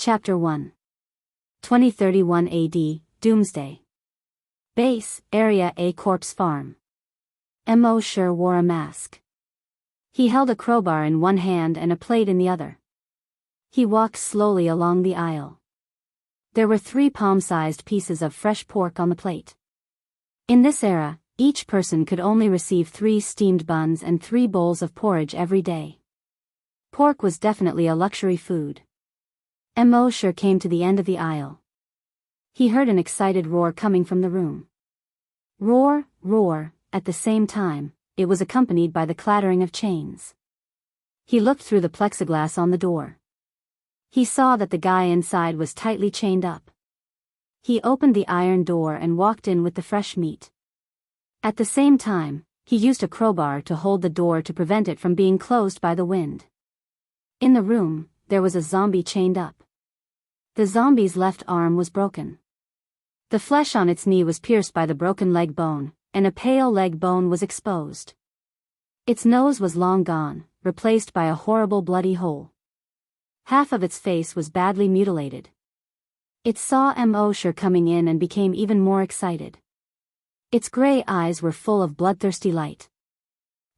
Chapter 1. 2031 AD, Doomsday. Base, Area A Corpse Farm. Mo Shi wore a mask. He held a crowbar in one hand and a plate in the other. He walked slowly along the aisle. There were 3 palm-sized pieces of fresh pork on the plate. In this era, each person could only receive 3 steamed buns and 3 bowls of porridge every day. Pork was definitely a luxury food. Mo Shi came to the end of the aisle. He heard an excited roar coming from the room. Roar, roar, at the same time, it was accompanied by the clattering of chains. He looked through the plexiglass on the door. He saw that the guy inside was tightly chained up. He opened the iron door and walked in with the fresh meat. At the same time, he used a crowbar to hold the door to prevent it from being closed by the wind. In the room, there was a zombie chained up. The zombie's left arm was broken. The flesh on its knee was pierced by the broken leg bone, and a pale leg bone was exposed. Its nose was long gone, replaced by a horrible bloody hole. Half of its face was badly mutilated. It saw Mo Shi coming in and became even more excited. Its gray eyes were full of bloodthirsty light.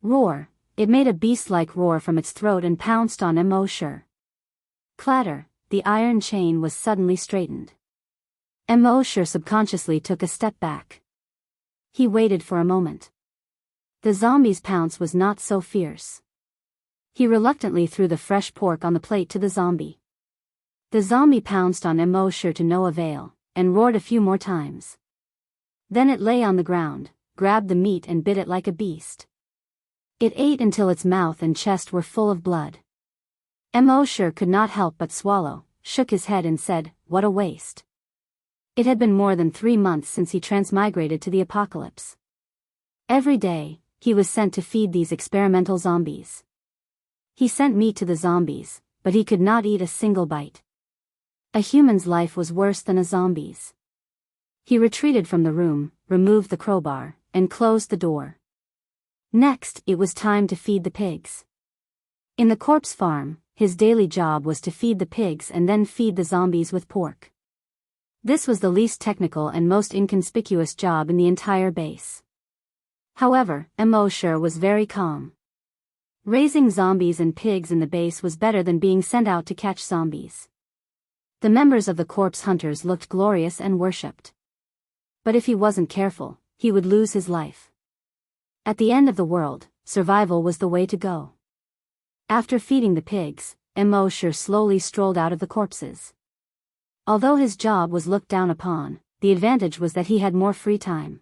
Roar, it made a beast-like roar from its throat and pounced on Mo Shi. Clatter, the iron chain was suddenly straightened. Mo Shi subconsciously took a step back. He waited for a moment. The zombie's pounce was not so fierce. He reluctantly threw the fresh pork on the plate to the zombie. The zombie pounced on Mo Shi to no avail, and roared a few more times. Then it lay on the ground, grabbed the meat and bit it like a beast. It ate until its mouth and chest were full of blood. Mo Shi could not help but swallow, shook his head and said, "What a waste." It had been more than 3 months since he transmigrated to the apocalypse. Every day, he was sent to feed these experimental zombies. He sent meat to the zombies, but he could not eat a single bite. A human's life was worse than a zombie's. He retreated from the room, removed the crowbar, and closed the door. Next, it was time to feed the pigs. In the corpse farm, his daily job was to feed the pigs and then feed the zombies with pork. This was the least technical and most inconspicuous job in the entire base. However, Mo Shi was very calm. Raising zombies and pigs in the base was better than being sent out to catch zombies. The members of the corpse hunters looked glorious and worshipped. But if he wasn't careful, he would lose his life. At the end of the world, survival was the way to go. After feeding the pigs, Mo Shi slowly strolled out of the corpses. Although his job was looked down upon, the advantage was that he had more free time.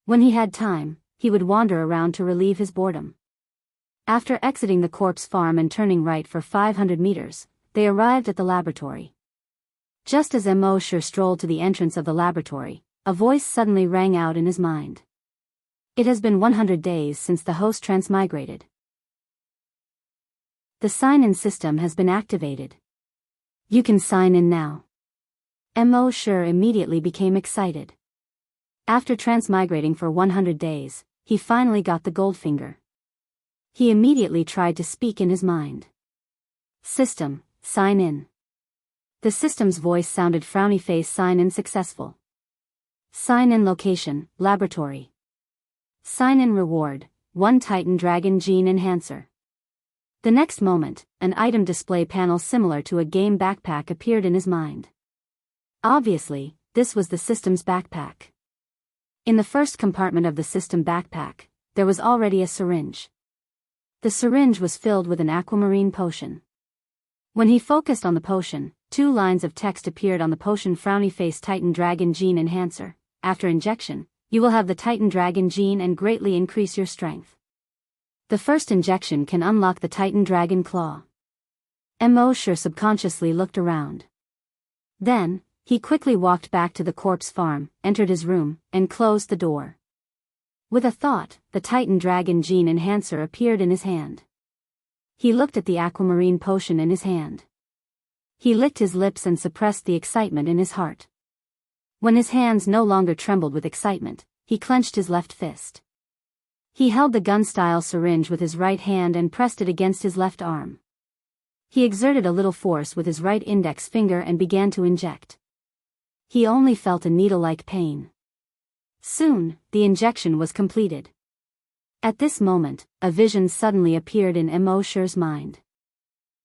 When he had time, he would wander around to relieve his boredom. After exiting the corpse farm and turning right for 500 meters, they arrived at the laboratory. Just as Mo Shi strolled to the entrance of the laboratory, a voice suddenly rang out in his mind. It has been 100 days since the host transmigrated. The sign-in system has been activated. You can sign in now. Mo Shi immediately became excited. After transmigrating for 100 days, he finally got the gold finger. He immediately tried to speak in his mind. System, sign in. The system's voice sounded frowny face. Sign in successful. Sign in location, laboratory. Sign in reward, 1 Titan Dragon Gene Enhancer. The next moment, an item display panel similar to a game backpack appeared in his mind. Obviously, this was the system's backpack. In the first compartment of the system backpack, there was already a syringe. The syringe was filled with an aquamarine potion. When he focused on the potion, 2 lines of text appeared on the potion. Frowny face Titan Dragon Gene Enhancer. After injection, you will have the Titan Dragon Gene and greatly increase your strength. The first injection can unlock the Titan Dragon Claw. Mo Shi subconsciously looked around. Then, he quickly walked back to the corpse farm, entered his room, and closed the door. With a thought, the Titan Dragon Gene Enhancer appeared in his hand. He looked at the aquamarine potion in his hand. He licked his lips and suppressed the excitement in his heart. When his hands no longer trembled with excitement, he clenched his left fist. He held the gun-style syringe with his right hand and pressed it against his left arm. He exerted a little force with his right index finger and began to inject. He only felt a needle-like pain. Soon, the injection was completed. At this moment, a vision suddenly appeared in Mo Shi's mind.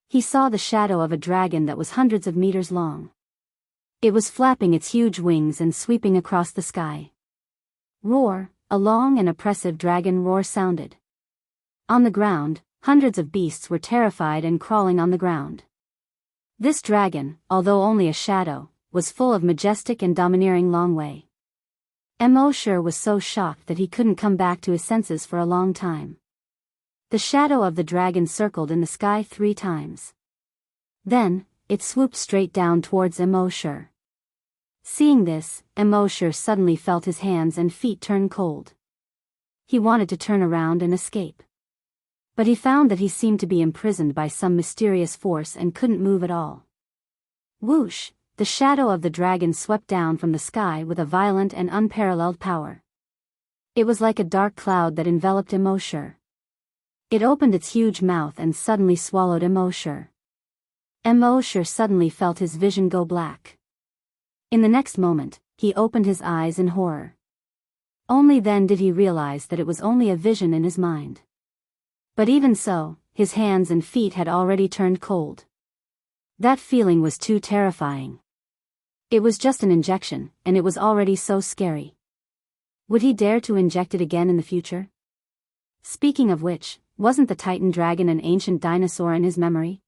He saw the shadow of a dragon that was hundreds of meters long. It was flapping its huge wings and sweeping across the sky. Roar, a long and oppressive dragon roar sounded. On the ground, hundreds of beasts were terrified and crawling on the ground. This dragon, although only a shadow, was full of majestic and domineering Long Wei. Mo Shi was so shocked that he couldn't come back to his senses for a long time. The shadow of the dragon circled in the sky 3 times. Then, it swooped straight down towards Mo Shi. Seeing this, Mo Shi suddenly felt his hands and feet turn cold. He wanted to turn around and escape. But he found that he seemed to be imprisoned by some mysterious force and couldn't move at all. Whoosh! The shadow of the dragon swept down from the sky with a violent and unparalleled power. It was like a dark cloud that enveloped Mo Shi. It opened its huge mouth and suddenly swallowed Mo Shi. Mo Shi suddenly felt his vision go black. In the next moment, he opened his eyes in horror. Only then did he realize that it was only a vision in his mind. But even so, his hands and feet had already turned cold. That feeling was too terrifying. It was just an injection, and it was already so scary. Would he dare to inject it again in the future? Speaking of which, wasn't the Titan dragon an ancient dinosaur in his memory?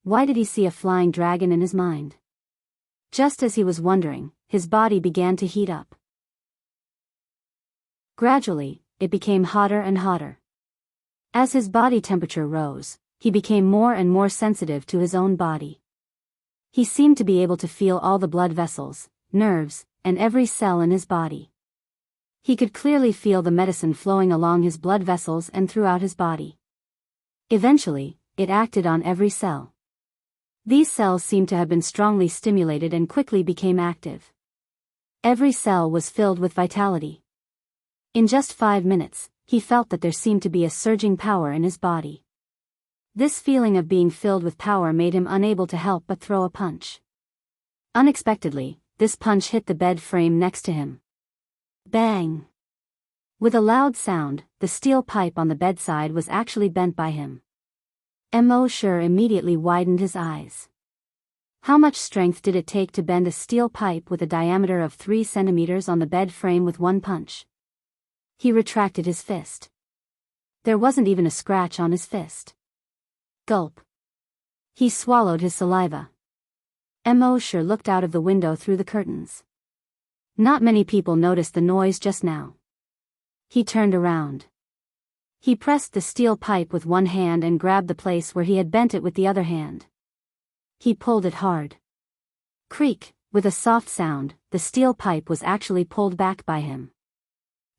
Why did he see a flying dragon in his mind? Just as he was wondering, his body began to heat up. Gradually, it became hotter and hotter. As his body temperature rose, he became more and more sensitive to his own body. He seemed to be able to feel all the blood vessels, nerves, and every cell in his body. He could clearly feel the medicine flowing along his blood vessels and throughout his body. Eventually, it acted on every cell. These cells seemed to have been strongly stimulated and quickly became active. Every cell was filled with vitality. In just 5 minutes, he felt that there seemed to be a surging power in his body. This feeling of being filled with power made him unable to help but throw a punch. Unexpectedly, this punch hit the bed frame next to him. Bang! With a loud sound, the steel pipe on the bedside was actually bent by him. Mo Shi immediately widened his eyes. How much strength did it take to bend a steel pipe with a diameter of 3 centimeters on the bed frame with one punch? He retracted his fist. There wasn't even a scratch on his fist. Gulp. He swallowed his saliva. Mo Shi looked out of the window through the curtains. Not many people noticed the noise just now. He turned around. He pressed the steel pipe with one hand and grabbed the place where he had bent it with the other hand. He pulled it hard. Creak, with a soft sound, the steel pipe was actually pulled back by him.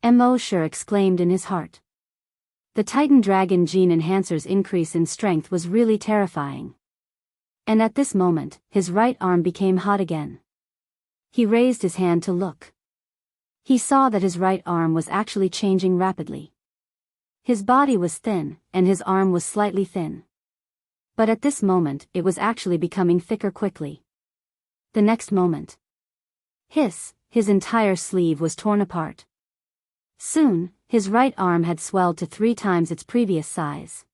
Mo Shi exclaimed in his heart. The Titan Dragon Gene Enhancer's increase in strength was really terrifying. And at this moment, his right arm became hot again. He raised his hand to look. He saw that his right arm was actually changing rapidly. His body was thin, and his arm was slightly thin. But at this moment, it was actually becoming thicker quickly. The next moment. Hiss, his entire sleeve was torn apart. Soon, his right arm had swelled to 3 times its previous size.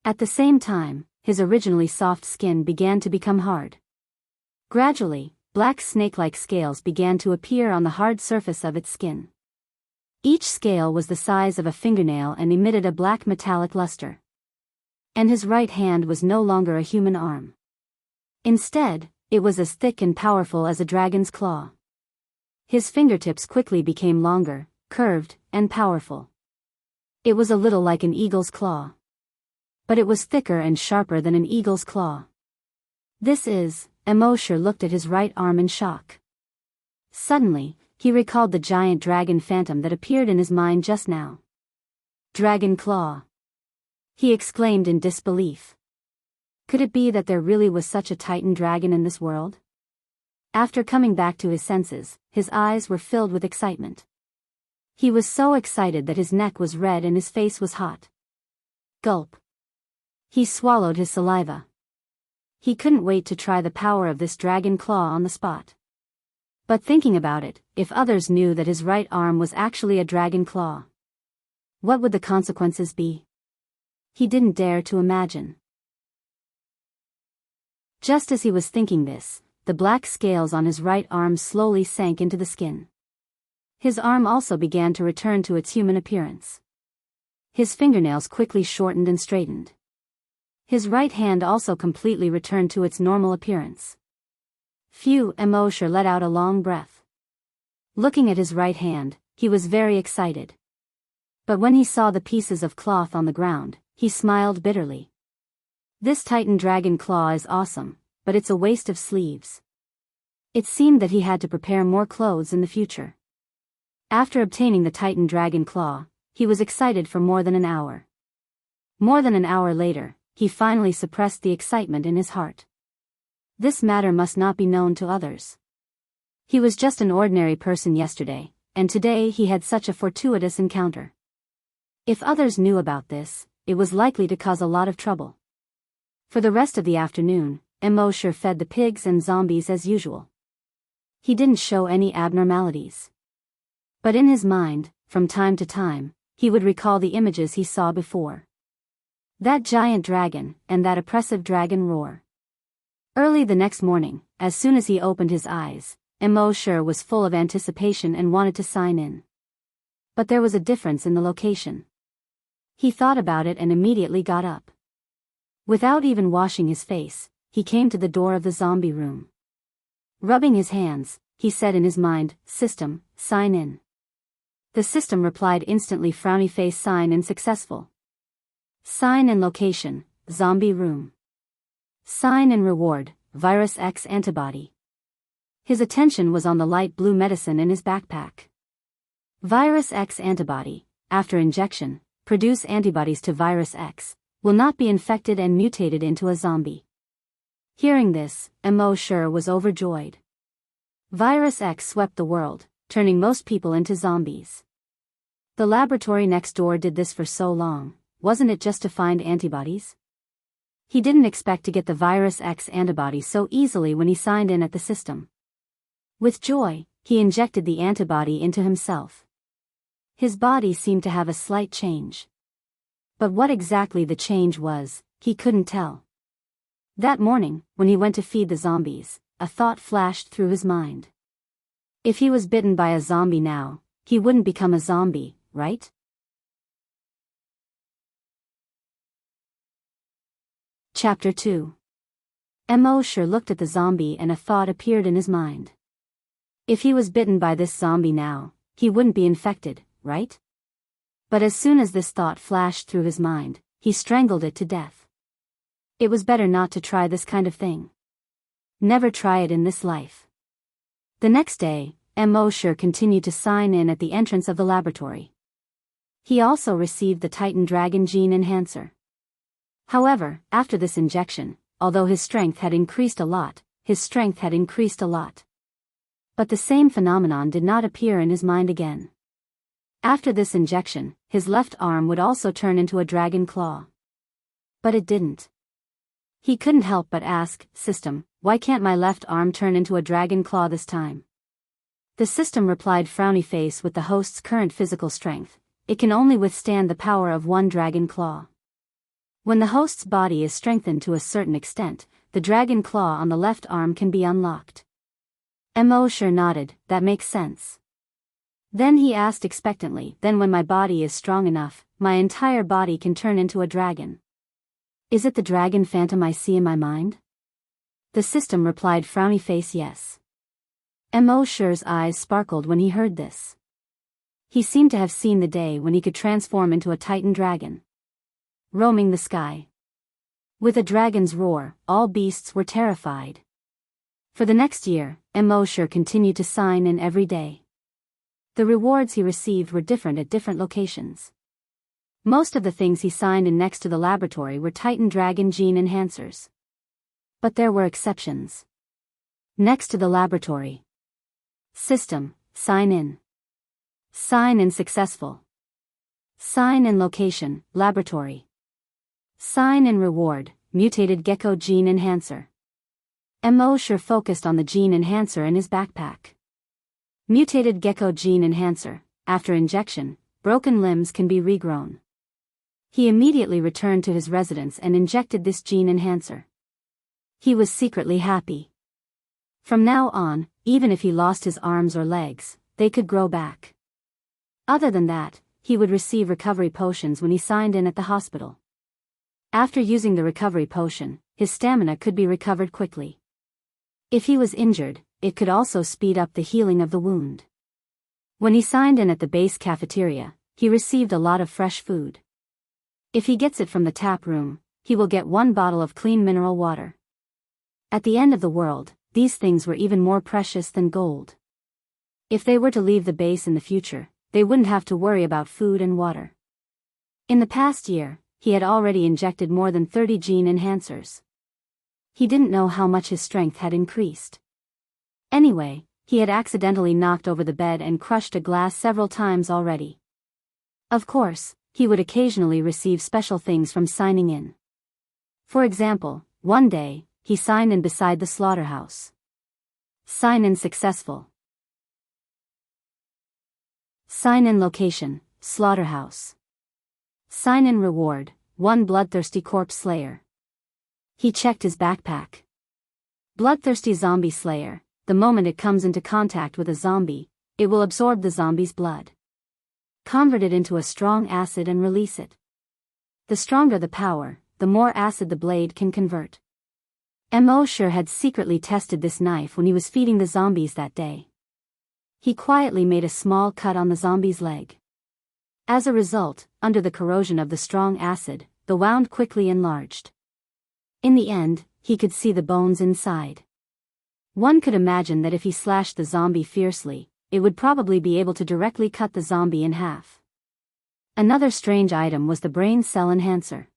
At the same time, his originally soft skin began to become hard. Gradually, black snake-like scales began to appear on the hard surface of its skin. Each scale was the size of a fingernail and emitted a black metallic luster. And his right hand was no longer a human arm. Instead, it was as thick and powerful as a dragon's claw. His fingertips quickly became longer, curved, and powerful. It was a little like an eagle's claw. But it was thicker and sharper than an eagle's claw. This is, Mo Shi looked at his right arm in shock. Suddenly, he recalled the giant dragon phantom that appeared in his mind just now. Dragon claw! He exclaimed in disbelief. Could it be that there really was such a Titan dragon in this world? After coming back to his senses, his eyes were filled with excitement. He was so excited that his neck was red and his face was hot. Gulp. He swallowed his saliva. He couldn't wait to try the power of this dragon claw on the spot. But thinking about it, if others knew that his right arm was actually a dragon claw, what would the consequences be? He didn't dare to imagine. Just as he was thinking this, the black scales on his right arm slowly sank into the skin. His arm also began to return to its human appearance. His fingernails quickly shortened and straightened. His right hand also completely returned to its normal appearance. Phew, Mosher let out a long breath. Looking at his right hand, he was very excited. But when he saw the pieces of cloth on the ground, he smiled bitterly. This Titan dragon claw is awesome, but it's a waste of sleeves. It seemed that he had to prepare more clothes in the future. After obtaining the Titan dragon claw, he was excited for more than an hour. More than an hour later, he finally suppressed the excitement in his heart. This matter must not be known to others. He was just an ordinary person yesterday, and today he had such a fortuitous encounter. If others knew about this, it was likely to cause a lot of trouble. For the rest of the afternoon, Mosher fed the pigs and zombies as usual. He didn't show any abnormalities. But in his mind, from time to time, he would recall the images he saw before. That giant dragon, and that oppressive dragon roar. Early the next morning, as soon as he opened his eyes, Mosher was full of anticipation and wanted to sign in. But there was a difference in the location. He thought about it and immediately got up. Without even washing his face, he came to the door of the zombie room. Rubbing his hands, he said in his mind, "System, sign in." The system replied instantly, frowny face, sign in successful. Sign in location, zombie room. Sign in reward, Virus X antibody. His attention was on the light blue medicine in his backpack. Virus X antibody, after injection, produce antibodies to Virus X, will not be infected and mutated into a zombie. Hearing this, Mosher was overjoyed. Virus X swept the world, turning most people into zombies. The laboratory next door did this for so long, wasn't it just to find antibodies? He didn't expect to get the Virus X antibody so easily when he signed in at the system. With joy, he injected the antibody into himself. His body seemed to have a slight change. But what exactly the change was, he couldn't tell. That morning, when he went to feed the zombies, a thought flashed through his mind. If he was bitten by a zombie now, he wouldn't become a zombie, right? Chapter 2. Mosher looked at the zombie and a thought appeared in his mind. If he was bitten by this zombie now, he wouldn't be infected, right? But as soon as this thought flashed through his mind, he strangled it to death. It was better not to try this kind of thing. Never try it in this life. The next day, Mosher continued to sign in at the entrance of the laboratory. He also received the Titan Dragon Gene Enhancer. However, after this injection, although his strength had increased a lot. But the same phenomenon did not appear in his mind again. After this injection, his left arm would also turn into a dragon claw. But it didn't. He couldn't help but ask, "System, why can't my left arm turn into a dragon claw this time?" The system replied, frowny face, with the host's current physical strength, it can only withstand the power of one dragon claw. When the host's body is strengthened to a certain extent, the dragon claw on the left arm can be unlocked. Mosher nodded, that makes sense. Then he asked expectantly, then when my body is strong enough, my entire body can turn into a dragon. Is it the dragon phantom I see in my mind? The system replied, frowny face, yes. Mosher's eyes sparkled when he heard this. He seemed to have seen the day when he could transform into a Titan dragon. Roaming the sky. With a dragon's roar, all beasts were terrified. For the next year, Mosher continued to sign in every day. The rewards he received were different at different locations. Most of the things he signed in next to the laboratory were Titan Dragon Gene Enhancers. But there were exceptions. Next to the laboratory. System, sign in. Sign in successful. Sign in location, laboratory. Sign in reward, mutated gecko gene enhancer. Mo Sure focused on the gene enhancer in his backpack. Mutated gecko gene enhancer. After injection, broken limbs can be regrown. He immediately returned to his residence and injected this gene enhancer. He was secretly happy. From now on, even if he lost his arms or legs, they could grow back. Other than that, he would receive recovery potions when he signed in at the hospital. After using the recovery potion, his stamina could be recovered quickly. If he was injured, it could also speed up the healing of the wound. When he signed in at the base cafeteria, he received a lot of fresh food. If he gets it from the tap room, he will get 1 bottle of clean mineral water. At the end of the world, these things were even more precious than gold. If they were to leave the base in the future, they wouldn't have to worry about food and water. In the past year, he had already injected more than 30 gene enhancers. He didn't know how much his strength had increased. Anyway, he had accidentally knocked over the bed and crushed a glass several times already. Of course, he would occasionally receive special things from signing in. For example, one day, he signed in beside the slaughterhouse. Sign-in successful. Sign-in location, slaughterhouse. Sign-in reward, 1 bloodthirsty corpse slayer. He checked his backpack. Bloodthirsty zombie slayer. The moment it comes into contact with a zombie, it will absorb the zombie's blood, convert it into a strong acid and release it. The stronger the power, the more acid the blade can convert. Mo Sure had secretly tested this knife when he was feeding the zombies that day. He quietly made a small cut on the zombie's leg. As a result, under the corrosion of the strong acid, the wound quickly enlarged. In the end, he could see the bones inside. One could imagine that if he slashed the zombie fiercely, it would probably be able to directly cut the zombie in half. Another strange item was the brain cell enhancer.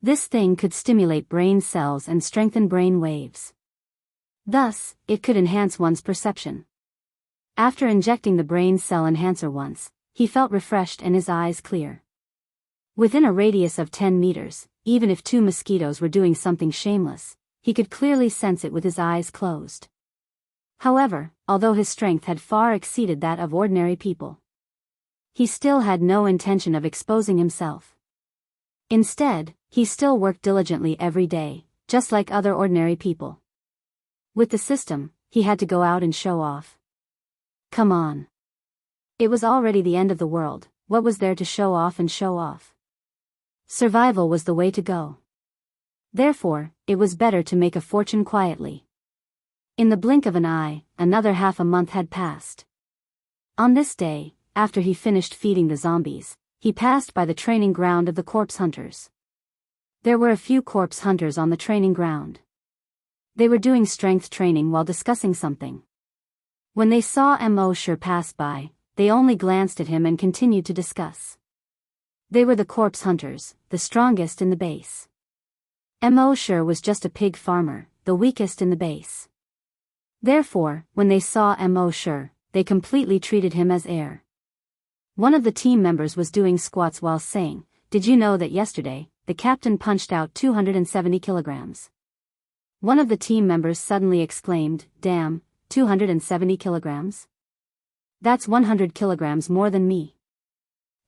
This thing could stimulate brain cells and strengthen brain waves. Thus, it could enhance one's perception. After injecting the brain cell enhancer once, he felt refreshed and his eyes clear. Within a radius of 10 meters, even if 2 mosquitoes were doing something shameless, he could clearly sense it with his eyes closed. However, although his strength had far exceeded that of ordinary people, he still had no intention of exposing himself. Instead, he still worked diligently every day, just like other ordinary people. With the system, he had to go out and show off. Come on. It was already the end of the world, what was there to show off and show off? Survival was the way to go. Therefore, it was better to make a fortune quietly. In the blink of an eye, another half a month had passed. On this day, after he finished feeding the zombies, he passed by the training ground of the corpse hunters. There were a few corpse hunters on the training ground. They were doing strength training while discussing something. When they saw Mo Sure pass by, they only glanced at him and continued to discuss. They were the corpse hunters, the strongest in the base. Mo Sure was just a pig farmer, the weakest in the base. Therefore, when they saw Mo Sure, they completely treated him as air. One of the team members was doing squats while saying, "Did you know that yesterday, the captain punched out 270 kilograms?" One of the team members suddenly exclaimed, "Damn, 270 kilograms? That's 100 kilograms more than me."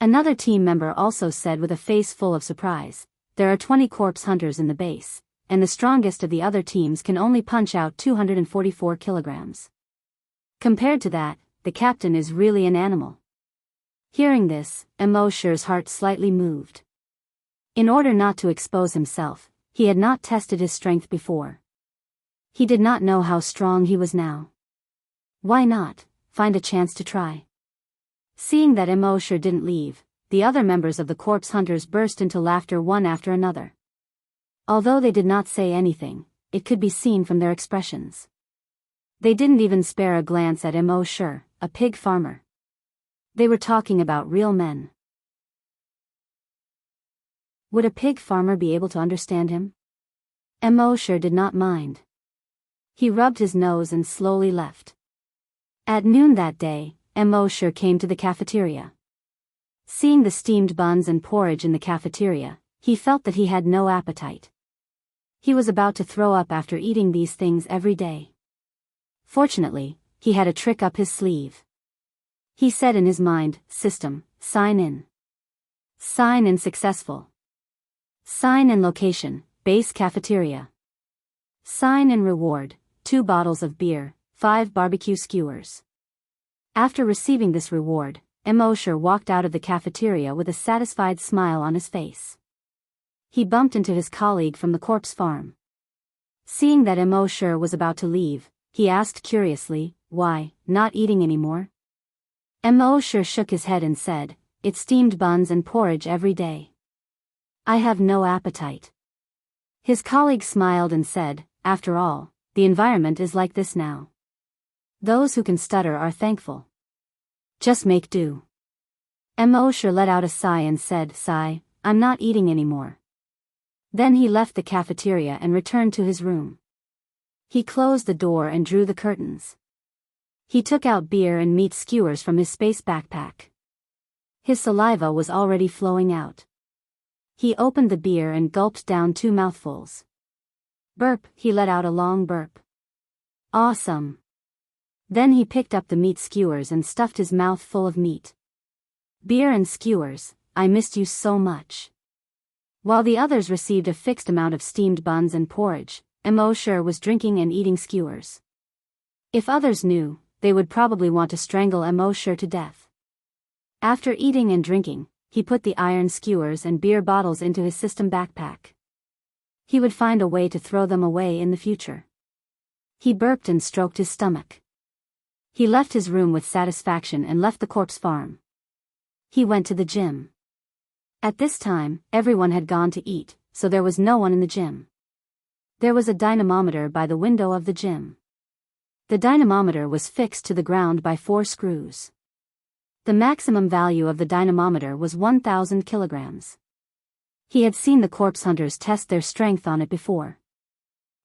Another team member also said with a face full of surprise, "There are 20 corpse hunters in the base, and the strongest of the other teams can only punch out 244 kilograms. Compared to that, the captain is really an animal." Hearing this, Mo Sure's heart slightly moved. In order not to expose himself, he had not tested his strength before. He did not know how strong he was now. Why not find a chance to try? Seeing that Mo Sure didn't leave, the other members of the corpse hunters burst into laughter one after another. Although they did not say anything, it could be seen from their expressions. They didn't even spare a glance at Mo Sure, a pig farmer. They were talking about real men. Would a pig farmer be able to understand him? Mo Sure did not mind. He rubbed his nose and slowly left. At noon that day, Mo Sure came to the cafeteria. Seeing the steamed buns and porridge in the cafeteria, he felt that he had no appetite. He was about to throw up after eating these things every day. Fortunately, he had a trick up his sleeve. He said in his mind, "System, sign in. Sign in successful. Sign in location, base cafeteria. Sign in reward, 2 bottles of beer, 5 barbecue skewers." After receiving this reward, Mosher walked out of the cafeteria with a satisfied smile on his face. He bumped into his colleague from the corpse farm. Seeing that Mosher was about to leave, he asked curiously, "Why, not eating anymore?" Mosher shook his head and said, "It's steamed buns and porridge every day. I have no appetite." His colleague smiled and said, "After all, the environment is like this now. Those who can stutter are thankful. Just make do." Mosher let out a sigh and said, "Sigh, I'm not eating anymore." Then he left the cafeteria and returned to his room. He closed the door and drew the curtains. He took out beer and meat skewers from his space backpack. His saliva was already flowing out. He opened the beer and gulped down 2 mouthfuls. Burp, he let out a long burp. Awesome. Then he picked up the meat skewers and stuffed his mouth full of meat. Beer and skewers, I missed you so much. While the others received a fixed amount of steamed buns and porridge, Mosher was drinking and eating skewers. If others knew, they would probably want to strangle Mosher to death. After eating and drinking, he put the iron skewers and beer bottles into his system backpack. He would find a way to throw them away in the future. He burped and stroked his stomach. He left his room with satisfaction and left the corpse farm. He went to the gym. At this time, everyone had gone to eat, so there was no one in the gym. There was a dynamometer by the window of the gym. The dynamometer was fixed to the ground by 4 screws. The maximum value of the dynamometer was 1,000 kilograms. He had seen the corpse hunters test their strength on it before.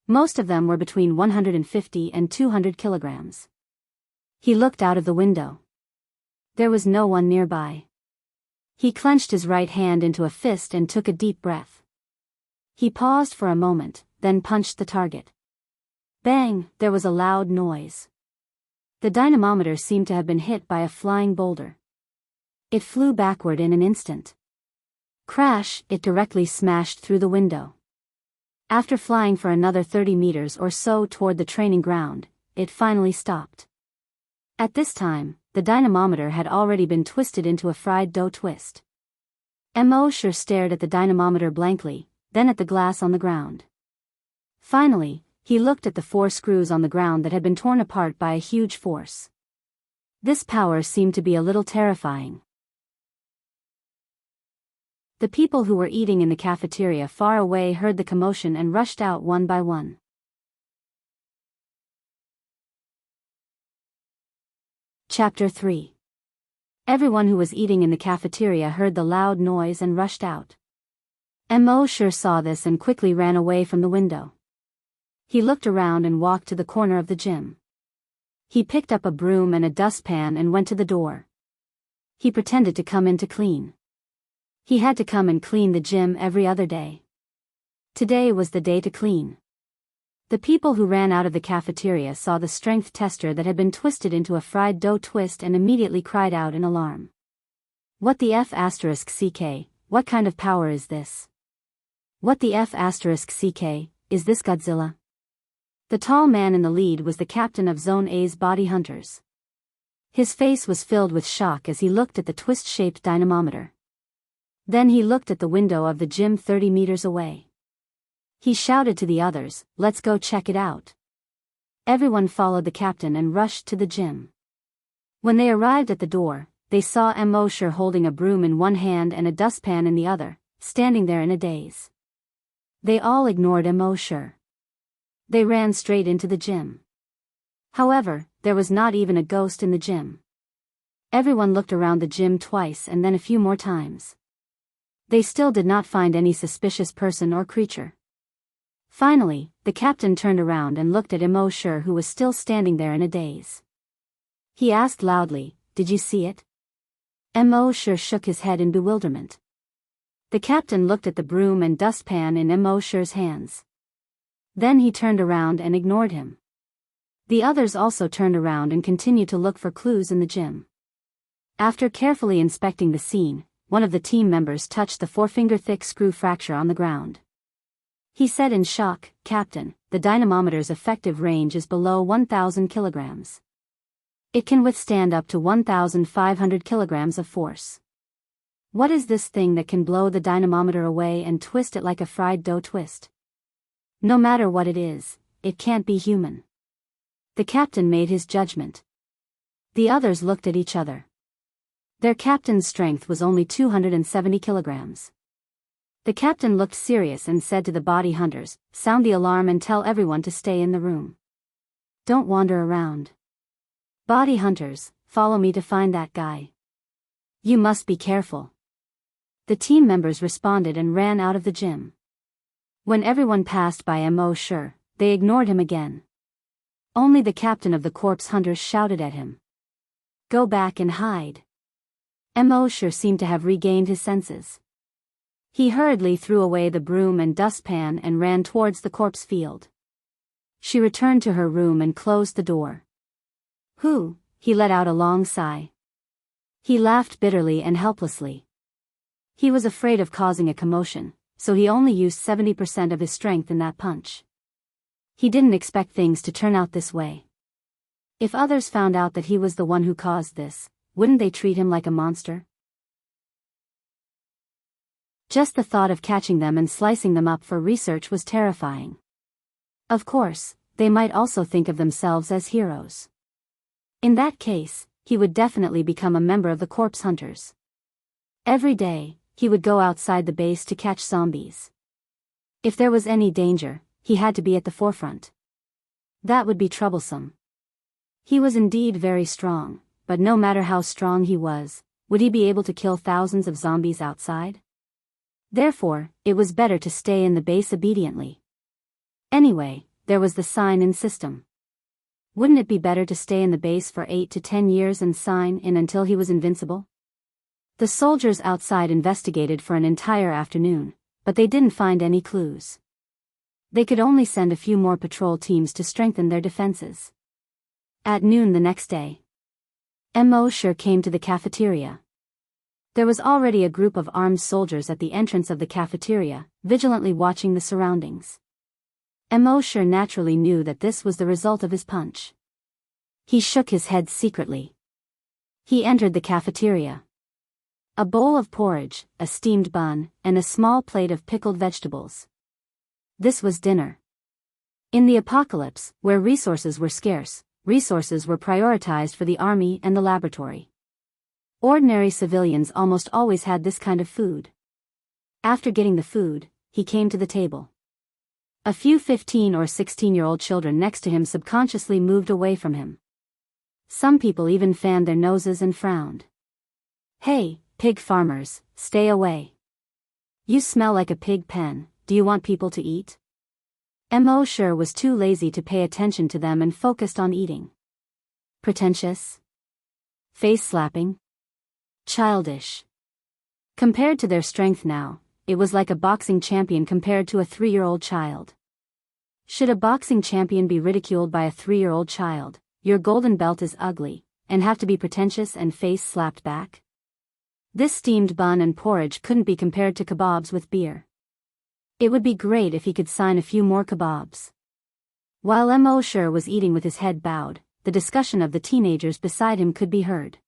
Most of them were between 150 and 200 kilograms. He looked out of the window. There was no one nearby. He clenched his right hand into a fist and took a deep breath. He paused for a moment, then punched the target. Bang! There was a loud noise. The dynamometer seemed to have been hit by a flying boulder. It flew backward in an instant. Crash! It directly smashed through the window. After flying for another 30 meters or so toward the training ground, it finally stopped. At this time, the dynamometer had already been twisted into a fried dough twist. Mosher stared at the dynamometer blankly, then at the glass on the ground. Finally, he looked at the 4 screws on the ground that had been torn apart by a huge force. This power seemed to be a little terrifying. The people who were eating in the cafeteria far away heard the commotion and rushed out one by one. Chapter 3. Everyone who was eating in the cafeteria heard the loud noise and rushed out. Mosher saw this and quickly ran away from the window. He looked around and walked to the corner of the gym. He picked up a broom and a dustpan and went to the door. He pretended to come in to clean. He had to come and clean the gym every other day. Today was the day to clean. The people who ran out of the cafeteria saw the strength tester that had been twisted into a fried dough twist and immediately cried out in alarm. What the F***CK, what kind of power is this? What the F***CK, is this Godzilla? The tall man in the lead was the captain of Zone A's body hunters. His face was filled with shock as he looked at the twist-shaped dynamometer. Then he looked at the window of the gym 30 meters away. He shouted to the others, "Let's go check it out." Everyone followed the captain and rushed to the gym. When they arrived at the door, they saw Mosher holding a broom in one hand and a dustpan in the other, standing there in a daze. They all ignored Mosher. They ran straight into the gym. However, there was not even a ghost in the gym. Everyone looked around the gym twice and then a few more times. They still did not find any suspicious person or creature. Finally, the captain turned around and looked at Mosher, who was still standing there in a daze. He asked loudly, "Did you see it?" Mosher shook his head in bewilderment. The captain looked at the broom and dustpan in Mosher's hands. Then he turned around and ignored him. The others also turned around and continued to look for clues in the gym. After carefully inspecting the scene, one of the team members touched the forefinger-thick screw fracture on the ground. He said in shock, "Captain, the dynamometer's effective range is below 1,000 kilograms. It can withstand up to 1,500 kilograms of force. What is this thing that can blow the dynamometer away and twist it like a fried dough twist? No matter what it is, it can't be human." The captain made his judgment. The others looked at each other. Their captain's strength was only 270 kilograms. The captain looked serious and said to the body hunters, "Sound the alarm and tell everyone to stay in the room. Don't wander around. Body hunters, follow me to find that guy. You must be careful." The team members responded and ran out of the gym. When everyone passed by Mo Sure, they ignored him again. Only the captain of the corpse hunters shouted at him, "Go back and hide." Mo Sure seemed to have regained his senses. He hurriedly threw away the broom and dustpan and ran towards the corpse field. She returned to her room and closed the door. "Whew," he let out a long sigh. He laughed bitterly and helplessly. He was afraid of causing a commotion, so he only used 70% of his strength in that punch. He didn't expect things to turn out this way. If others found out that he was the one who caused this, wouldn't they treat him like a monster? Just the thought of catching them and slicing them up for research was terrifying. Of course, they might also think of themselves as heroes. In that case, he would definitely become a member of the corpse hunters. Every day, he would go outside the base to catch zombies. If there was any danger, he had to be at the forefront. That would be troublesome. He was indeed very strong, but no matter how strong he was, would he be able to kill thousands of zombies outside? Therefore, it was better to stay in the base obediently. Anyway, there was the sign-in system. Wouldn't it be better to stay in the base for 8 to 10 years and sign in until he was invincible? The soldiers outside investigated for an entire afternoon, but they didn't find any clues. They could only send a few more patrol teams to strengthen their defenses. At noon the next day, Mo Sure came to the cafeteria. There was already a group of armed soldiers at the entrance of the cafeteria, vigilantly watching the surroundings. Mo Sure naturally knew that this was the result of his punch. He shook his head secretly. He entered the cafeteria. A bowl of porridge, a steamed bun, and a small plate of pickled vegetables. This was dinner. In the apocalypse, where resources were scarce, resources were prioritized for the army and the laboratory. Ordinary civilians almost always had this kind of food. After getting the food, he came to the table. A few 15 or 16-year-old children next to him subconsciously moved away from him. Some people even fanned their noses and frowned. "Hey, pig farmers, stay away. You smell like a pig pen, do you want people to eat?" Mo Sure was too lazy to pay attention to them and focused on eating. Pretentious? Face-slapping? Childish. Compared to their strength now, it was like a boxing champion compared to a 3-year-old child. Should a boxing champion be ridiculed by a 3-year-old child? Your golden belt is ugly, and have to be pretentious and face-slapped back? This steamed bun and porridge couldn't be compared to kebabs with beer. It would be great if he could sign a few more kebabs. While Mo Sure was eating with his head bowed, the discussion of the teenagers beside him could be heard.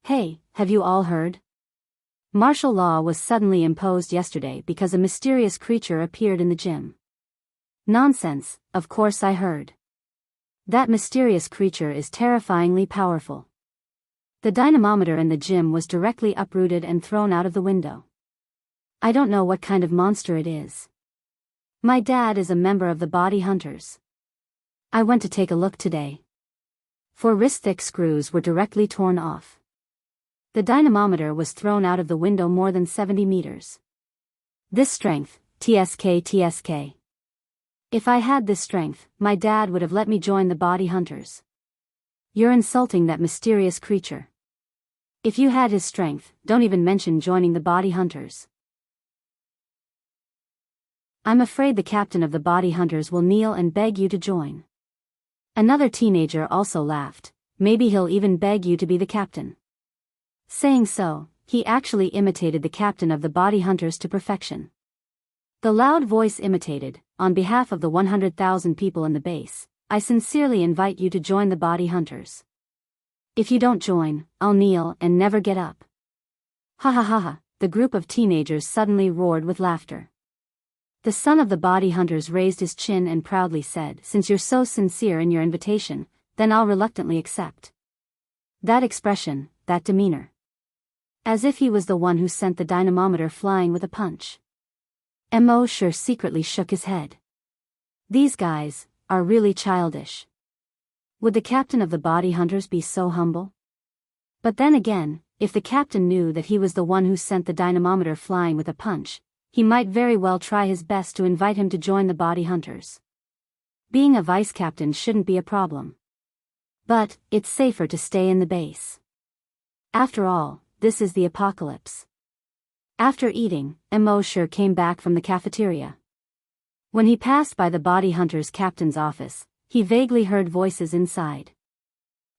"Hey, have you all heard? Martial law was suddenly imposed yesterday because a mysterious creature appeared in the gym." "Nonsense, of course I heard. That mysterious creature is terrifyingly powerful. The dynamometer in the gym was directly uprooted and thrown out of the window. I don't know what kind of monster it is. My dad is a member of the body hunters. I went to take a look today. 4 wrist-thick screws were directly torn off. The dynamometer was thrown out of the window more than 70 meters. This strength, TSK. If I had this strength, my dad would have let me join the body hunters. You're insulting that mysterious creature. If you had his strength, don't even mention joining the body hunters." I'm afraid the captain of the body hunters will kneel and beg you to join. Another teenager also laughed. Maybe he'll even beg you to be the captain. Saying so, he actually imitated the captain of the body hunters to perfection. The loud voice imitated, on behalf of the 100,000 people in the base, I sincerely invite you to join the body hunters. If you don't join, I'll kneel and never get up. Ha ha ha ha, the group of teenagers suddenly roared with laughter. The son of the body hunters raised his chin and proudly said, since you're so sincere in your invitation, then I'll reluctantly accept. That expression, that demeanor. As if he was the one who sent the dynamometer flying with a punch. Mo sure secretly shook his head. These guys are really childish. Would the captain of the body hunters be so humble? But then again, if the captain knew that he was the one who sent the dynamometer flying with a punch, he might very well try his best to invite him to join the body hunters. Being a vice captain shouldn't be a problem. But it's safer to stay in the base. After all, this is the apocalypse. After eating, Mo sure came back from the cafeteria. When he passed by the body hunter's captain's office, he vaguely heard voices inside.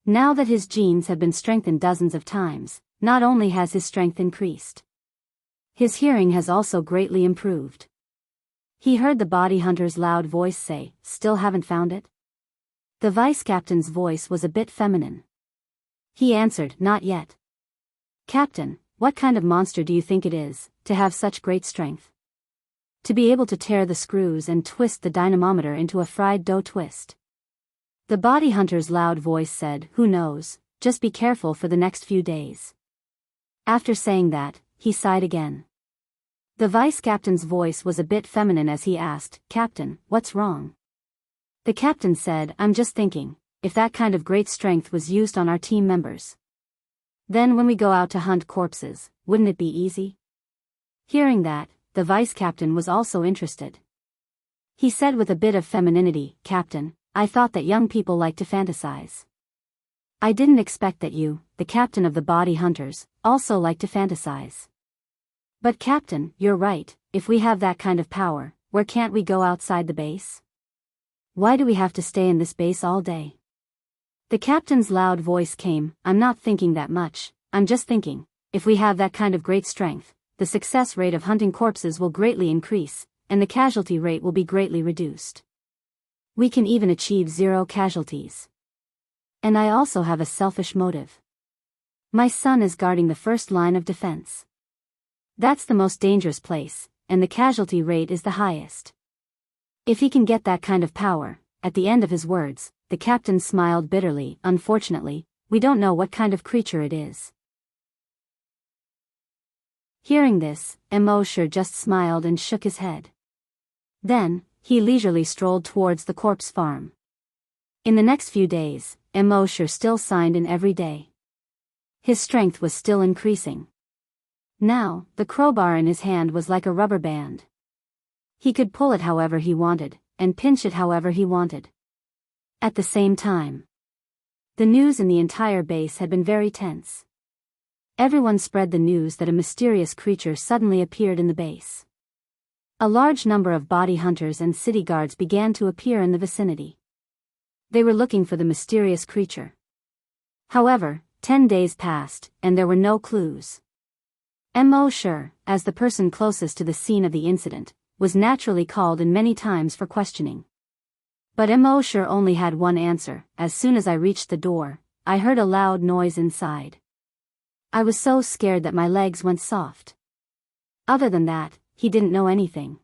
Now that his genes have been strengthened dozens of times, not only has his strength increased, his hearing has also greatly improved. He heard the body hunter's loud voice say, "Still haven't found it?" The vice captain's voice was a bit feminine. He answered, "Not yet." "Captain, what kind of monster do you think it is, to have such great strength? To be able to tear the screws and twist the dynamometer into a fried dough twist?" The body hunter's loud voice said, "Who knows, just be careful for the next few days." After saying that, he sighed again. The vice captain's voice was a bit feminine as he asked, "Captain, what's wrong?" The captain said, "I'm just thinking, if that kind of great strength was used on our team members, then when we go out to hunt corpses, wouldn't it be easy?" Hearing that, the vice captain was also interested. He said with a bit of femininity, "Captain, I thought that young people like to fantasize. I didn't expect that you, the captain of the body hunters, also like to fantasize. But Captain, you're right, if we have that kind of power, where can't we go outside the base? Why do we have to stay in this base all day?" The captain's loud voice came, "I'm not thinking that much, I'm just thinking, if we have that kind of great strength, the success rate of hunting corpses will greatly increase, and the casualty rate will be greatly reduced. We can even achieve 0 casualties. And I also have a selfish motive. My son is guarding the first line of defense. That's the most dangerous place, and the casualty rate is the highest. If he can get that kind of power," at the end of his words, the captain smiled bitterly, "Unfortunately, we don't know what kind of creature it is." Hearing this, Mo sure just smiled and shook his head. Then, he leisurely strolled towards the corpse farm. In the next few days, Mo sure still signed in every day. His strength was still increasing. Now, the crowbar in his hand was like a rubber band. He could pull it however he wanted, and pinch it however he wanted. At the same time, the news in the entire base had been very tense. Everyone spread the news that a mysterious creature suddenly appeared in the base. A large number of body hunters and city guards began to appear in the vicinity. They were looking for the mysterious creature. However, 10 days passed, and there were no clues. Mo sure, as the person closest to the scene of the incident, was naturally called in many times for questioning. But Mo sure only had one answer: "As soon as I reached the door, I heard a loud noise inside. I was so scared that my legs went soft." Other than that, he didn't know anything.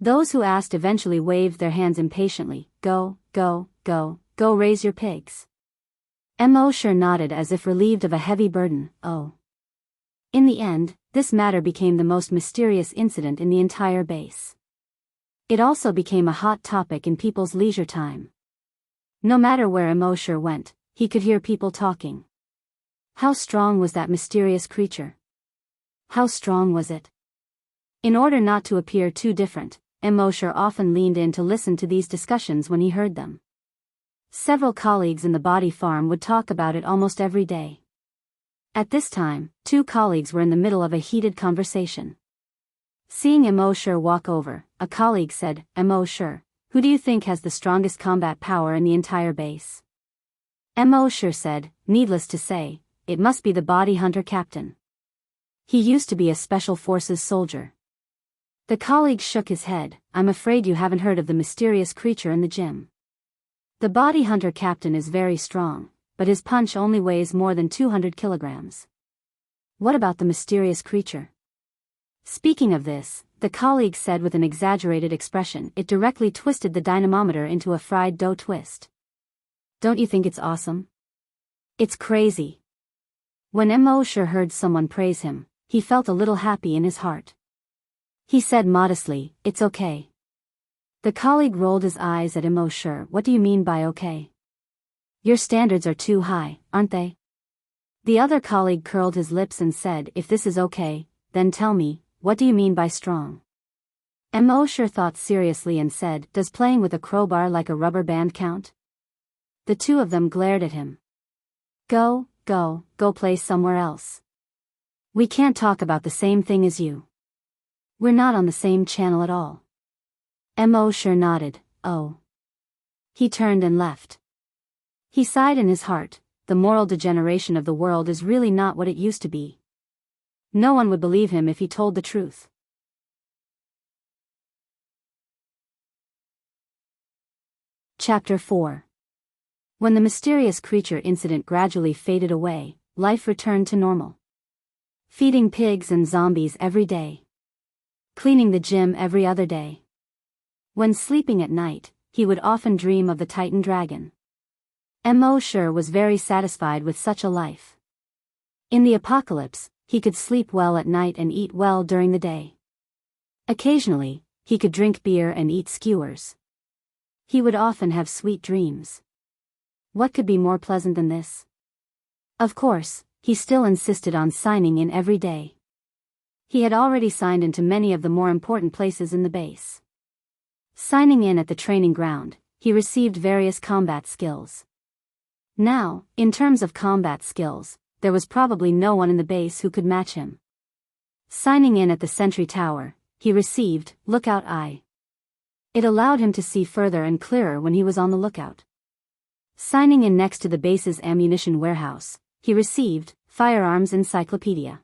Those who asked eventually waved their hands impatiently. Go, go, go, go raise your pigs." Mo sure nodded as if relieved of a heavy burden. Oh. In the end, this matter became the most mysterious incident in the entire base. It also became a hot topic in people's leisure time. No matter where Mo sure went, he could hear people talking. How strong was that mysterious creature? How strong was it? In order not to appear too different, Mo sure often leaned in to listen to these discussions when he heard them. Several colleagues in the body farm would talk about it almost every day. At this time, 2 colleagues were in the middle of a heated conversation. Seeing Mo Shi walk over, a colleague said, Mo Shi, who do you think has the strongest combat power in the entire base? Mo Shi said, needless to say, it must be the body hunter captain. He used to be a special forces soldier. The colleague shook his head, I'm afraid you haven't heard of the mysterious creature in the gym. The body hunter captain is very strong, but his punch only weighs more than 200 kilograms. What about the mysterious creature? Speaking of this, the colleague said with an exaggerated expression, it directly twisted the dynamometer into a fried dough twist. Don't you think it's awesome? It's crazy. When Mo Shi heard someone praise him, he felt a little happy in his heart. He said modestly, it's okay. The colleague rolled his eyes at Mo Shi. What do you mean by okay? Your standards are too high, aren't they? The other colleague curled his lips and said, if this is okay, then tell me, what do you mean by strong? Mo Shi thought seriously and said, does playing with a crowbar like a rubber band count? The two of them glared at him. Go play somewhere else. We can't talk about the same thing as you. We're not on the same channel at all. Mo Shi nodded, oh. He turned and left. He sighed in his heart, the moral degeneration of the world is really not what it used to be. No one would believe him if he told the truth. Chapter 4. When the mysterious creature incident gradually faded away, life returned to normal. Feeding pigs and zombies every day. Cleaning the gym every other day. When sleeping at night, he would often dream of the Titan dragon. Mo Shi was very satisfied with such a life. In the apocalypse, he could sleep well at night and eat well during the day. Occasionally, he could drink beer and eat skewers. He would often have sweet dreams. What could be more pleasant than this? Of course, he still insisted on signing in every day. He had already signed into many of the more important places in the base. Signing in at the training ground, he received various combat skills. Now, in terms of combat skills, there was probably no one in the base who could match him. Signing in at the sentry tower, he received Lookout Eye. It allowed him to see further and clearer when he was on the lookout. Signing in next to the base's ammunition warehouse, he received Firearms Encyclopedia.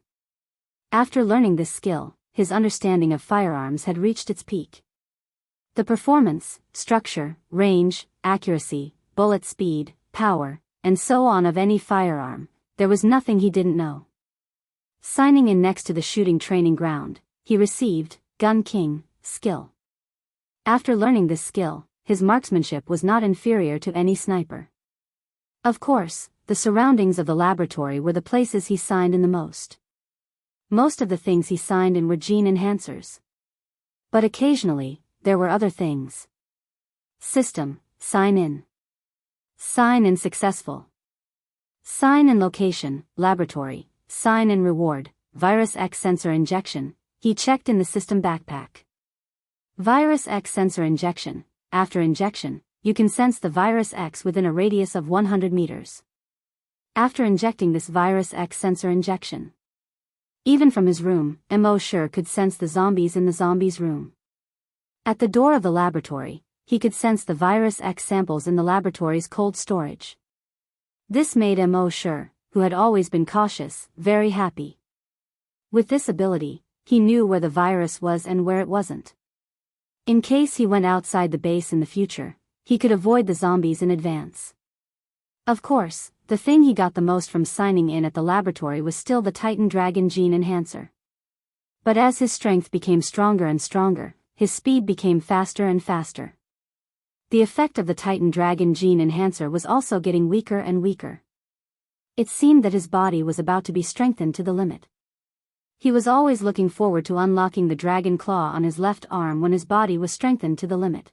After learning this skill, his understanding of firearms had reached its peak. The performance, structure, range, accuracy, bullet speed, power, and so on of any firearm, there was nothing he didn't know. Signing in next to the shooting training ground, he received Gun King skill. After learning this skill, his marksmanship was not inferior to any sniper. Of course, the surroundings of the laboratory were the places he signed in the most. Most of the things he signed in were gene enhancers. But occasionally, there were other things. System, sign in. Sign in successful. Sign in location, laboratory, sign in reward, Virus X sensor injection, he checked in the system backpack. Virus X sensor injection, after injection, you can sense the Virus X within a radius of 100 meters. After injecting this Virus X sensor injection. Even from his room, Mo Shi could sense the zombies in the zombies' room. At the door of the laboratory, he could sense the Virus X samples in the laboratory's cold storage. This made Mo Shi, who had always been cautious, very happy. With this ability, he knew where the virus was and where it wasn't. In case he went outside the base in the future, he could avoid the zombies in advance. Of course, the thing he got the most from signing in at the laboratory was still the Titan Dragon gene enhancer. But as his strength became stronger and stronger, his speed became faster and faster. The effect of the Titan Dragon gene enhancer was also getting weaker and weaker. It seemed that his body was about to be strengthened to the limit. He was always looking forward to unlocking the dragon claw on his left arm when his body was strengthened to the limit.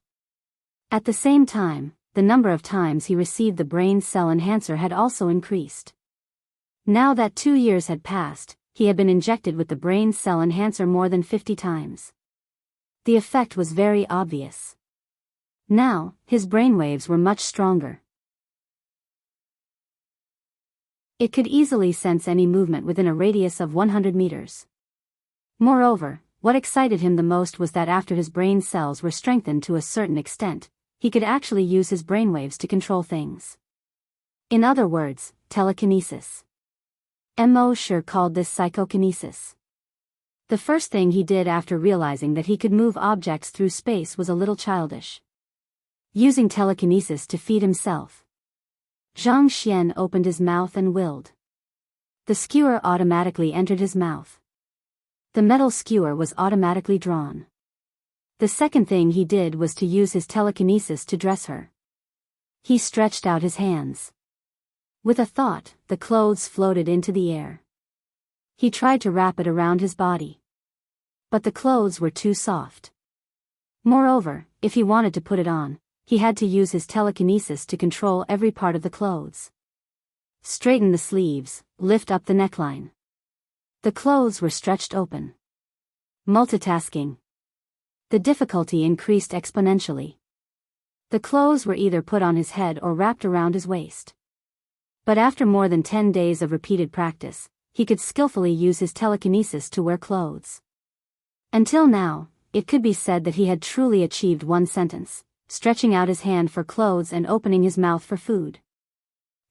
At the same time, the number of times he received the brain cell enhancer had also increased. Now that 2 years had passed, he had been injected with the brain cell enhancer more than 50 times. The effect was very obvious. Now, his brainwaves were much stronger. It could easily sense any movement within a radius of 100 meters. Moreover, what excited him the most was that after his brain cells were strengthened to a certain extent, he could actually use his brainwaves to control things. In other words, telekinesis. Mo Shi called this psychokinesis. The first thing he did after realizing that he could move objects through space was a little childish. Using telekinesis to feed himself. Zhang Xian opened his mouth and willed. The skewer automatically entered his mouth. The metal skewer was automatically drawn. The second thing he did was to use his telekinesis to dress her. He stretched out his hands. With a thought, the clothes floated into the air. He tried to wrap it around his body. But the clothes were too soft. Moreover, if he wanted to put it on, he had to use his telekinesis to control every part of the clothes. Straighten the sleeves, lift up the neckline. The clothes were stretched open. Multitasking. The difficulty increased exponentially. The clothes were either put on his head or wrapped around his waist. But after more than 10 days of repeated practice, he could skillfully use his telekinesis to wear clothes. Until now, it could be said that he had truly achieved one sentence, stretching out his hand for clothes and opening his mouth for food.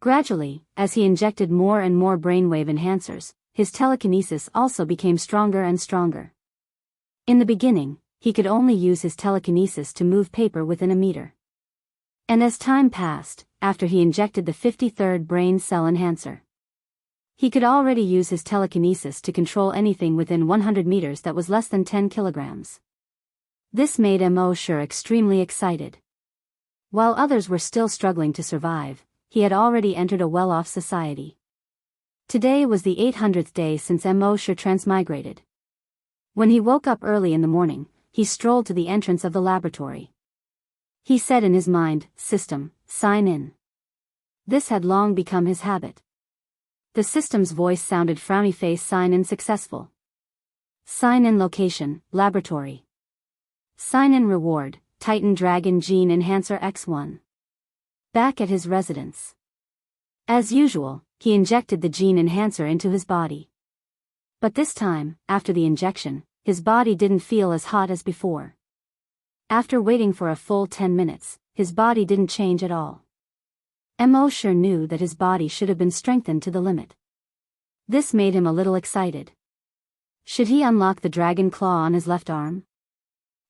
Gradually, as he injected more and more brainwave enhancers, his telekinesis also became stronger and stronger. In the beginning, he could only use his telekinesis to move paper within a meter. And as time passed, after he injected the 53rd brain cell enhancer, he could already use his telekinesis to control anything within 100 meters that was less than 10 kilograms. This made Mo Shi extremely excited. While others were still struggling to survive, he had already entered a well-off society. Today was the 800th day since Mo Shi transmigrated. When he woke up early in the morning, he strolled to the entrance of the laboratory. He said in his mind, "System, sign in." This had long become his habit. The system's voice sounded frowny face, "Sign in successful. Sign in location, laboratory. Sign in reward, Titan Dragon Gene Enhancer X1. Back at his residence. As usual, he injected the gene enhancer into his body. But this time, after the injection, his body didn't feel as hot as before. After waiting for a full 10 minutes, his body didn't change at all. Mo Shi knew that his body should have been strengthened to the limit. This made him a little excited. Should he unlock the dragon claw on his left arm?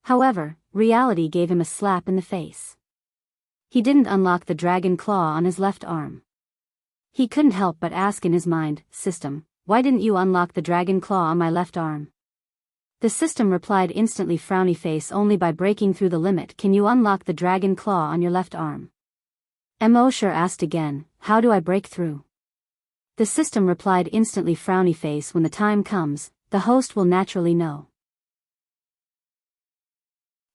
However, reality gave him a slap in the face. He didn't unlock the dragon claw on his left arm. He couldn't help but ask in his mind, "System, why didn't you unlock the dragon claw on my left arm?" The system replied instantly, frowny face, "Only by breaking through the limit can you unlock the dragon claw on your left arm." Mo Shi asked again, "How do I break through?" The system replied instantly, frowny face, "When the time comes, the host will naturally know."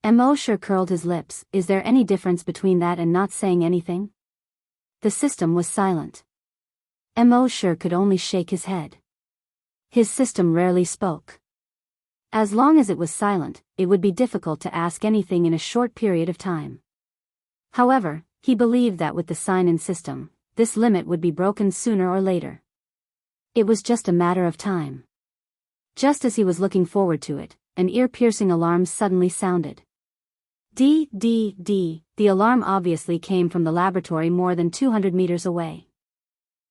Mo Shi curled his lips. Is there any difference between that and not saying anything? The system was silent. Mo Shi could only shake his head. His system rarely spoke. As long as it was silent, it would be difficult to ask anything in a short period of time. However, he believed that with the sign-in system, this limit would be broken sooner or later. It was just a matter of time. Just as he was looking forward to it, an ear-piercing alarm suddenly sounded. D. The alarm obviously came from the laboratory more than 200 meters away.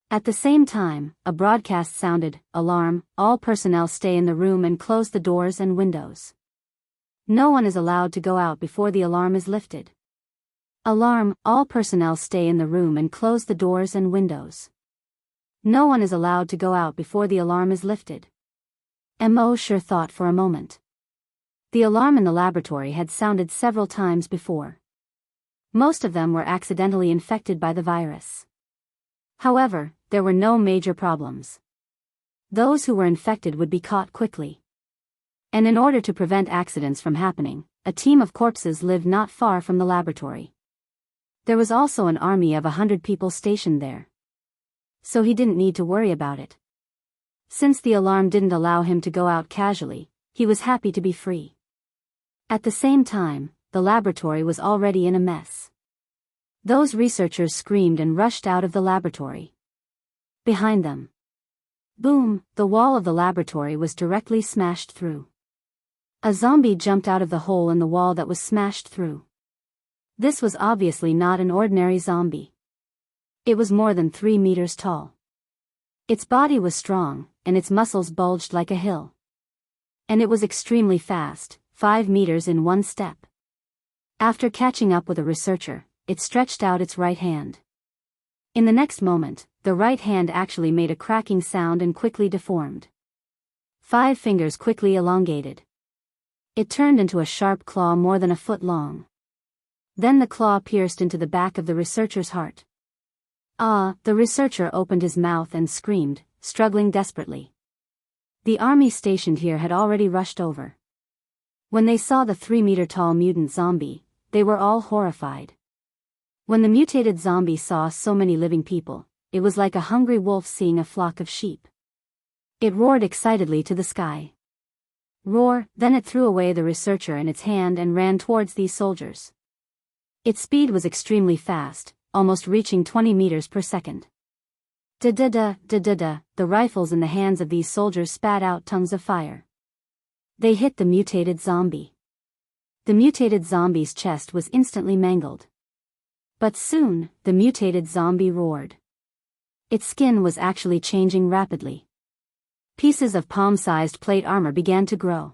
At the same time, a broadcast sounded, "Alarm, all personnel stay in the room and close the doors and windows. No one is allowed to go out before the alarm is lifted. Alarm, all personnel stay in the room and close the doors and windows. No one is allowed to go out before the alarm is lifted." Mo Shi thought for a moment. The alarm in the laboratory had sounded several times before. Most of them were accidentally infected by the virus. However, there were no major problems. Those who were infected would be caught quickly. And in order to prevent accidents from happening, a team of corpses lived not far from the laboratory. There was also an army of 100 people stationed there. So he didn't need to worry about it. Since the alarm didn't allow him to go out casually, he was happy to be free. At the same time, the laboratory was already in a mess. Those researchers screamed and rushed out of the laboratory. Behind them. Boom, the wall of the laboratory was directly smashed through. A zombie jumped out of the hole in the wall that was smashed through. This was obviously not an ordinary zombie. It was more than 3 meters tall. Its body was strong, and its muscles bulged like a hill. And it was extremely fast, 5 meters in one step. After catching up with a researcher, it stretched out its right hand. In the next moment, the right hand actually made a cracking sound and quickly deformed. 5 fingers quickly elongated. It turned into a sharp claw more than a foot long. Then the claw pierced into the back of the researcher's heart. Ah! The researcher opened his mouth and screamed, struggling desperately. The army stationed here had already rushed over. When they saw the 3-meter-tall mutant zombie, they were all horrified. When the mutated zombie saw so many living people, it was like a hungry wolf seeing a flock of sheep. It roared excitedly to the sky. Roar, then it threw away the researcher in its hand and ran towards these soldiers. Its speed was extremely fast, almost reaching 20 meters per second. Da-da-da, da-da-da, the rifles in the hands of these soldiers spat out tongues of fire. They hit the mutated zombie. The mutated zombie's chest was instantly mangled. But soon, the mutated zombie roared. Its skin was actually changing rapidly. Pieces of palm-sized plate armor began to grow.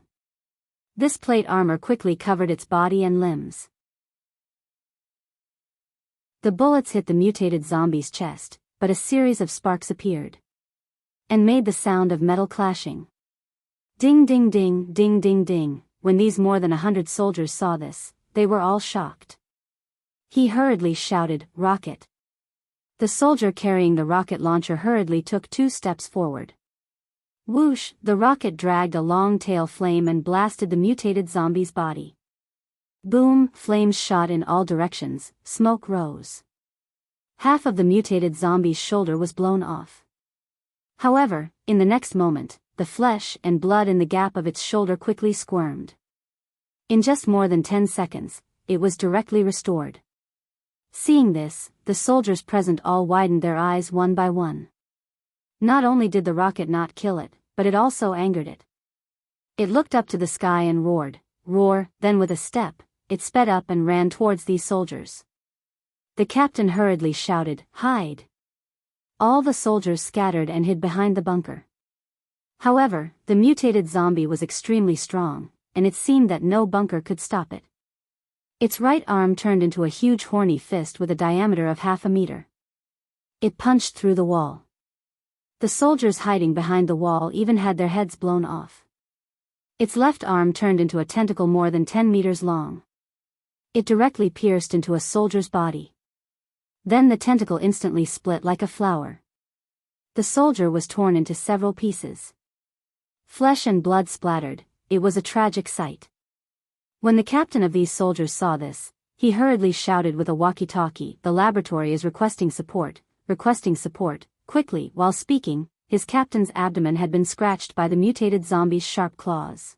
This plate armor quickly covered its body and limbs. The bullets hit the mutated zombie's chest, but a series of sparks appeared. And made the sound of metal clashing. Ding ding ding, ding ding ding. When these more than 100 soldiers saw this, they were all shocked. He hurriedly shouted, "Rocket!" The soldier carrying the rocket launcher hurriedly took 2 steps forward. Whoosh! The rocket dragged a long tail flame and blasted the mutated zombie's body. Boom! Flames shot in all directions, smoke rose. Half of the mutated zombie's shoulder was blown off. However, in the next moment, the flesh and blood in the gap of its shoulder quickly squirmed. In just more than 10 seconds, it was directly restored. Seeing this, the soldiers present all widened their eyes one by one. Not only did the rocket not kill it, but it also angered it. It looked up to the sky and roared, roar, then with a step, it sped up and ran towards these soldiers. The captain hurriedly shouted, "Hide!" All the soldiers scattered and hid behind the bunker. However, the mutated zombie was extremely strong, and it seemed that no bunker could stop it. Its right arm turned into a huge horny fist with a diameter of 1/2 meter. It punched through the wall. The soldiers hiding behind the wall even had their heads blown off. Its left arm turned into a tentacle more than 10 meters long. It directly pierced into a soldier's body. Then the tentacle instantly split like a flower. The soldier was torn into several pieces. Flesh and blood splattered. It was a tragic sight. When the captain of these soldiers saw this, he hurriedly shouted with a walkie-talkie, "The laboratory is requesting support, quickly." While speaking, his captain's abdomen had been scratched by the mutated zombie's sharp claws.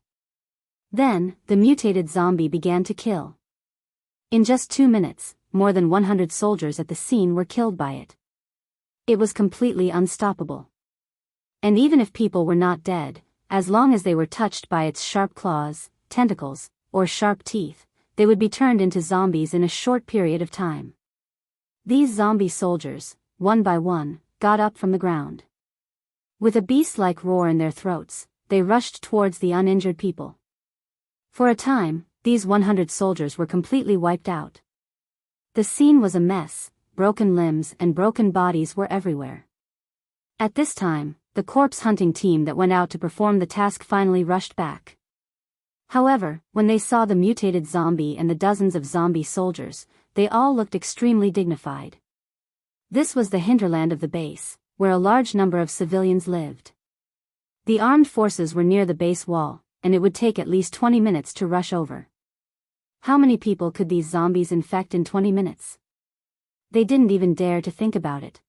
Then, the mutated zombie began to kill. In just 2 minutes, more than 100 soldiers at the scene were killed by it. It was completely unstoppable. And even if people were not dead, as long as they were touched by its sharp claws, tentacles, or sharp teeth, they would be turned into zombies in a short period of time. These zombie soldiers, one by one, got up from the ground. With a beast-like roar in their throats, they rushed towards the uninjured people. For a time, these 100 soldiers were completely wiped out. The scene was a mess, broken limbs and broken bodies were everywhere. At this time, the corpse hunting team that went out to perform the task finally rushed back. However, when they saw the mutated zombie and the dozens of zombie soldiers, they all looked extremely dignified. This was the hinterland of the base, where a large number of civilians lived. The armed forces were near the base wall, and it would take at least 20 minutes to rush over. How many people could these zombies infect in 20 minutes? They didn't even dare to think about it.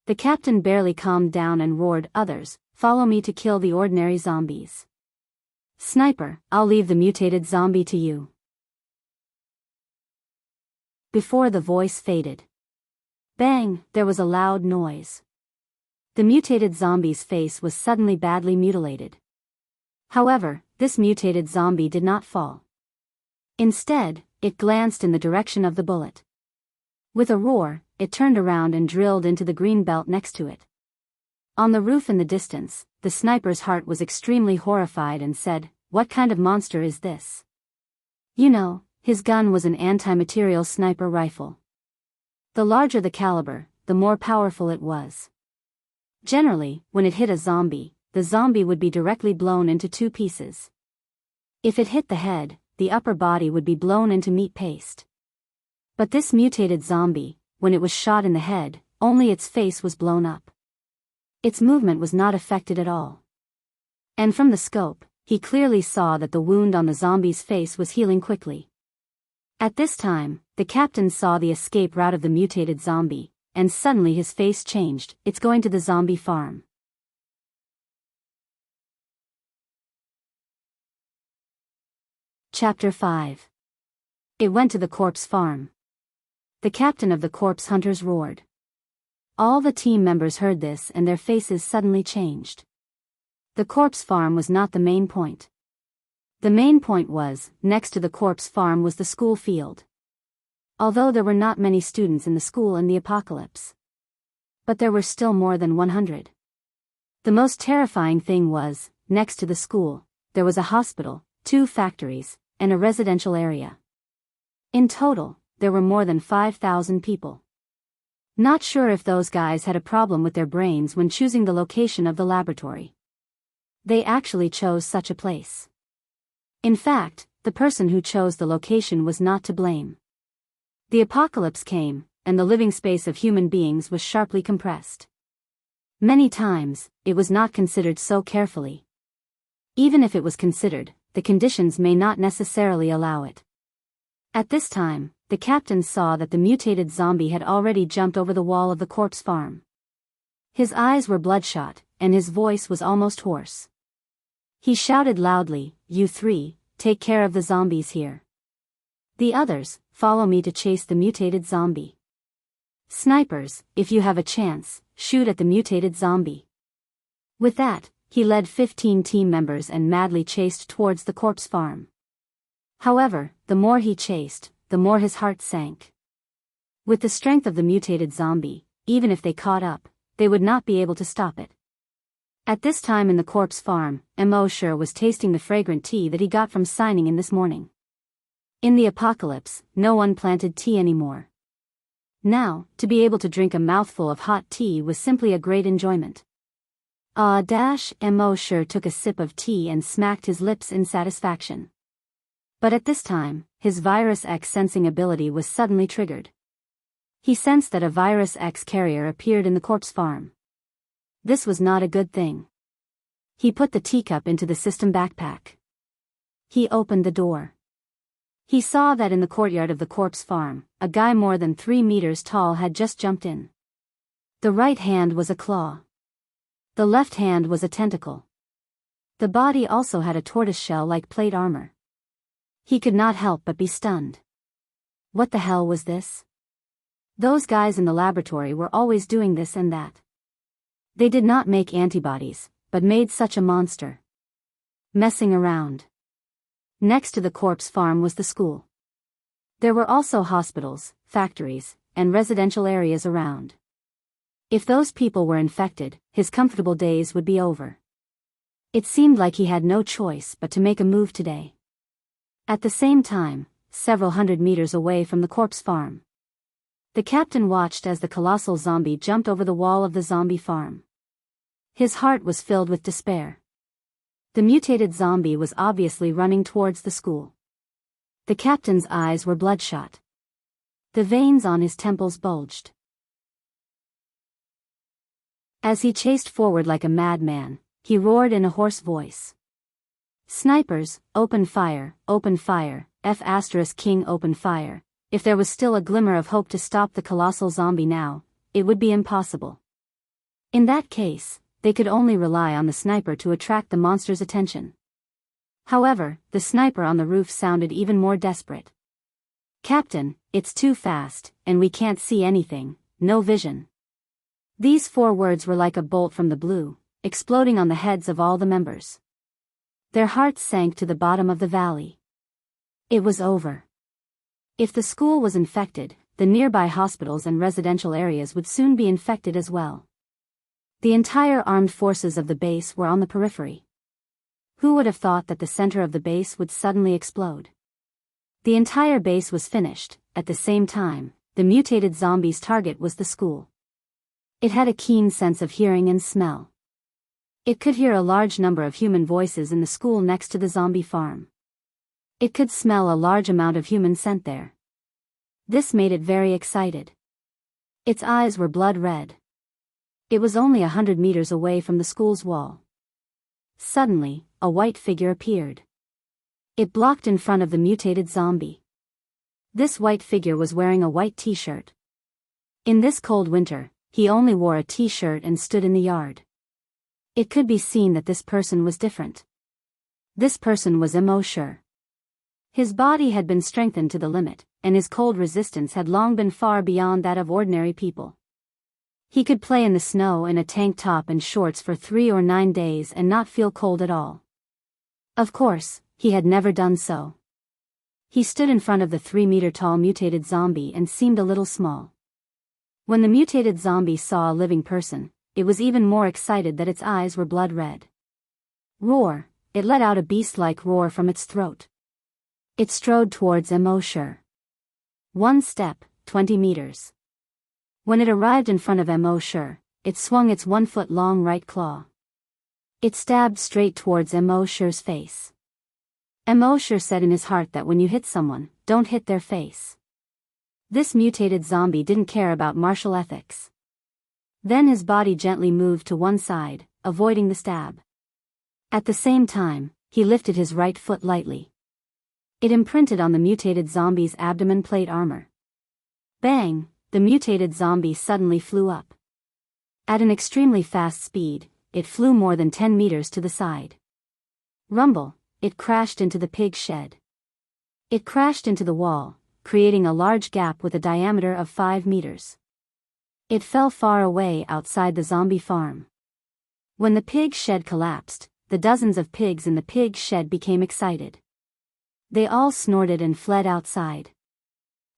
The captain barely calmed down and roared, "Others, follow me to kill the ordinary zombies. Sniper, I'll leave the mutated zombie to you." Before the voice faded. Bang! There was a loud noise. The mutated zombie's face was suddenly badly mutilated. However, this mutated zombie did not fall. Instead, it glanced in the direction of the bullet. With a roar, it turned around and drilled into the green belt next to it. On the roof in the distance, the sniper's heart was extremely horrified and said, "What kind of monster is this?" You know, his gun was an anti-material sniper rifle. The larger the caliber, the more powerful it was. Generally, when it hit a zombie, the zombie would be directly blown into two pieces. If it hit the head, the upper body would be blown into meat paste. But this mutated zombie, when it was shot in the head, only its face was blown up. Its movement was not affected at all. And from the scope, he clearly saw that the wound on the zombie's face was healing quickly. At this time, the captain saw the escape route of the mutated zombie, and suddenly his face changed. "It's going to the zombie farm." Chapter 5. It went to the corpse farm. The captain of the corpse hunters roared. All the team members heard this and their faces suddenly changed. The corpse farm was not the main point. The main point was, next to the corpse farm was the school field. Although there were not many students in the school in the apocalypse. But there were still more than 100. The most terrifying thing was, next to the school, there was a hospital, 2 factories, and a residential area. In total, there were more than 5,000 people. Not sure if those guys had a problem with their brains when choosing the location of the laboratory. They actually chose such a place. In fact, the person who chose the location was not to blame. The apocalypse came, and the living space of human beings was sharply compressed. Many times, it was not considered so carefully. Even if it was considered, the conditions may not necessarily allow it. At this time, the captain saw that the mutated zombie had already jumped over the wall of the corpse farm. His eyes were bloodshot, and his voice was almost hoarse. He shouted loudly, "You 3, take care of the zombies here. The others, follow me to chase the mutated zombie. Snipers, if you have a chance, shoot at the mutated zombie." With that, he led 15 team members and madly chased towards the corpse farm. However, the more he chased, the more his heart sank. With the strength of the mutated zombie, even if they caught up, they would not be able to stop it. At this time in the corpse farm, Mosher was tasting the fragrant tea that he got from signing in this morning. In the apocalypse, no one planted tea anymore. Now, to be able to drink a mouthful of hot tea was simply a great enjoyment. Mosher took a sip of tea and smacked his lips in satisfaction. But at this time, his Virus X sensing ability was suddenly triggered. He sensed that a Virus X carrier appeared in the corpse farm. This was not a good thing. He put the teacup into the system backpack. He opened the door. He saw that in the courtyard of the corpse farm, a guy more than 3 meters tall had just jumped in. The right hand was a claw. The left hand was a tentacle. The body also had a tortoiseshell-like plate armor. He could not help but be stunned. What the hell was this? Those guys in the laboratory were always doing this and that. They did not make antibodies, but made such a monster. Messing around. Next to the corpse farm was the school. There were also hospitals, factories, and residential areas around. If those people were infected, his comfortable days would be over. It seemed like he had no choice but to make a move today. At the same time, several hundred meters away from the corpse farm, the captain watched as the colossal zombie jumped over the wall of the zombie farm. His heart was filled with despair. The mutated zombie was obviously running towards the school. The captain's eyes were bloodshot. The veins on his temples bulged. As he chased forward like a madman, he roared in a hoarse voice. "Snipers, open fire, F*King open fire." If there was still a glimmer of hope to stop the colossal zombie now, it would be impossible. In that case, they could only rely on the sniper to attract the monster's attention. However, the sniper on the roof sounded even more desperate. "Captain, it's too fast, and we can't see anything, no vision." These 4 words were like a bolt from the blue, exploding on the heads of all the members. Their hearts sank to the bottom of the valley. It was over. If the school was infected, the nearby hospitals and residential areas would soon be infected as well. The entire armed forces of the base were on the periphery. Who would have thought that the center of the base would suddenly explode? The entire base was finished. At the same time, the mutated zombie's target was the school. It had a keen sense of hearing and smell. It could hear a large number of human voices in the school next to the zombie farm. It could smell a large amount of human scent there. This made it very excited. Its eyes were blood red. It was only 100 meters away from the school's wall. Suddenly, a white figure appeared. It blocked in front of the mutated zombie. This white figure was wearing a white t-shirt. In this cold winter, he only wore a t-shirt and stood in the yard. It could be seen that this person was different. This person was immersive. His body had been strengthened to the limit, and his cold resistance had long been far beyond that of ordinary people. He could play in the snow in a tank top and shorts for 3 or 9 days and not feel cold at all. Of course, he had never done so. He stood in front of the 3-meter-tall mutated zombie and seemed a little small. When the mutated zombie saw a living person, it was even more excited that its eyes were blood red. Roar! It let out a beast-like roar from its throat. It strode towards immersive. 1 step, 20 meters. When it arrived in front of immersive, it swung its 1-foot-long right claw. It stabbed straight towards immersive's face. Immersive said in his heart that when you hit someone, don't hit their face. This mutated zombie didn't care about martial ethics. Then his body gently moved to one side, avoiding the stab. At the same time, he lifted his right foot lightly. It imprinted on the mutated zombie's abdomen plate armor. Bang! The mutated zombie suddenly flew up. At an extremely fast speed, it flew more than 10 meters to the side. Rumble! It crashed into the pig shed. It crashed into the wall, creating a large gap with a diameter of 5 meters. It fell far away outside the zombie farm. When the pig shed collapsed, the dozens of pigs in the pig shed became excited. They all snorted and fled outside.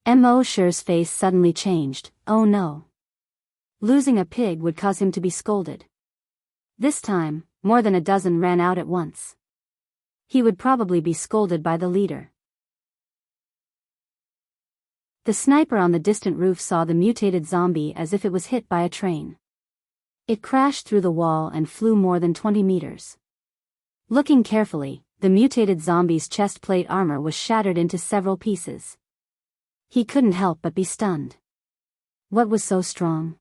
Immersive's face suddenly changed. Oh no. Losing a pig would cause him to be scolded. This time, more than a dozen ran out at once. He would probably be scolded by the leader. The sniper on the distant roof saw the mutated zombie as if it was hit by a train. It crashed through the wall and flew more than 20 meters. Looking carefully, the mutated zombie's chest plate armor was shattered into several pieces. He couldn't help but be stunned. What was so strong?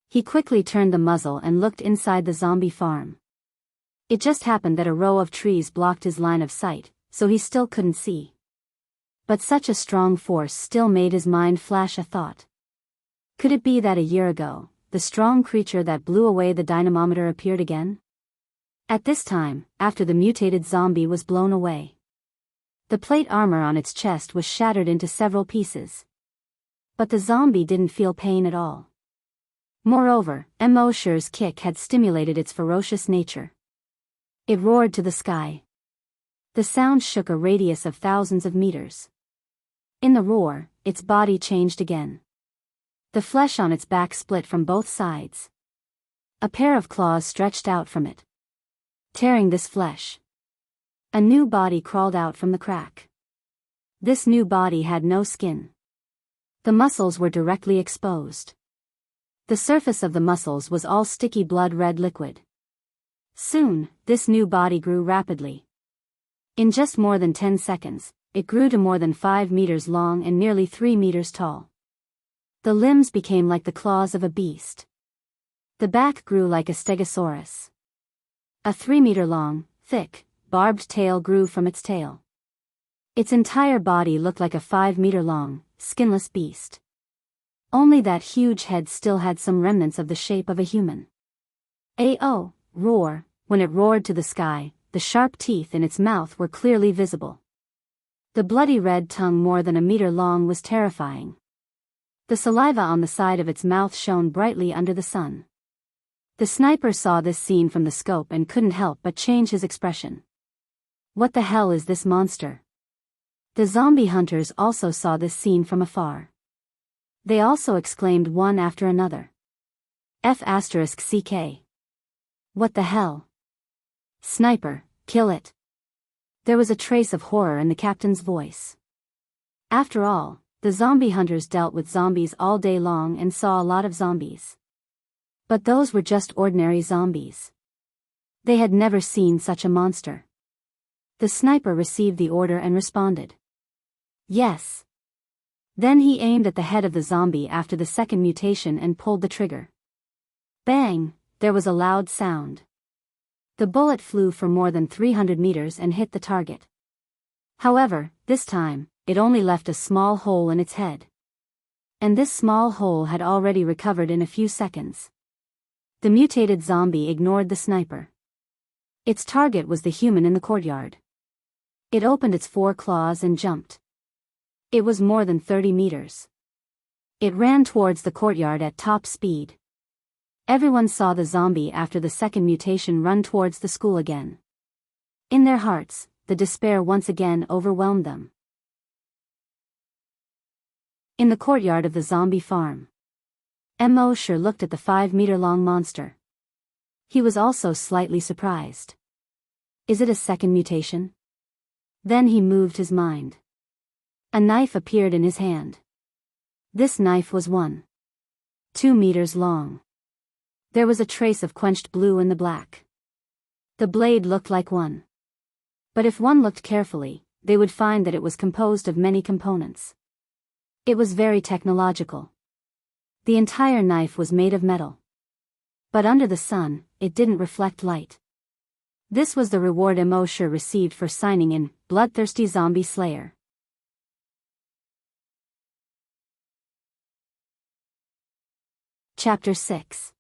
He quickly turned the muzzle and looked inside the zombie farm. It just happened that a row of trees blocked his line of sight, so he still couldn't see. But such a strong force still made his mind flash a thought. Could it be that a year ago, the strong creature that blew away the dynamometer appeared again? At this time, after the mutated zombie was blown away. The plate armor on its chest was shattered into several pieces. But the zombie didn't feel pain at all. Moreover, immersive's kick had stimulated its ferocious nature. It roared to the sky. The sound shook a radius of thousands of meters. In the roar, its body changed again. The flesh on its back split from both sides. A pair of claws stretched out from it, tearing this flesh. A new body crawled out from the crack. This new body had no skin. The muscles were directly exposed. The surface of the muscles was all sticky blood-red liquid. Soon, this new body grew rapidly. In just more than 10 seconds, it grew to more than 5 meters long and nearly 3 meters tall. The limbs became like the claws of a beast. The back grew like a stegosaurus. A 3-meter-long, thick, barbed tail grew from its tail. Its entire body looked like a 5-meter-long, skinless beast. Only that huge head still had some remnants of the shape of a human. A-oh! Roar! When it roared to the sky, the sharp teeth in its mouth were clearly visible. The bloody red tongue more than a meter long was terrifying. The saliva on the side of its mouth shone brightly under the sun. The sniper saw this scene from the scope and couldn't help but change his expression. What the hell is this monster? The zombie hunters also saw this scene from afar. They also exclaimed one after another. F***ck. What the hell? Sniper, kill it. There was a trace of horror in the captain's voice. After all, the zombie hunters dealt with zombies all day long and saw a lot of zombies. But those were just ordinary zombies. They had never seen such a monster. The sniper received the order and responded. Yes. Then he aimed at the head of the zombie after the second mutation and pulled the trigger. Bang! There was a loud sound. The bullet flew for more than 300 meters and hit the target. However, this time, it only left a small hole in its head. And this small hole had already recovered in a few seconds. The mutated zombie ignored the sniper. Its target was the human in the courtyard. It opened its 4 claws and jumped. It was more than 30 meters. It ran towards the courtyard at top speed. Everyone saw the zombie after the second mutation run towards the school again. In their hearts, the despair once again overwhelmed them. In the courtyard of the zombie farm, Wuxia looked at the 5-meter-long monster. He was also slightly surprised. Is it a second mutation? Then he moved his mind. A knife appeared in his hand. This knife was 1.2 meters long. There was a trace of quenched blue in the black. The blade looked like one. But if one looked carefully, they would find that it was composed of many components. It was very technological. The entire knife was made of metal. But under the sun, it didn't reflect light. This was the reward Wuxia received for signing in Bloodthirsty Zombie Slayer. Chapter 6.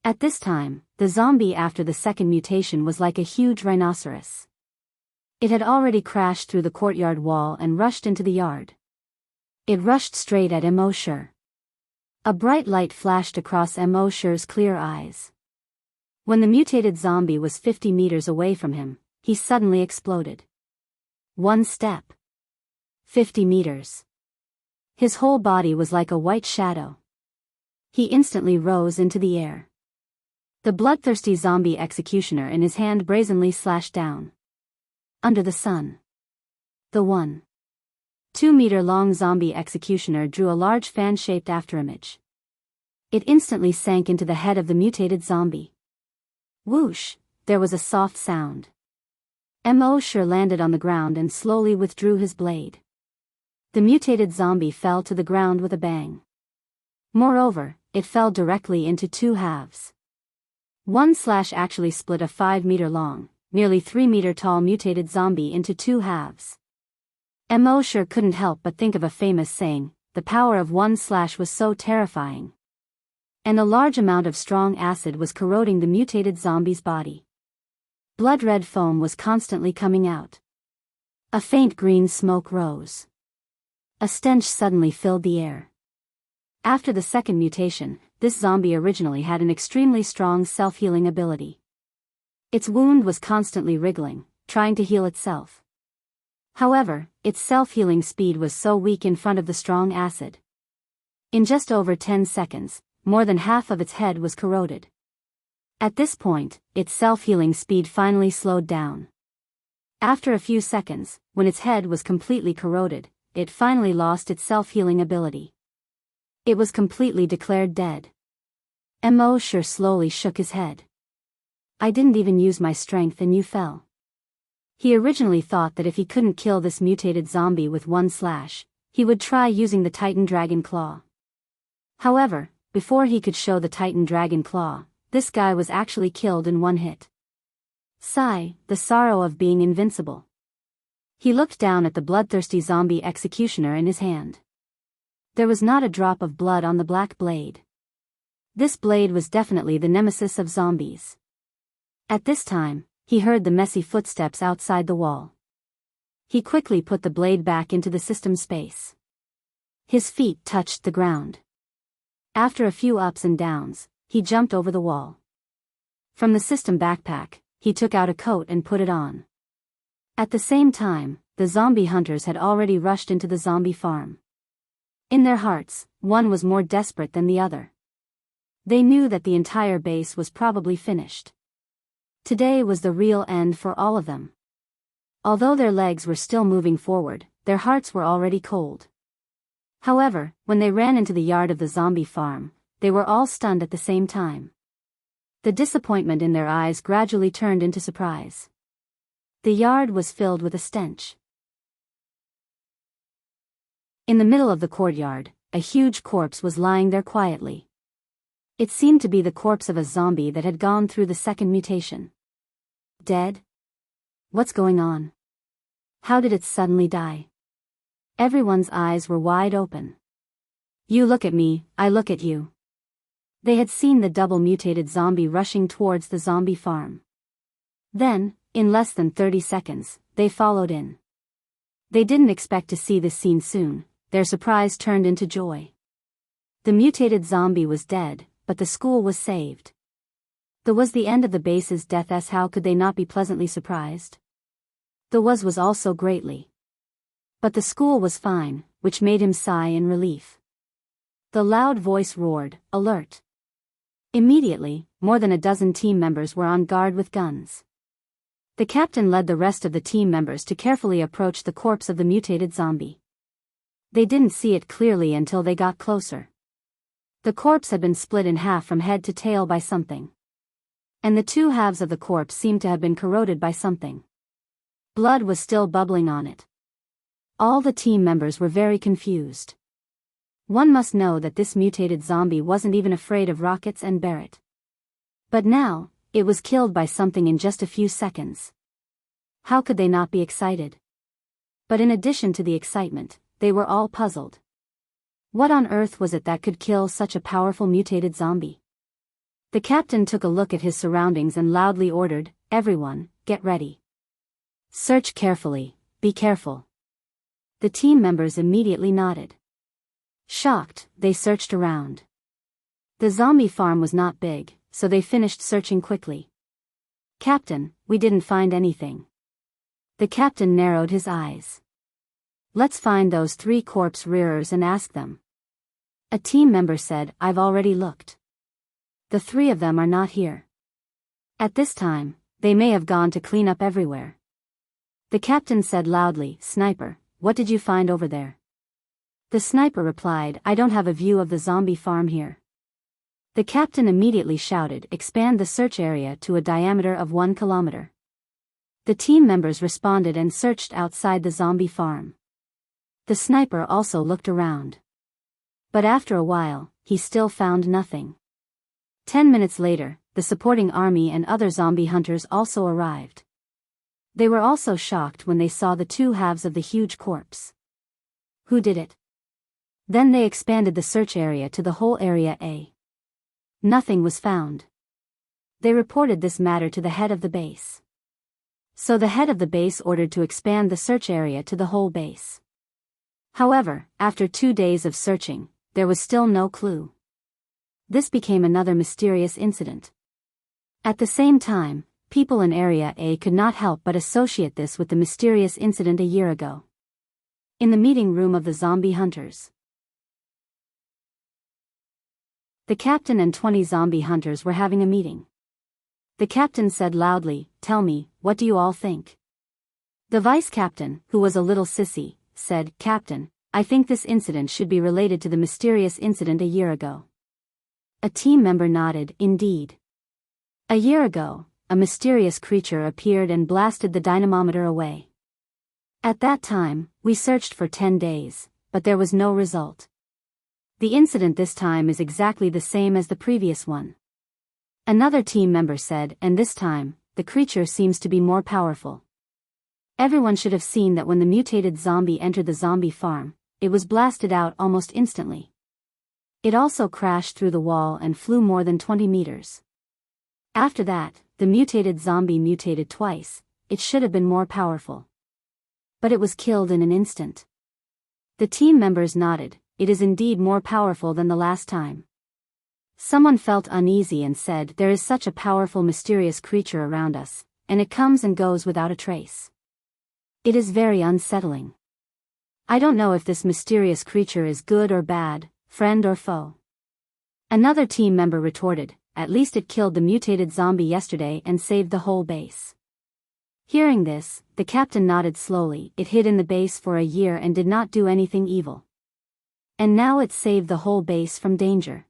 At this time, the zombie after the second mutation was like a huge rhinoceros. It had already crashed through the courtyard wall and rushed into the yard. It rushed straight at Wuxia. A bright light flashed across Wuxia's clear eyes. When the mutated zombie was 50 meters away from him, he suddenly exploded. 1 step. 50 meters. His whole body was like a white shadow. He instantly rose into the air. The bloodthirsty zombie executioner in his hand brazenly slashed down. Under the sun. The 1.2-meter-long zombie executioner drew a large fan-shaped afterimage. It instantly sank into the head of the mutated zombie. Whoosh! There was a soft sound. Wuxia landed on the ground and slowly withdrew his blade. The mutated zombie fell to the ground with a bang. Moreover, it fell directly into 2 halves. One slash actually split a 5-meter-long, nearly 3-meter-tall mutated zombie into 2 halves. Wuxia couldn't help but think of a famous saying, the power of one slash was so terrifying. And a large amount of strong acid was corroding the mutated zombie's body. Blood-red foam was constantly coming out. A faint green smoke rose. A stench suddenly filled the air. After the second mutation, this zombie originally had an extremely strong self-healing ability. Its wound was constantly wriggling, trying to heal itself. However, its self-healing speed was so weak in front of the strong acid. In just over 10 seconds, more than half of its head was corroded. At this point, its self-healing speed finally slowed down. After a few seconds, when its head was completely corroded, it finally lost its self-healing ability. It was completely declared dead. Wuxia slowly shook his head. I didn't even use my strength and you fell. He originally thought that if he couldn't kill this mutated zombie with 1 slash, he would try using the Titan Dragon Claw. However, before he could show the Titan Dragon Claw, this guy was actually killed in 1 hit. Sigh, the sorrow of being invincible. He looked down at the bloodthirsty zombie executioner in his hand. There was not a drop of blood on the black blade. This blade was definitely the nemesis of zombies. At this time, he heard the messy footsteps outside the wall. He quickly put the blade back into the system space. His feet touched the ground. After a few ups and downs, he jumped over the wall. From the system backpack, he took out a coat and put it on. At the same time, the zombie hunters had already rushed into the zombie farm. In their hearts, one was more desperate than the other. They knew that the entire base was probably finished. Today was the real end for all of them. Although their legs were still moving forward, their hearts were already cold. However, when they ran into the yard of the zombie farm, they were all stunned at the same time. The disappointment in their eyes gradually turned into surprise. The yard was filled with a stench. In the middle of the courtyard, a huge corpse was lying there quietly. It seemed to be the corpse of a zombie that had gone through the second mutation. Dead? What's going on? How did it suddenly die? Everyone's eyes were wide open. You look at me, I look at you. They had seen the double mutated zombie rushing towards the zombie farm. Then, in less than 30 seconds, they followed in. They didn't expect to see this scene soon. Their surprise turned into joy. The mutated zombie was dead, but the school was saved. That was the end of the base's death, as how could they not be pleasantly surprised? The was also greatly. But the school was fine, which made him sigh in relief. The loud voice roared, "Alert!" Immediately, more than a dozen team members were on guard with guns. The captain led the rest of the team members to carefully approach the corpse of the mutated zombie. They didn't see it clearly until they got closer. The corpse had been split in half from head to tail by something. And the two halves of the corpse seemed to have been corroded by something. Blood was still bubbling on it. All the team members were very confused. One must know that this mutated zombie wasn't even afraid of rockets and Barrett. But now, it was killed by something in just a few seconds. How could they not be excited? But in addition to the excitement, they were all puzzled. What on earth was it that could kill such a powerful mutated zombie? The captain took a look at his surroundings and loudly ordered, "Everyone, get ready. Search carefully, be careful." The team members immediately nodded. Shocked, they searched around. The zombie farm was not big, so they finished searching quickly. "Captain, we didn't find anything." The captain narrowed his eyes. "Let's find those 3 corpse rearers and ask them." A team member said, "I've already looked. The 3 of them are not here. At this time, they may have gone to clean up everywhere." The captain said loudly, "Sniper, what did you find over there?" The sniper replied, "I don't have a view of the zombie farm here." The captain immediately shouted, "Expand the search area to a diameter of 1 kilometer." The team members responded and searched outside the zombie farm. The sniper also looked around. But after a while, he still found nothing. 10 minutes later, the supporting army and other zombie hunters also arrived. They were also shocked when they saw the 2 halves of the huge corpse. Who did it? Then they expanded the search area to the whole area A. Nothing was found. They reported this matter to the head of the base. So the head of the base ordered to expand the search area to the whole base. However, after 2 days of searching, there was still no clue. This became another mysterious incident. At the same time, people in Area A could not help but associate this with the mysterious incident a year ago. In the meeting room of the zombie hunters, the captain and 20 zombie hunters were having a meeting. The captain said loudly, "Tell me, what do you all think?" The vice captain, who was a little sissy, said, "Captain, I think this incident should be related to the mysterious incident a year ago." A team member nodded, "Indeed. A year ago, a mysterious creature appeared and blasted the dynamometer away. At that time, we searched for 10 days, but there was no result. The incident this time is exactly the same as the previous one." Another team member said, "And this time, the creature seems to be more powerful. Everyone should have seen that when the mutated zombie entered the zombie farm, it was blasted out almost instantly. It also crashed through the wall and flew more than 20 meters. After that, the mutated zombie mutated twice. It should have been more powerful. But it was killed in an instant." The team members nodded. "It is indeed more powerful than the last time." Someone felt uneasy and said, "There is such a powerful mysterious creature around us, and it comes and goes without a trace. It is very unsettling. I don't know if this mysterious creature is good or bad, friend or foe. Another team member retorted, at least it killed the mutated zombie yesterday and saved the whole base. Hearing this, the captain nodded slowly. It hid in the base for a year and did not do anything evil. And now it saved the whole base from danger.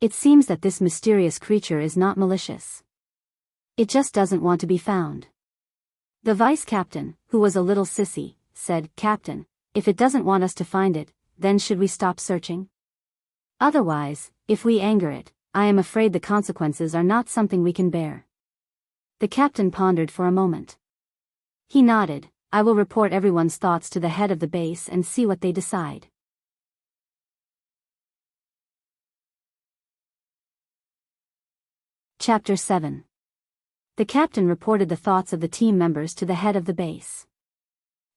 It seems that this mysterious creature is not malicious. It just doesn't want to be found. The vice captain, who was a little sissy, said, Captain, if it doesn't want us to find it, then should we stop searching? Otherwise, if we anger it, I am afraid the consequences are not something we can bear. The captain pondered for a moment. He nodded, I will report everyone's thoughts to the head of the base and see what they decide. Chapter 7. The captain reported the thoughts of the team members to the head of the base.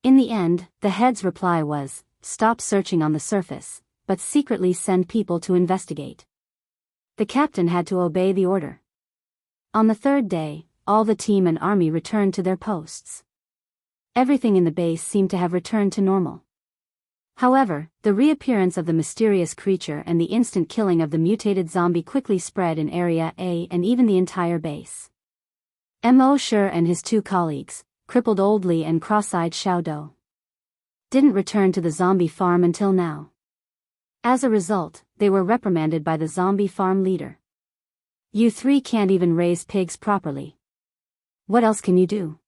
In the end, the head's reply was, stop searching on the surface, but secretly send people to investigate. The captain had to obey the order. On the third day, all the team and army returned to their posts. Everything in the base seemed to have returned to normal. However, the reappearance of the mysterious creature and the instant killing of the mutated zombie quickly spread in Area A and even the entire base. Mo Shi and his two colleagues, crippled Old Li and cross-eyed Xiao Dou, didn't return to the zombie farm until now. As a result, they were reprimanded by the zombie farm leader. You three can't even raise pigs properly. What else can you do?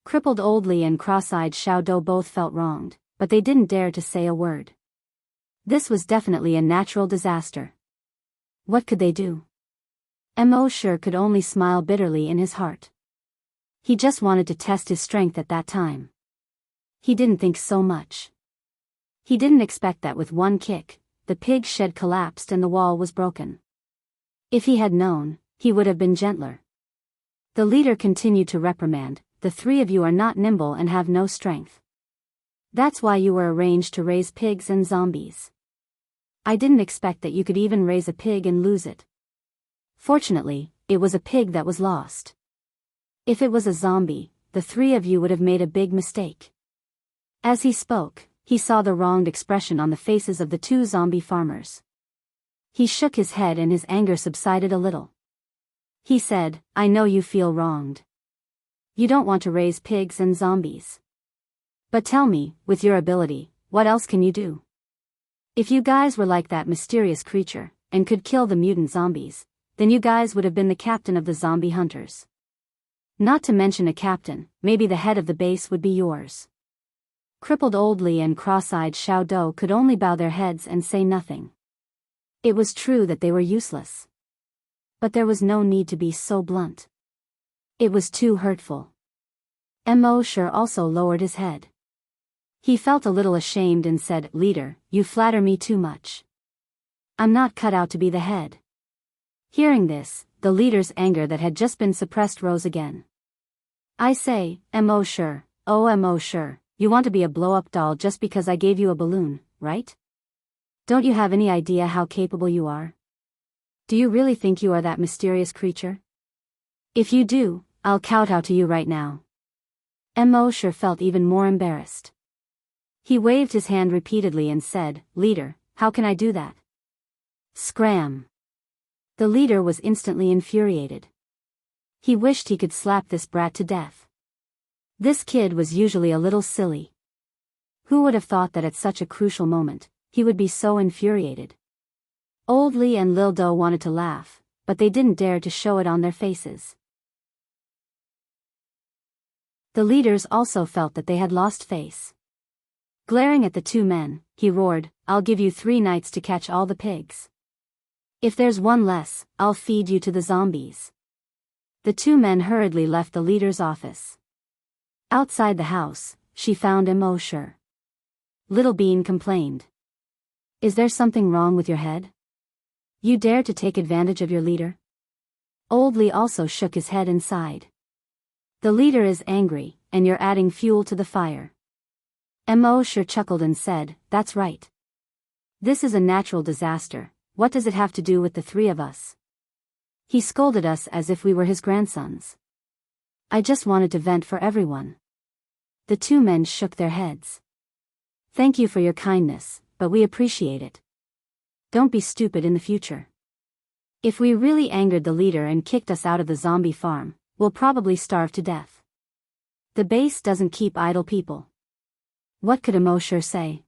Crippled Old Li and cross-eyed Xiao Dou both felt wronged, but they didn't dare to say a word. This was definitely a natural disaster. What could they do? Mo Shi could only smile bitterly in his heart. He just wanted to test his strength at that time. He didn't think so much. He didn't expect that with one kick, the pig shed collapsed and the wall was broken. If he had known, he would have been gentler. The leader continued to reprimand, the three of you are not nimble and have no strength. That's why you were arranged to raise pigs and zombies. I didn't expect that you could even raise a pig and lose it. Fortunately, it was a pig that was lost. If it was a zombie, the three of you would have made a big mistake. As he spoke, he saw the wronged expression on the faces of the two zombie farmers. He shook his head and his anger subsided a little. He said, I know you feel wronged. You don't want to raise pigs and zombies. But tell me, with your ability, what else can you do? If you guys were like that mysterious creature, and could kill the mutant zombies, then you guys would have been the captain of the zombie hunters. Not to mention a captain, maybe the head of the base would be yours. Crippled Old Li and cross-eyed Xiao Dou could only bow their heads and say nothing. It was true that they were useless. But there was no need to be so blunt. It was too hurtful. Mo Shi also lowered his head. He felt a little ashamed and said, Leader, you flatter me too much. I'm not cut out to be the head. Hearing this, the leader's anger that had just been suppressed rose again. I say, Mo Shi, oh Mo Shi, you want to be a blow-up doll just because I gave you a balloon, right? Don't you have any idea how capable you are? Do you really think you are that mysterious creature? If you do, I'll kowtow to you right now. Mo Shi felt even more embarrassed. He waved his hand repeatedly and said, Leader, how can I do that? Scram. The leader was instantly infuriated. He wished he could slap this brat to death. This kid was usually a little silly. Who would have thought that at such a crucial moment, he would be so infuriated? Old Li and Lil Do wanted to laugh, but they didn't dare to show it on their faces. The leaders also felt that they had lost face. Glaring at the two men, he roared, I'll give you 3 nights to catch all the pigs. If there's one less, I'll feed you to the zombies. The two men hurriedly left the leader's office. Outside the house, she found Mo Shi. Little Bean complained. Is there something wrong with your head? You dare to take advantage of your leader? Old Li also shook his head and sighed. The leader is angry, and you're adding fuel to the fire. Mo Shi chuckled and said, That's right. This is a natural disaster, what does it have to do with the 3 of us? He scolded us as if we were his grandsons. I just wanted to vent for everyone. The two men shook their heads. Thank you for your kindness, but we appreciate it. Don't be stupid in the future. If we really angered the leader and kicked us out of the zombie farm, we'll probably starve to death. The base doesn't keep idle people. What could Immersive say?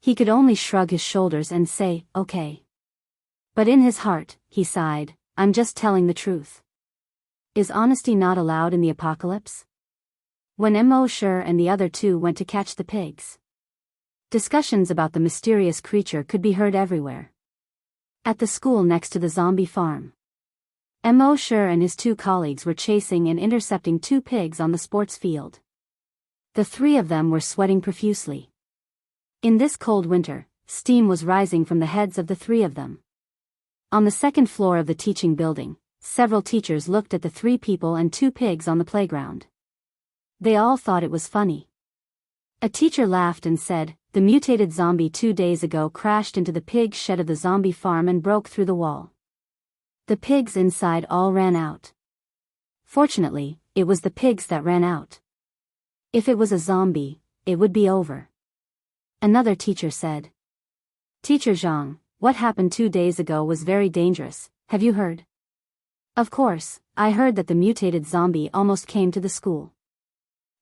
He could only shrug his shoulders and say, okay. But in his heart, he sighed, I'm just telling the truth. Is honesty not allowed in the apocalypse? When Immersive and the other two went to catch the pigs, discussions about the mysterious creature could be heard everywhere. At the school next to the zombie farm, Immersive and his two colleagues were chasing and intercepting two pigs on the sports field. The three of them were sweating profusely. In this cold winter, steam was rising from the heads of the three of them. On the second floor of the teaching building, several teachers looked at the three people and two pigs on the playground. They all thought it was funny. A teacher laughed and said, the mutated zombie 2 days ago crashed into the pig shed of the zombie farm and broke through the wall. The pigs inside all ran out. Fortunately, it was the pigs that ran out. If it was a zombie, it would be over. Another teacher said. Teacher Zhang, what happened 2 days ago was very dangerous, have you heard? Of course, I heard that the mutated zombie almost came to the school.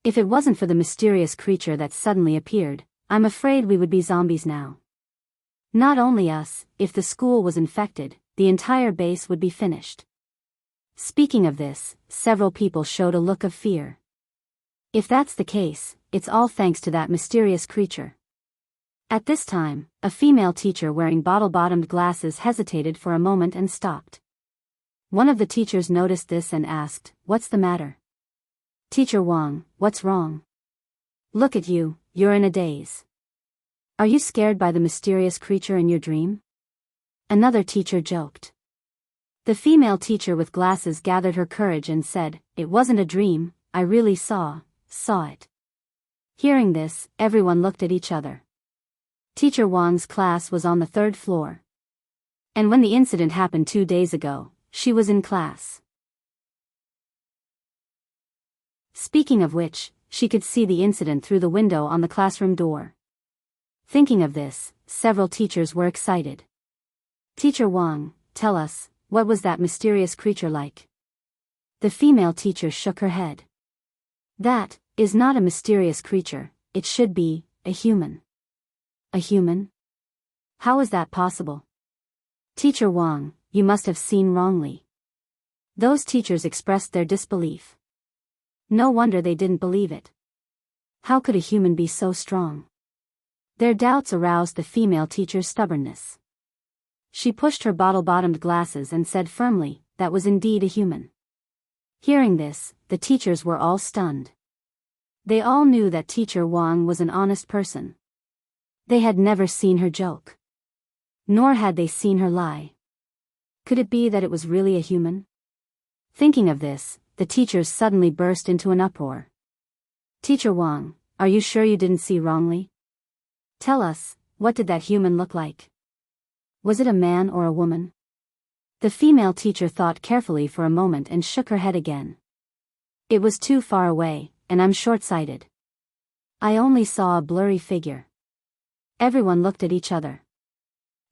If it wasn't for the mysterious creature that suddenly appeared, I'm afraid we would be zombies now. Not only us, if the school was infected, the entire base would be finished. Speaking of this, several people showed a look of fear. If that's the case, it's all thanks to that mysterious creature. At this time, a female teacher wearing bottle-bottomed glasses hesitated for a moment and stopped. One of the teachers noticed this and asked, what's the matter? Teacher Wang, what's wrong? Look at you, you're in a daze. Are you scared by the mysterious creature in your dream? Another teacher joked. The female teacher with glasses gathered her courage and said, it wasn't a dream, I really saw it. Hearing this, everyone looked at each other. Teacher Wang's class was on the 3rd floor. And when the incident happened 2 days ago, she was in class. Speaking of which, she could see the incident through the window on the classroom door. Thinking of this, several teachers were excited. Teacher Wang, tell us, what was that mysterious creature like? The female teacher shook her head. That is not a mysterious creature, it should be a human. A human? How is that possible? Teacher Wang, you must have seen wrongly. Those teachers expressed their disbelief. No wonder they didn't believe it. How could a human be so strong? Their doubts aroused the female teacher's stubbornness. She pushed her bottle-bottomed glasses and said firmly, that was indeed a human. Hearing this, the teachers were all stunned. They all knew that Teacher Wang was an honest person. They had never seen her joke. Nor had they seen her lie. Could it be that it was really a human? Thinking of this, the teachers suddenly burst into an uproar. Teacher Wang, are you sure you didn't see wrongly? Tell us, what did that human look like? Was it a man or a woman? The female teacher thought carefully for a moment and shook her head again. It was too far away, and I'm short-sighted. I only saw a blurry figure. Everyone looked at each other.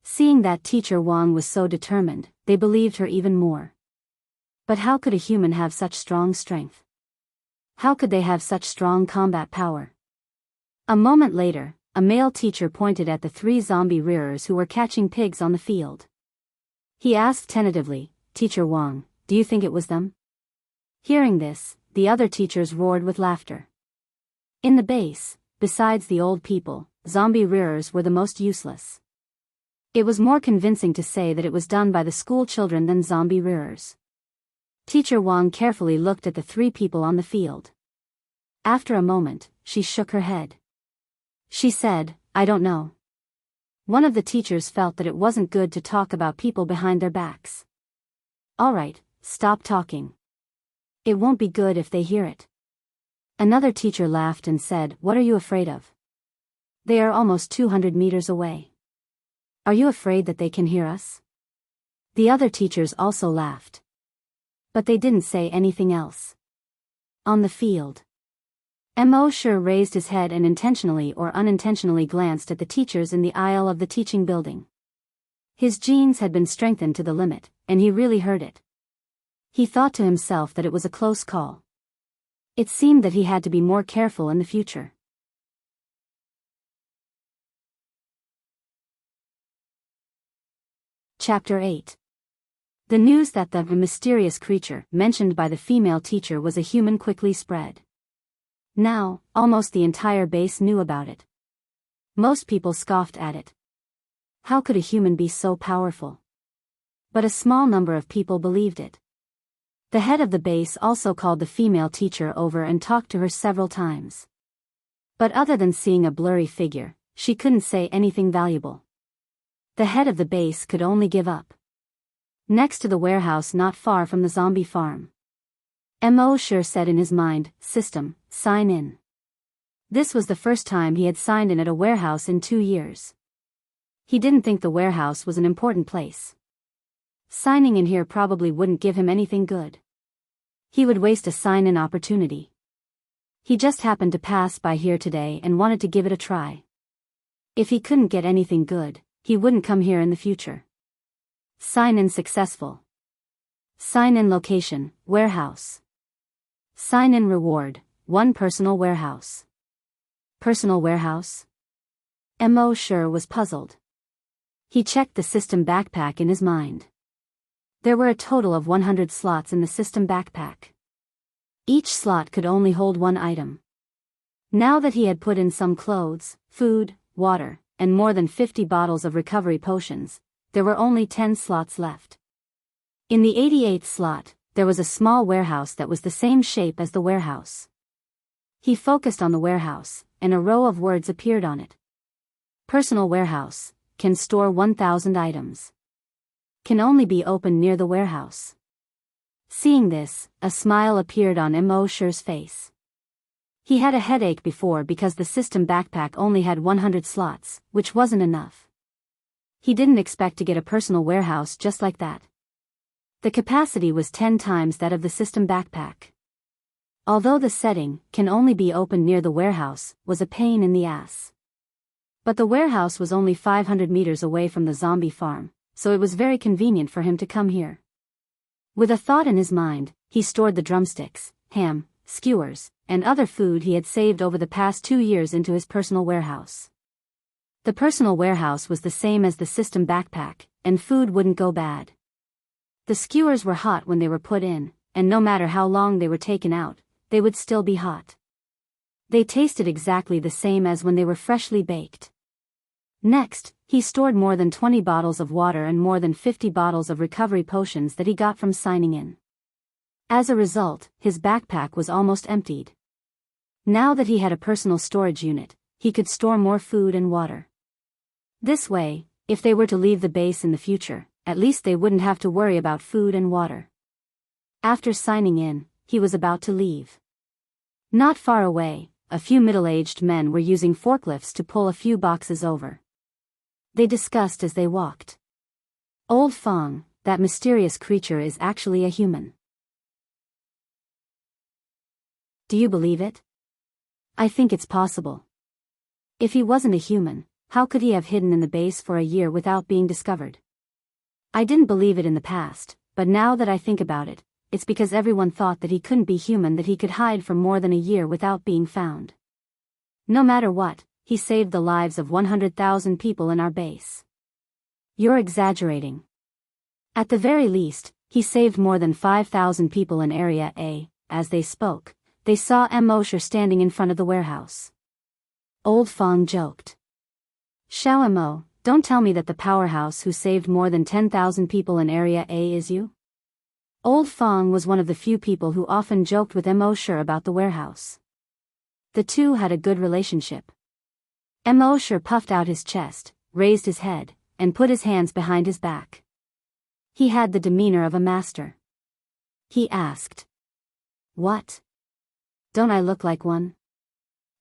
Seeing that Teacher Wang was so determined, they believed her even more. But how could a human have such strong strength? How could they have such strong combat power? A moment later, a male teacher pointed at the 3 zombie rearers who were catching pigs on the field. He asked tentatively, Teacher Wang, do you think it was them? Hearing this, the other teachers roared with laughter. In the base, besides the old people, zombie rearers were the most useless. It was more convincing to say that it was done by the school children than zombie rearers. Teacher Wang carefully looked at the 3 people on the field. After a moment, she shook her head. She said, I don't know. One of the teachers felt that it wasn't good to talk about people behind their backs. All right, stop talking. It won't be good if they hear it. Another teacher laughed and said, what are you afraid of? They are almost 200 meters away. Are you afraid that they can hear us? The other teachers also laughed. But they didn't say anything else. On the field, Mo Shi raised his head and intentionally or unintentionally glanced at the teachers in the aisle of the teaching building. His genes had been strengthened to the limit, and he really heard it. He thought to himself that it was a close call. It seemed that he had to be more careful in the future. Chapter 8. The news that the mysterious creature mentioned by the female teacher was a human quickly spread. Now, almost the entire base knew about it. Most people scoffed at it. How could a human be so powerful? But a small number of people believed it. The head of the base also called the female teacher over and talked to her several times. But other than seeing a blurry figure, she couldn't say anything valuable. The head of the base could only give up. Next to the warehouse not far from the zombie farm, Mo Shi said in his mind, "System, sign in." This was the first time he had signed in at a warehouse in 2 years. He didn't think the warehouse was an important place. Signing in here probably wouldn't give him anything good. He would waste a sign-in opportunity. He just happened to pass by here today and wanted to give it a try. If he couldn't get anything good, he wouldn't come here in the future. Sign-in successful. Sign-in location, warehouse. Sign-in reward, 1 personal warehouse. Personal warehouse? Mo Shi was puzzled. He checked the system backpack in his mind. There were a total of 100 slots in the system backpack. Each slot could only hold 1 item. Now that he had put in some clothes, food, water, and more than 50 bottles of recovery potions, there were only 10 slots left. In the 88th slot, there was a small warehouse that was the same shape as the warehouse. He focused on the warehouse, and a row of words appeared on it. Personal warehouse, can store 1,000 items. Can only be opened near the warehouse. Seeing this, a smile appeared on Mo Shi's face. He had a headache before because the system backpack only had 100 slots, which wasn't enough. He didn't expect to get a personal warehouse just like that. The capacity was 10 times that of the system backpack. Although the setting, can only be opened near the warehouse, was a pain in the ass. But the warehouse was only 500 meters away from the zombie farm, so it was very convenient for him to come here. With a thought in his mind, he stored the drumsticks, ham, skewers, and other food he had saved over the past 2 years into his personal warehouse. The personal warehouse was the same as the system backpack, and food wouldn't go bad. The skewers were hot when they were put in, and no matter how long they were taken out, they would still be hot. They tasted exactly the same as when they were freshly baked. Next, he stored more than 20 bottles of water and more than 50 bottles of recovery potions that he got from signing in. As a result, his backpack was almost emptied. Now that he had a personal storage unit, he could store more food and water. This way, if they were to leave the base in the future, at least they wouldn't have to worry about food and water. After signing in, he was about to leave. Not far away, a few middle-aged men were using forklifts to pull a few boxes over. They discussed as they walked. Old Fong, that mysterious creature is actually a human. Do you believe it? I think it's possible. If he wasn't a human, how could he have hidden in the base for a year without being discovered? I didn't believe it in the past, but now that I think about it, it's because everyone thought that he couldn't be human, that he could hide for more than a year without being found. No matter what, he saved the lives of 100,000 people in our base. You're exaggerating. At the very least, he saved more than 5,000 people in Area A. As they spoke, they saw Mo Shi standing in front of the warehouse. Old Fong joked. Xiao Mo, don't tell me that the powerhouse who saved more than 10,000 people in Area A is you? Old Fong was one of the few people who often joked with Mo Shi about the warehouse. The two had a good relationship. Mo Shi puffed out his chest, raised his head, and put his hands behind his back. He had the demeanor of a master. He asked. What? Don't I look like one?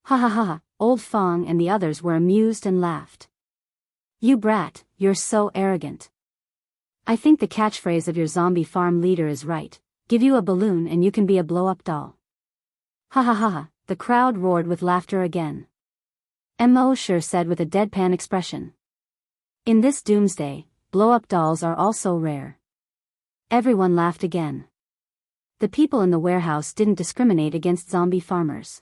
Ha ha ha, Old Fong and the others were amused and laughed. You brat, you're so arrogant. I think the catchphrase of your zombie farm leader is right. Give you a balloon and you can be a blow-up doll. Ha ha ha ha, the crowd roared with laughter again. Mo sure said with a deadpan expression. In this doomsday, blow-up dolls are also rare. Everyone laughed again. The people in the warehouse didn't discriminate against zombie farmers.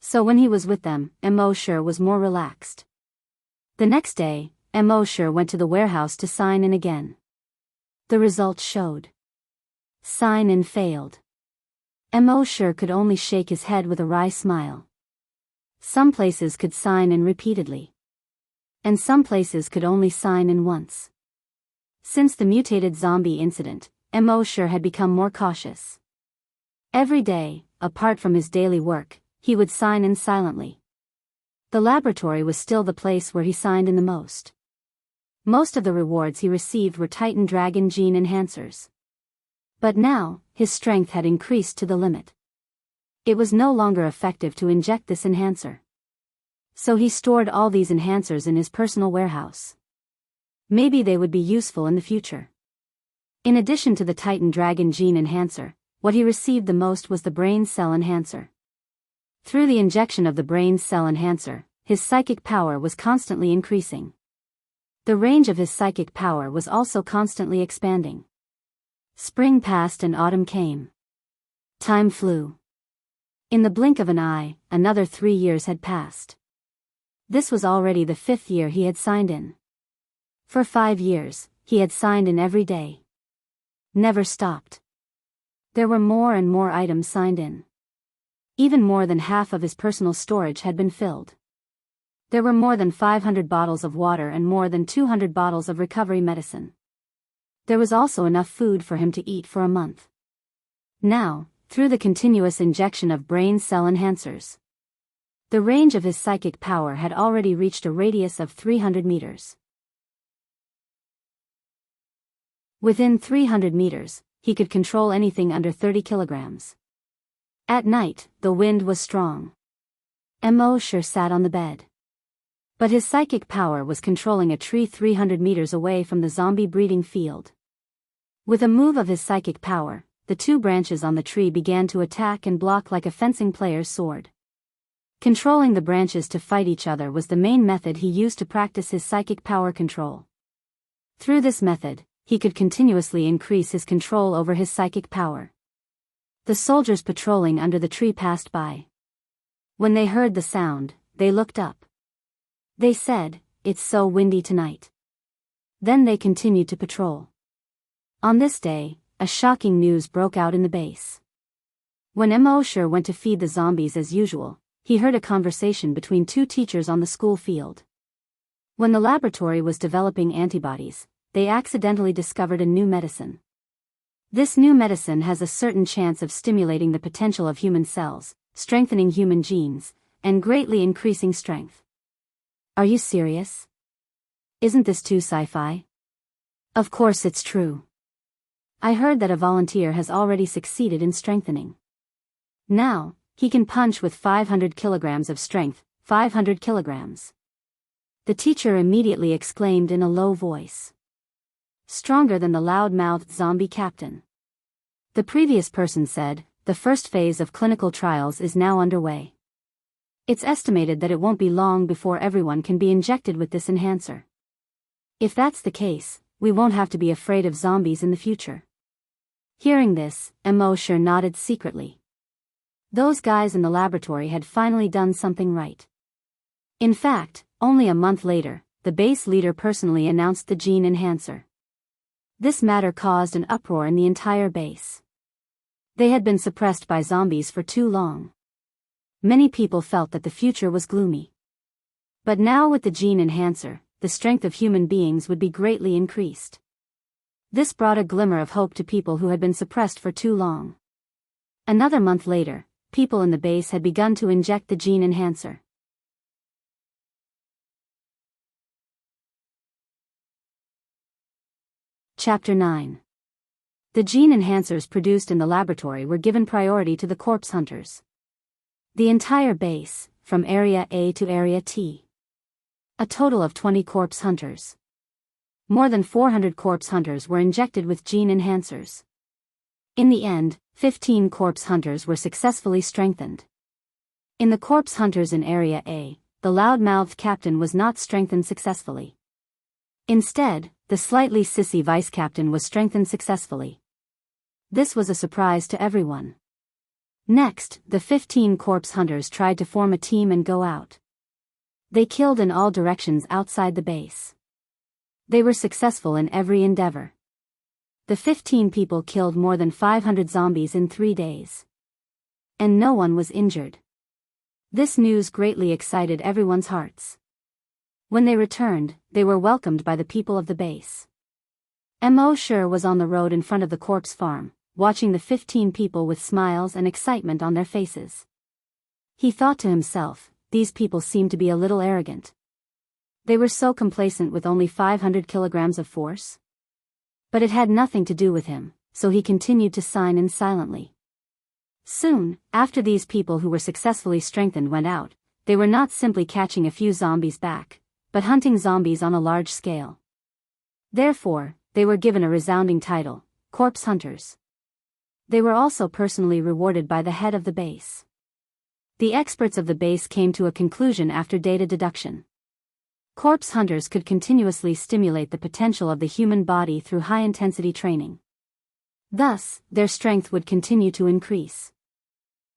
So when he was with them, Mo sure was more relaxed. The next day, Mo sure went to the warehouse to sign in again. The results showed. Sign in failed. Mo sure could only shake his head with a wry smile. Some places could sign in repeatedly. And some places could only sign in once. Since the mutated zombie incident, Mo sure had become more cautious. Every day, apart from his daily work, he would sign in silently. The laboratory was still the place where he signed in the most. Most of the rewards he received were Titan Dragon gene enhancers. But now, his strength had increased to the limit. It was no longer effective to inject this enhancer. So he stored all these enhancers in his personal warehouse. Maybe they would be useful in the future. In addition to the Titan Dragon gene enhancer, what he received the most was the brain cell enhancer. Through the injection of the brain cell enhancer, his psychic power was constantly increasing. The range of his psychic power was also constantly expanding. Spring passed and autumn came. Time flew. In the blink of an eye, another 3 years had passed. This was already the 5th year he had signed in. For 5 years, he had signed in every day. Never stopped. There were more and more items signed in. Even more than half of his personal storage had been filled. There were more than 500 bottles of water and more than 200 bottles of recovery medicine. There was also enough food for him to eat for a month. Now, through the continuous injection of brain cell enhancers, the range of his psychic power had already reached a radius of 300 meters. Within 300 meters, he could control anything under 30 kilograms. At night, the wind was strong. Mo sure sat on the bed. But his psychic power was controlling a tree 300 meters away from the zombie breeding field. With a move of his psychic power, the 2 branches on the tree began to attack and block like a fencing player's sword. Controlling the branches to fight each other was the main method he used to practice his psychic power control. Through this method, he could continuously increase his control over his psychic power. The soldiers patrolling under the tree passed by. When they heard the sound, they looked up. They said, "It's so windy tonight." Then they continued to patrol. On this day, a shocking news broke out in the base. When Mo sure went to feed the zombies as usual, he heard a conversation between 2 teachers on the school field. When the laboratory was developing antibodies, they accidentally discovered a new medicine. This new medicine has a certain chance of stimulating the potential of human cells, strengthening human genes, and greatly increasing strength. Are you serious? Isn't this too sci-fi? Of course it's true. I heard that a volunteer has already succeeded in strengthening. Now, he can punch with 500 kilograms of strength, 500 kilograms. The teacher immediately exclaimed in a low voice. Stronger than the loud-mouthed zombie captain. The previous person said, the first phase of clinical trials is now underway. It's estimated that it won't be long before everyone can be injected with this enhancer. If that's the case, we won't have to be afraid of zombies in the future. Hearing this, Mo sure nodded secretly. Those guys in the laboratory had finally done something right. In fact, only a month later, the base leader personally announced the gene enhancer. This matter caused an uproar in the entire base. They had been suppressed by zombies for too long. Many people felt that the future was gloomy. But now with the gene enhancer, the strength of human beings would be greatly increased. This brought a glimmer of hope to people who had been suppressed for too long. Another month later, people in the base had begun to inject the gene enhancer. Chapter 9. The gene enhancers produced in the laboratory were given priority to the corpse hunters. The entire base, from Area A to Area T. A total of 20 corpse hunters. More than 400 corpse hunters were injected with gene enhancers. In the end, 15 corpse hunters were successfully strengthened. In the corpse hunters in Area A, the loud-mouthed captain was not strengthened successfully. Instead, the slightly sissy vice-captain was strengthened successfully. This was a surprise to everyone. Next, the 15 corpse hunters tried to form a team and go out. They killed in all directions outside the base. They were successful in every endeavor. The 15 people killed more than 500 zombies in 3 days. And no one was injured. This news greatly excited everyone's hearts. When they returned, they were welcomed by the people of the base. Mo Shi was on the road in front of the corpse farm, watching the 15 people with smiles and excitement on their faces. He thought to himself, these people seem to be a little arrogant. They were so complacent with only 500 kilograms of force. But it had nothing to do with him, so he continued to sign in silently. Soon, after these people who were successfully strengthened went out, they were not simply catching a few zombies back, but hunting zombies on a large scale. Therefore, they were given a resounding title, Corpse Hunters. They were also personally rewarded by the head of the base. The experts of the base came to a conclusion after data deduction. Corpse hunters could continuously stimulate the potential of the human body through high-intensity training. Thus, their strength would continue to increase.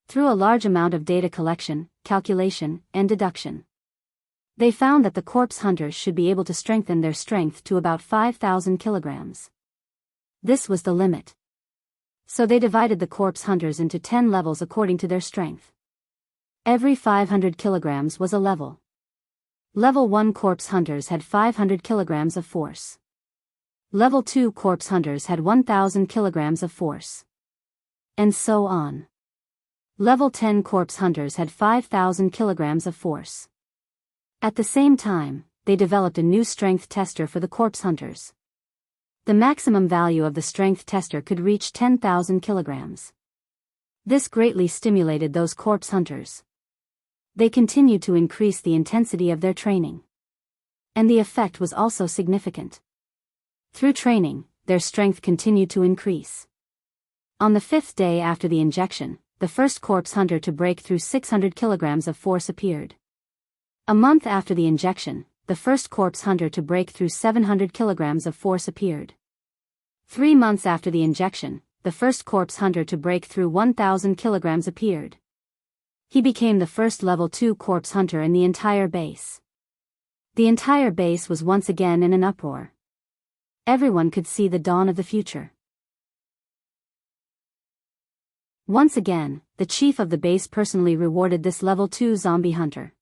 Through a large amount of data collection, calculation, and deduction, they found that the corpse hunters should be able to strengthen their strength to about 5,000 kilograms. This was the limit. So they divided the corpse hunters into 10 levels according to their strength. Every 500 kilograms was a level. Level 1 corpse hunters had 500 kilograms of force. Level 2 corpse hunters had 1,000 kilograms of force. And so on. Level 10 corpse hunters had 5,000 kilograms of force. At the same time, they developed a new strength tester for the corpse hunters. The maximum value of the strength tester could reach 10,000 kilograms. This greatly stimulated those corpse hunters. They continued to increase the intensity of their training. And the effect was also significant. Through training, their strength continued to increase. On the 5th day after the injection, the first corpse hunter to break through 600 kilograms of force appeared. A month after the injection, the first corpse hunter to break through 700 kilograms of force appeared. 3 months after the injection, the first corpse hunter to break through 1,000 kilograms appeared. He became the first level 2 corpse hunter in the entire base. The entire base was once again in an uproar. Everyone could see the dawn of the future. Once again, the chief of the base personally rewarded this level 2 zombie hunter.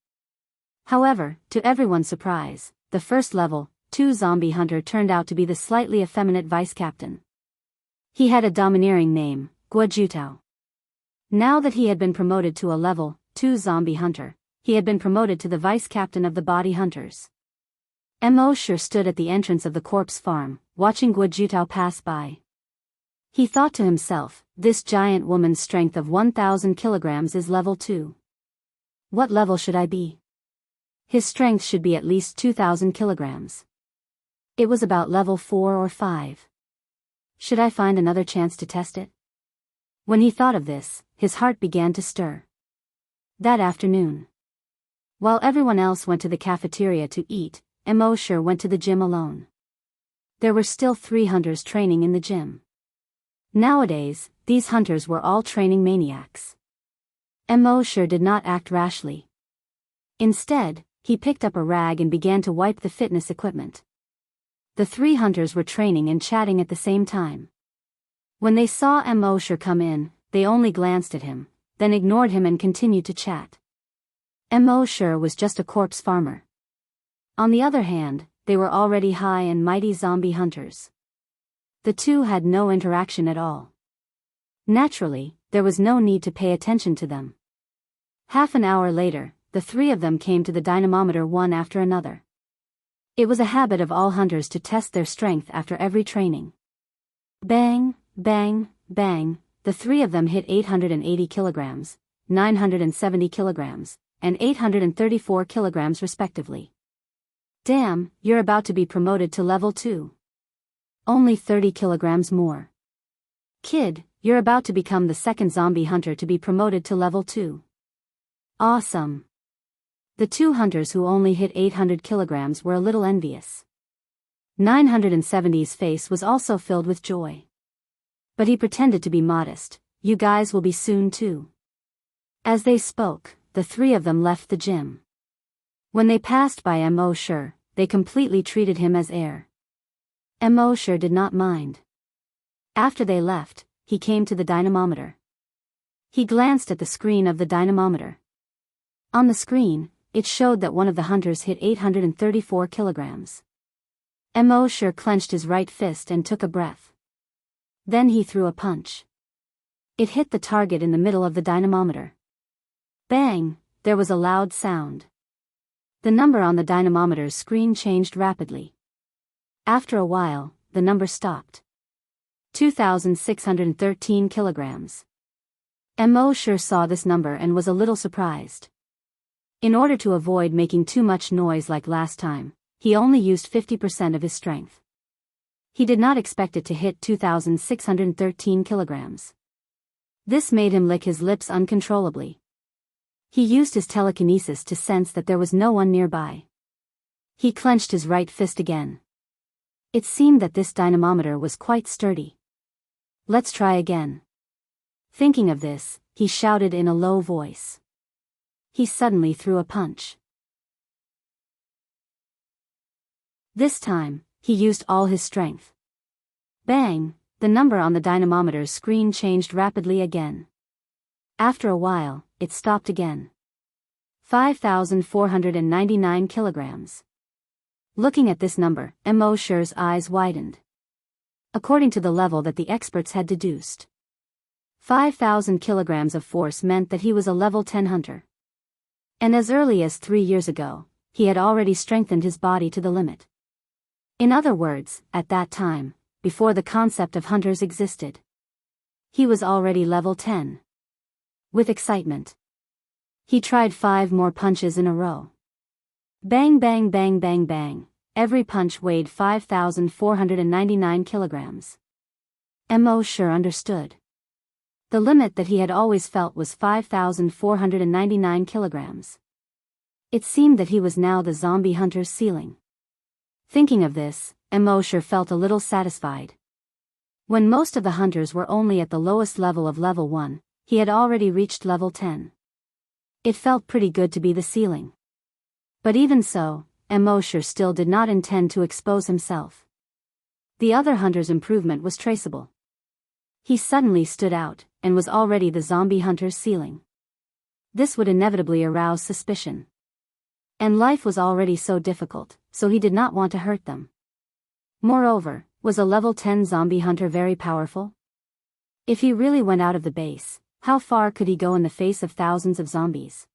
However, to everyone's surprise, the first level 2 zombie hunter turned out to be the slightly effeminate vice-captain. He had a domineering name, Guojutao. Now that he had been promoted to a level 2 zombie hunter, he had been promoted to the vice-captain of the body hunters. Mo Shi stood at the entrance of the corpse farm, watching Guojutao pass by. He thought to himself, this giant woman's strength of 1,000 kilograms is level 2. What level should I be? His strength should be at least 2,000 kilograms. It was about level 4 or 5. Should I find another chance to test it? When he thought of this, his heart began to stir. That afternoon, while everyone else went to the cafeteria to eat, Mo Shi went to the gym alone. There were still 3 hunters training in the gym. Nowadays, these hunters were all training maniacs. Mo Shi did not act rashly. Instead, he picked up a rag and began to wipe the fitness equipment. The 3 hunters were training and chatting at the same time. When they saw Mo Shi come in, they only glanced at him, then ignored him and continued to chat. Mo Shi was just a corpse farmer. On the other hand, they were already high and mighty zombie hunters. The two had no interaction at all. Naturally, there was no need to pay attention to them. Half an hour later, the 3 of them came to the dynamometer one after another. It was a habit of all hunters to test their strength after every training. Bang, bang, bang, the 3 of them hit 880 kilograms, 970 kilograms, and 834 kilograms respectively. Damn, you're about to be promoted to level 2. Only 30 kilograms more. Kid, you're about to become the second zombie hunter to be promoted to level 2. Awesome. The two hunters who only hit 800 kilograms were a little envious. 970's face was also filled with joy. But he pretended to be modest. You guys will be soon too. As they spoke, the three of them left the gym. When they passed by Mo Shi, they completely treated him as air. Mo Shi did not mind. After they left, he came to the dynamometer. He glanced at the screen of the dynamometer. On the screen, it showed that one of the hunters hit 834 kilograms. Mo Shi clenched his right fist and took a breath. Then he threw a punch. It hit the target in the middle of the dynamometer. Bang! There was a loud sound. The number on the dynamometer's screen changed rapidly. After a while, the number stopped. 2,613 kilograms. Mo Shi saw this number and was a little surprised. In order to avoid making too much noise like last time, he only used 50% of his strength. He did not expect it to hit 2,613 kilograms. This made him lick his lips uncontrollably. He used his telekinesis to sense that there was no one nearby. He clenched his right fist again. It seemed that this dynamometer was quite sturdy. Let's try again. Thinking of this, he shouted in a low voice. He suddenly threw a punch. This time, he used all his strength. Bang! The number on the dynamometer's screen changed rapidly again. After a while, it stopped again. 5,499 kilograms. Looking at this number, Mo Shi's eyes widened. According to the level that the experts had deduced, 5,000 kilograms of force meant that he was a level 10 hunter. And as early as 3 years ago, he had already strengthened his body to the limit. In other words, at that time, before the concept of hunters existed, he was already level 10. With excitement, he tried 5 more punches in a row. Bang bang bang bang bang, every punch weighed 5,499 kilograms. Mo Shi understood. The limit that he had always felt was 5,499 kilograms. It seemed that he was now the zombie hunter's ceiling. Thinking of this, Mo Shi felt a little satisfied. When most of the hunters were only at the lowest level of level 1, he had already reached level 10. It felt pretty good to be the ceiling. But even so, Mo Shi still did not intend to expose himself. The other hunter's improvement was traceable. He suddenly stood out, and was already the zombie hunter's ceiling. This would inevitably arouse suspicion. And life was already so difficult, so he did not want to hurt them. Moreover, was a level 10 zombie hunter very powerful? If he really went out of the base, how far could he go in the face of thousands of zombies?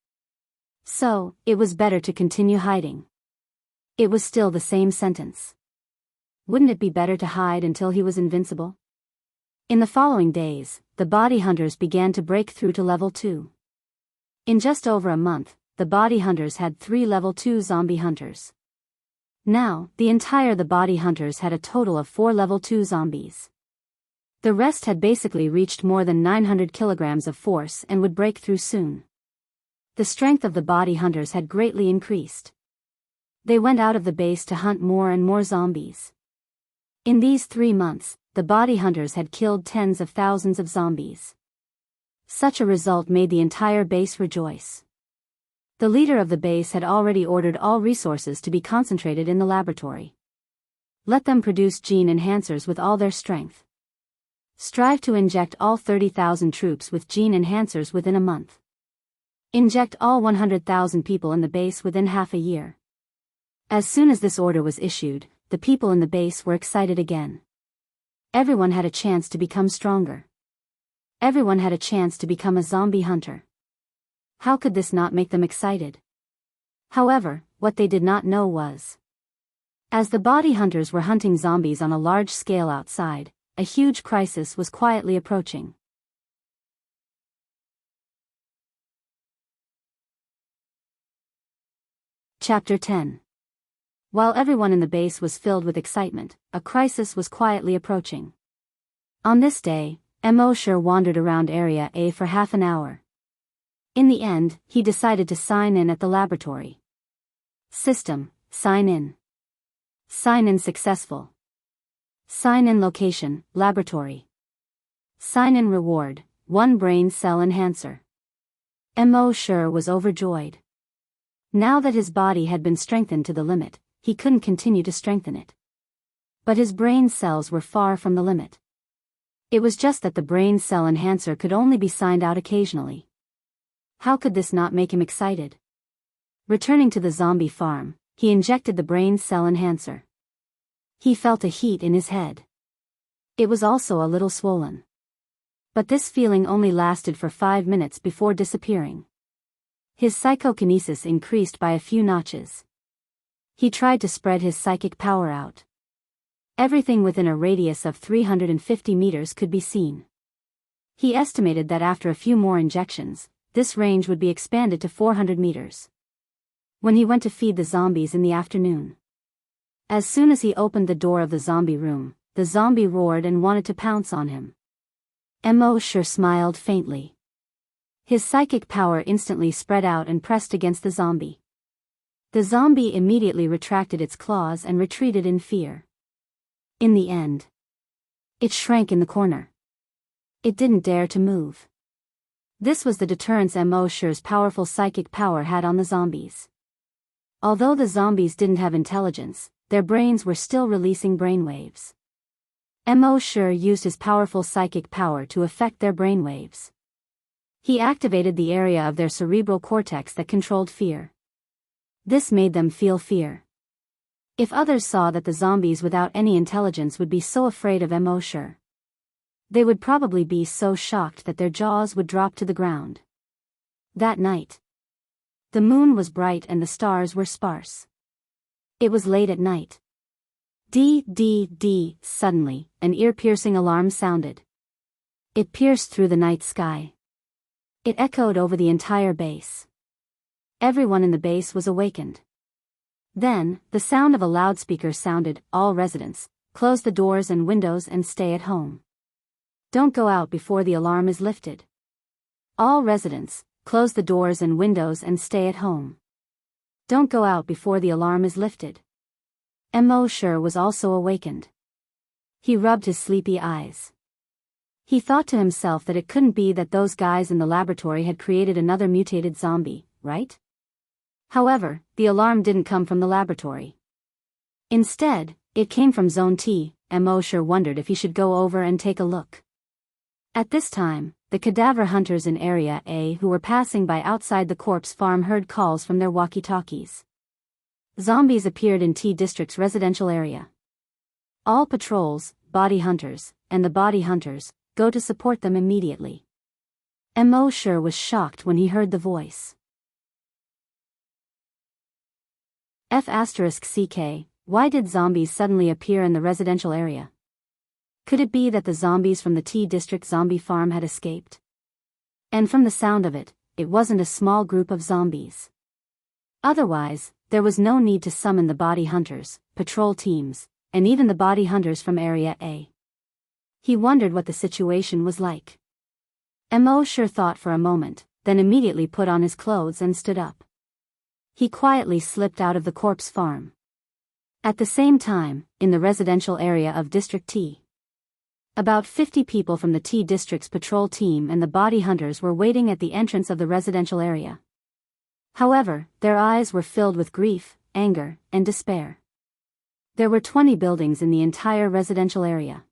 So, it was better to continue hiding. It was still the same sentence. Wouldn't it be better to hide until he was invincible? In the following days, the body hunters began to break through to level 2. In just over a month, the body hunters had 3 level 2 zombie hunters. Now, the body hunters had a total of 4 level 2 zombies. The rest had basically reached more than 900 kilograms of force and would break through soon. The strength of the body hunters had greatly increased. They went out of the base to hunt more and more zombies. In these 3 months, the body hunters had killed tens of thousands of zombies. Such a result made the entire base rejoice. The leader of the base had already ordered all resources to be concentrated in the laboratory. Let them produce gene enhancers with all their strength. Strive to inject all 30,000 troops with gene enhancers within a month. Inject all 100,000 people in the base within half a year. As soon as this order was issued, the people in the base were excited again. Everyone had a chance to become stronger. Everyone had a chance to become a zombie hunter. How could this not make them excited? However, what they did not know was, as the body hunters were hunting zombies on a large scale outside, a huge crisis was quietly approaching. Chapter 10. While everyone in the base was filled with excitement, a crisis was quietly approaching. On this day, Mo Shi wandered around Area A for half an hour. In the end, he decided to sign in at the laboratory. System, sign in. Sign in successful. Sign in location, laboratory. Sign in reward, 1 brain cell enhancer. Mo Shi was overjoyed. Now that his body had been strengthened to the limit, he couldn't continue to strengthen it. But his brain cells were far from the limit. It was just that the brain cell enhancer could only be signed out occasionally. How could this not make him excited? Returning to the zombie farm, he injected the brain cell enhancer. He felt a heat in his head. It was also a little swollen. But this feeling only lasted for 5 minutes before disappearing. His psychokinesis increased by a few notches. He tried to spread his psychic power out. Everything within a radius of 350 meters could be seen. He estimated that after a few more injections, this range would be expanded to 400 meters. When he went to feed the zombies in the afternoon. As soon as he opened the door of the zombie room, the zombie roared and wanted to pounce on him. Mo Shi smiled faintly. His psychic power instantly spread out and pressed against the zombie. The zombie immediately retracted its claws and retreated in fear. In the end, it shrank in the corner. It didn't dare to move. This was the deterrence Mo Shi's powerful psychic power had on the zombies. Although the zombies didn't have intelligence, their brains were still releasing brainwaves. Mo Shi used his powerful psychic power to affect their brainwaves. He activated the area of their cerebral cortex that controlled fear. This made them feel fear. If others saw that the zombies without any intelligence would be so afraid of Mo Shi, they would probably be so shocked that their jaws would drop to the ground. That night, the moon was bright and the stars were sparse. It was late at night. Suddenly, an ear-piercing alarm sounded. It pierced through the night sky. It echoed over the entire base. Everyone in the base was awakened. Then, the sound of a loudspeaker sounded, "All residents, close the doors and windows and stay at home. Don't go out before the alarm is lifted. All residents, close the doors and windows and stay at home. Don't go out before the alarm is lifted." Mo Shi was also awakened. He rubbed his sleepy eyes. He thought to himself that it couldn't be that those guys in the laboratory had created another mutated zombie, right? However, the alarm didn't come from the laboratory. Instead, it came from Zone T. Mo Shi wondered if he should go over and take a look. At this time, the cadaver hunters in Area A who were passing by outside the corpse farm heard calls from their walkie-talkies. Zombies appeared in T District's residential area. All patrols, body hunters, and the body hunters, go to support them immediately. Mo Shi was shocked when he heard the voice. F***CK, why did zombies suddenly appear in the residential area? Could it be that the zombies from the T District zombie farm had escaped? And from the sound of it, it wasn't a small group of zombies. Otherwise, there was no need to summon the body hunters, patrol teams, and even the body hunters from Area A. He wondered what the situation was like. Mo Shi thought for a moment, then immediately put on his clothes and stood up. He quietly slipped out of the corpse farm. At the same time, in the residential area of District T, about 50 people from the T District's patrol team and the body hunters were waiting at the entrance of the residential area. However, their eyes were filled with grief, anger, and despair. There were 20 buildings in the entire residential area.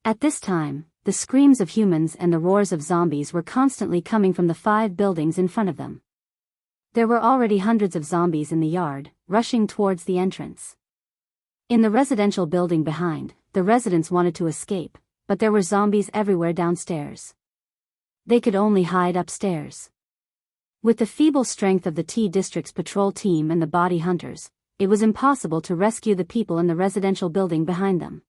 At this time, the screams of humans and the roars of zombies were constantly coming from the 5 buildings in front of them. There were already hundreds of zombies in the yard, rushing towards the entrance. In the residential building behind, the residents wanted to escape, but there were zombies everywhere downstairs. They could only hide upstairs. With the feeble strength of the T District's patrol team and the body hunters, it was impossible to rescue the people in the residential building behind them.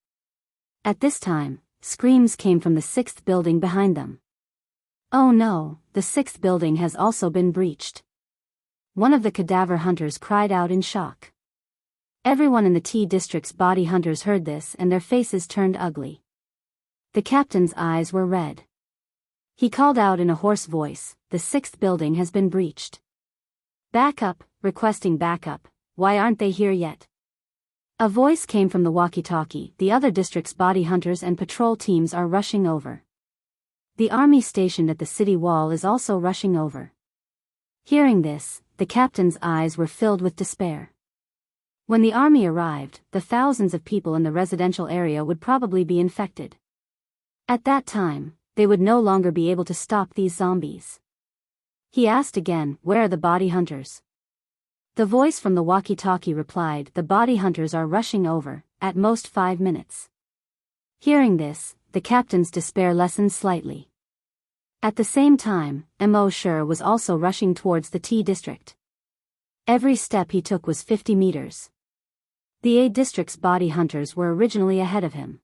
At this time, screams came from the 6th building behind them. "Oh no, the 6th building has also been breached." One of the cadaver hunters cried out in shock. Everyone in the T District's body hunters heard this and their faces turned ugly. The captain's eyes were red. He called out in a hoarse voice, "The sixth building has been breached. Backup, requesting backup, why aren't they here yet?" A voice came from the walkie-talkie, "The other district's body hunters and patrol teams are rushing over. The army stationed at the city wall is also rushing over." Hearing this, the captain's eyes were filled with despair. When the army arrived, the thousands of people in the residential area would probably be infected. At that time, they would no longer be able to stop these zombies. He asked again, "Where are the body hunters?" The voice from the walkie-talkie replied, "The body hunters are rushing over, at most 5 minutes." Hearing this, the captain's despair lessened slightly. At the same time, Mo Sher was also rushing towards the T district. Every step he took was 50 meters. The A district's body hunters were originally ahead of him.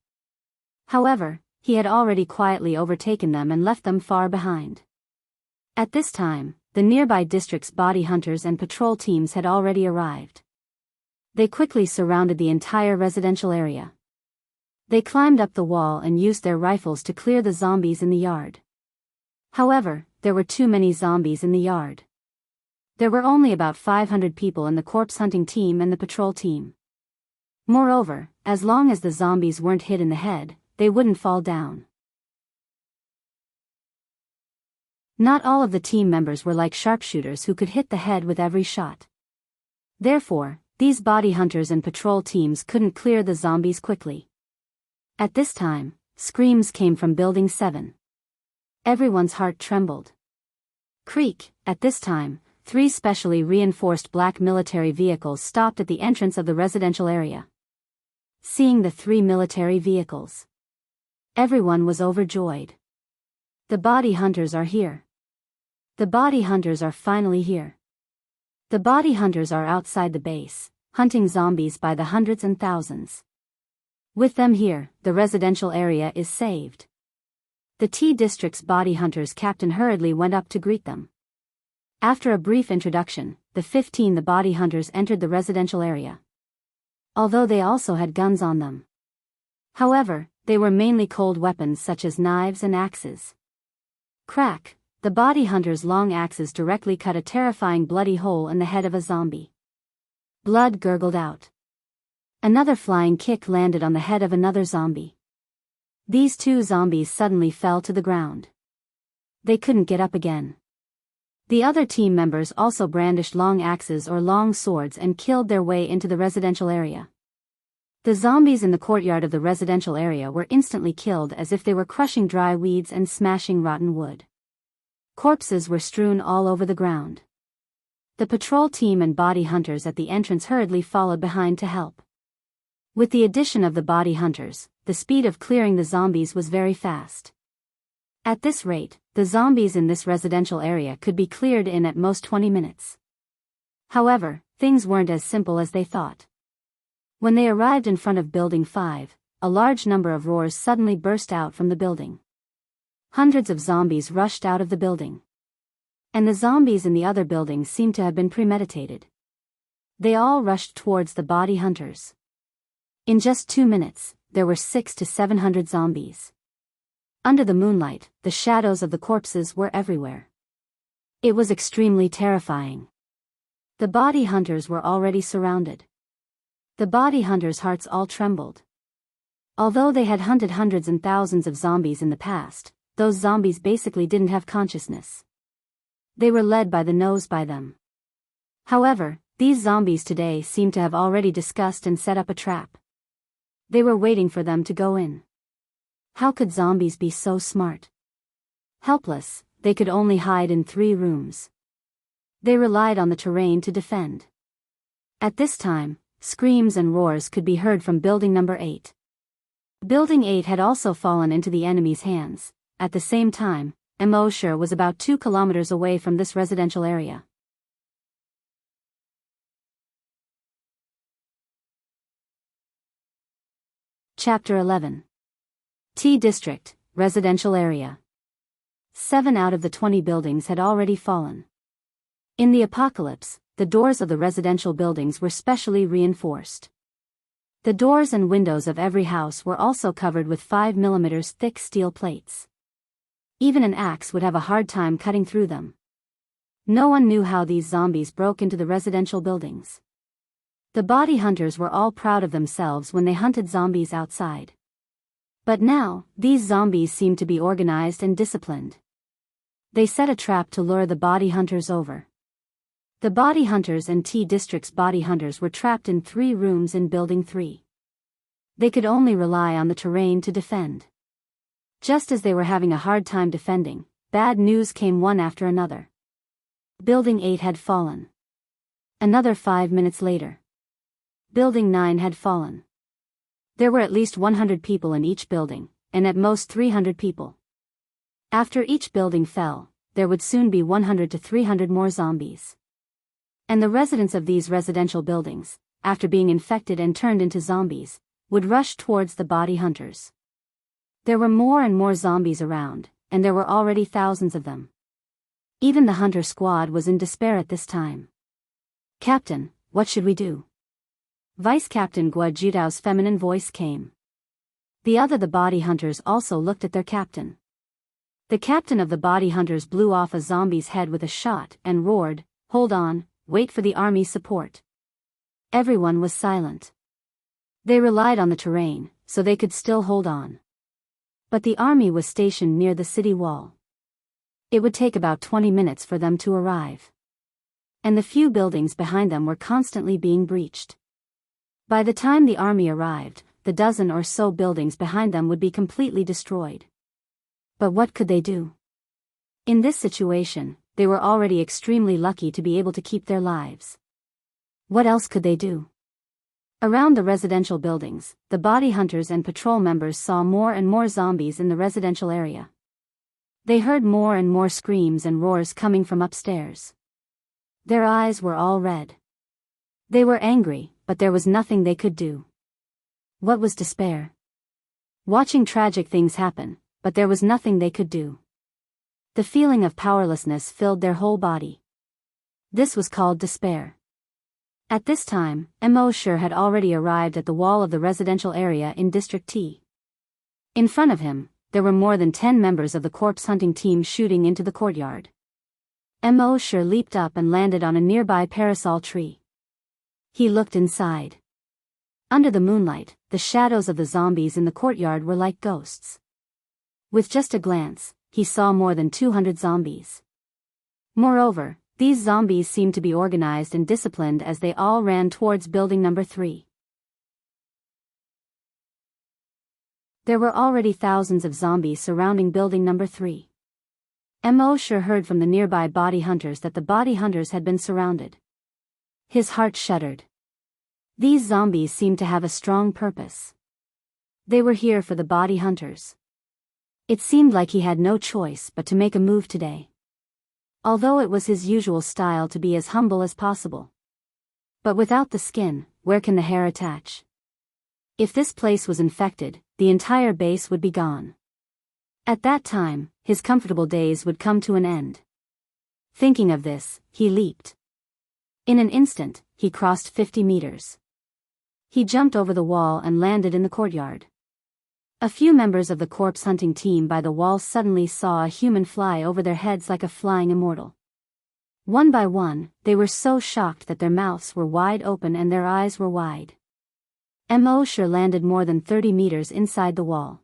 However, he had already quietly overtaken them and left them far behind. At this time, the nearby district's body hunters and patrol teams had already arrived. They quickly surrounded the entire residential area. They climbed up the wall and used their rifles to clear the zombies in the yard. However, there were too many zombies in the yard. There were only about 500 people in the corpse hunting team and the patrol team. Moreover, as long as the zombies weren't hit in the head, they wouldn't fall down. Not all of the team members were like sharpshooters who could hit the head with every shot. Therefore, these body hunters and patrol teams couldn't clear the zombies quickly. At this time, screams came from Building 7. Everyone's heart trembled. Creak. At this time, 3 specially reinforced black military vehicles stopped at the entrance of the residential area. Seeing the 3 military vehicles, everyone was overjoyed. The body hunters are here. The body hunters are finally here. The body hunters are outside the base, hunting zombies by the hundreds and thousands. With them here, the residential area is saved. The T district's body hunters captain hurriedly went up to greet them. After a brief introduction, the body hunters entered the residential area. Although they also had guns on them. However, they were mainly cold weapons such as knives and axes. Crack. The body hunter's long axes directly cut a terrifying bloody hole in the head of a zombie. Blood gurgled out. Another flying kick landed on the head of another zombie. These 2 zombies suddenly fell to the ground. They couldn't get up again. The other team members also brandished long axes or long swords and killed their way into the residential area. The zombies in the courtyard of the residential area were instantly killed as if they were crushing dry weeds and smashing rotten wood. Corpses were strewn all over the ground. The patrol team and body hunters at the entrance hurriedly followed behind to help. With the addition of the body hunters, the speed of clearing the zombies was very fast. At this rate, the zombies in this residential area could be cleared in at most 20 minutes. However, things weren't as simple as they thought. When they arrived in front of Building 5, a large number of roars suddenly burst out from the building. Hundreds of zombies rushed out of the building. And the zombies in the other buildings seemed to have been premeditated. They all rushed towards the body hunters. In just 2 minutes, there were 600 to 700 zombies. Under the moonlight, the shadows of the corpses were everywhere. It was extremely terrifying. The body hunters were already surrounded. The body hunters' hearts all trembled. Although they had hunted hundreds and thousands of zombies in the past, those zombies basically didn't have consciousness. They were led by the nose by them. However, these zombies today seemed to have already discussed and set up a trap. They were waiting for them to go in. How could zombies be so smart? Helpless, they could only hide in 3 rooms. They relied on the terrain to defend. At this time, screams and roars could be heard from Building Number 8. Building 8 had also fallen into the enemy's hands. At the same time, Mo Sher was about 2 kilometers away from this residential area. Chapter 11. T District, Residential Area. 7 out of the 20 buildings had already fallen. In the apocalypse, the doors of the residential buildings were specially reinforced. The doors and windows of every house were also covered with 5 mm thick steel plates. Even an axe would have a hard time cutting through them. No one knew how these zombies broke into the residential buildings. The body hunters were all proud of themselves when they hunted zombies outside. But now, these zombies seemed to be organized and disciplined. They set a trap to lure the body hunters over. The body hunters and T District's body hunters were trapped in 3 rooms in Building 3. They could only rely on the terrain to defend. Just as they were having a hard time defending, bad news came one after another. Building 8 had fallen. Another 5 minutes later. Building 9 had fallen. There were at least 100 people in each building, and at most 300 people. After each building fell, there would soon be 100 to 300 more zombies. And the residents of these residential buildings, after being infected and turned into zombies, would rush towards the body hunters. There were more and more zombies around, and there were already thousands of them. Even the hunter squad was in despair at this time. "Captain, what should we do?" Vice Captain Guo Jidao's feminine voice came. The body hunters also looked at their captain. The captain of the body hunters blew off a zombie's head with a shot and roared, "Hold on, wait for the army's support." Everyone was silent. They relied on the terrain, so they could still hold on. But the army was stationed near the city wall. It would take about 20 minutes for them to arrive. And the few buildings behind them were constantly being breached. By the time the army arrived, the dozen or so buildings behind them would be completely destroyed. But what could they do? In this situation, they were already extremely lucky to be able to keep their lives. What else could they do? Around the residential buildings, the body hunters and patrol members saw more and more zombies in the residential area. They heard more and more screams and roars coming from upstairs. Their eyes were all red. They were angry, but there was nothing they could do. What was despair? Watching tragic things happen, but there was nothing they could do. The feeling of powerlessness filled their whole body. This was called despair. At this time, Mo Shi had already arrived at the wall of the residential area in District T. In front of him, there were more than 10 members of the corpse hunting team shooting into the courtyard. Mo Shi leaped up and landed on a nearby parasol tree. He looked inside. Under the moonlight, the shadows of the zombies in the courtyard were like ghosts. With just a glance, he saw more than 200 zombies. Moreover, these zombies seemed to be organized and disciplined as they all ran towards building number 3. There were already thousands of zombies surrounding building number 3. Mo Shi heard from the nearby body hunters that the body hunters had been surrounded. His heart shuddered. These zombies seemed to have a strong purpose. They were here for the body hunters. It seemed like he had no choice but to make a move today. Although it was his usual style to be as humble as possible. But without the skin, where can the hair attach? If this place was infected, the entire base would be gone. At that time, his comfortable days would come to an end. Thinking of this, he leaped. In an instant, he crossed 50 meters. He jumped over the wall and landed in the courtyard. A few members of the corpse hunting team by the wall suddenly saw a human fly over their heads like a flying immortal. One by one, they were so shocked that their mouths were wide open and their eyes were wide. Mo Shi landed more than 30 meters inside the wall.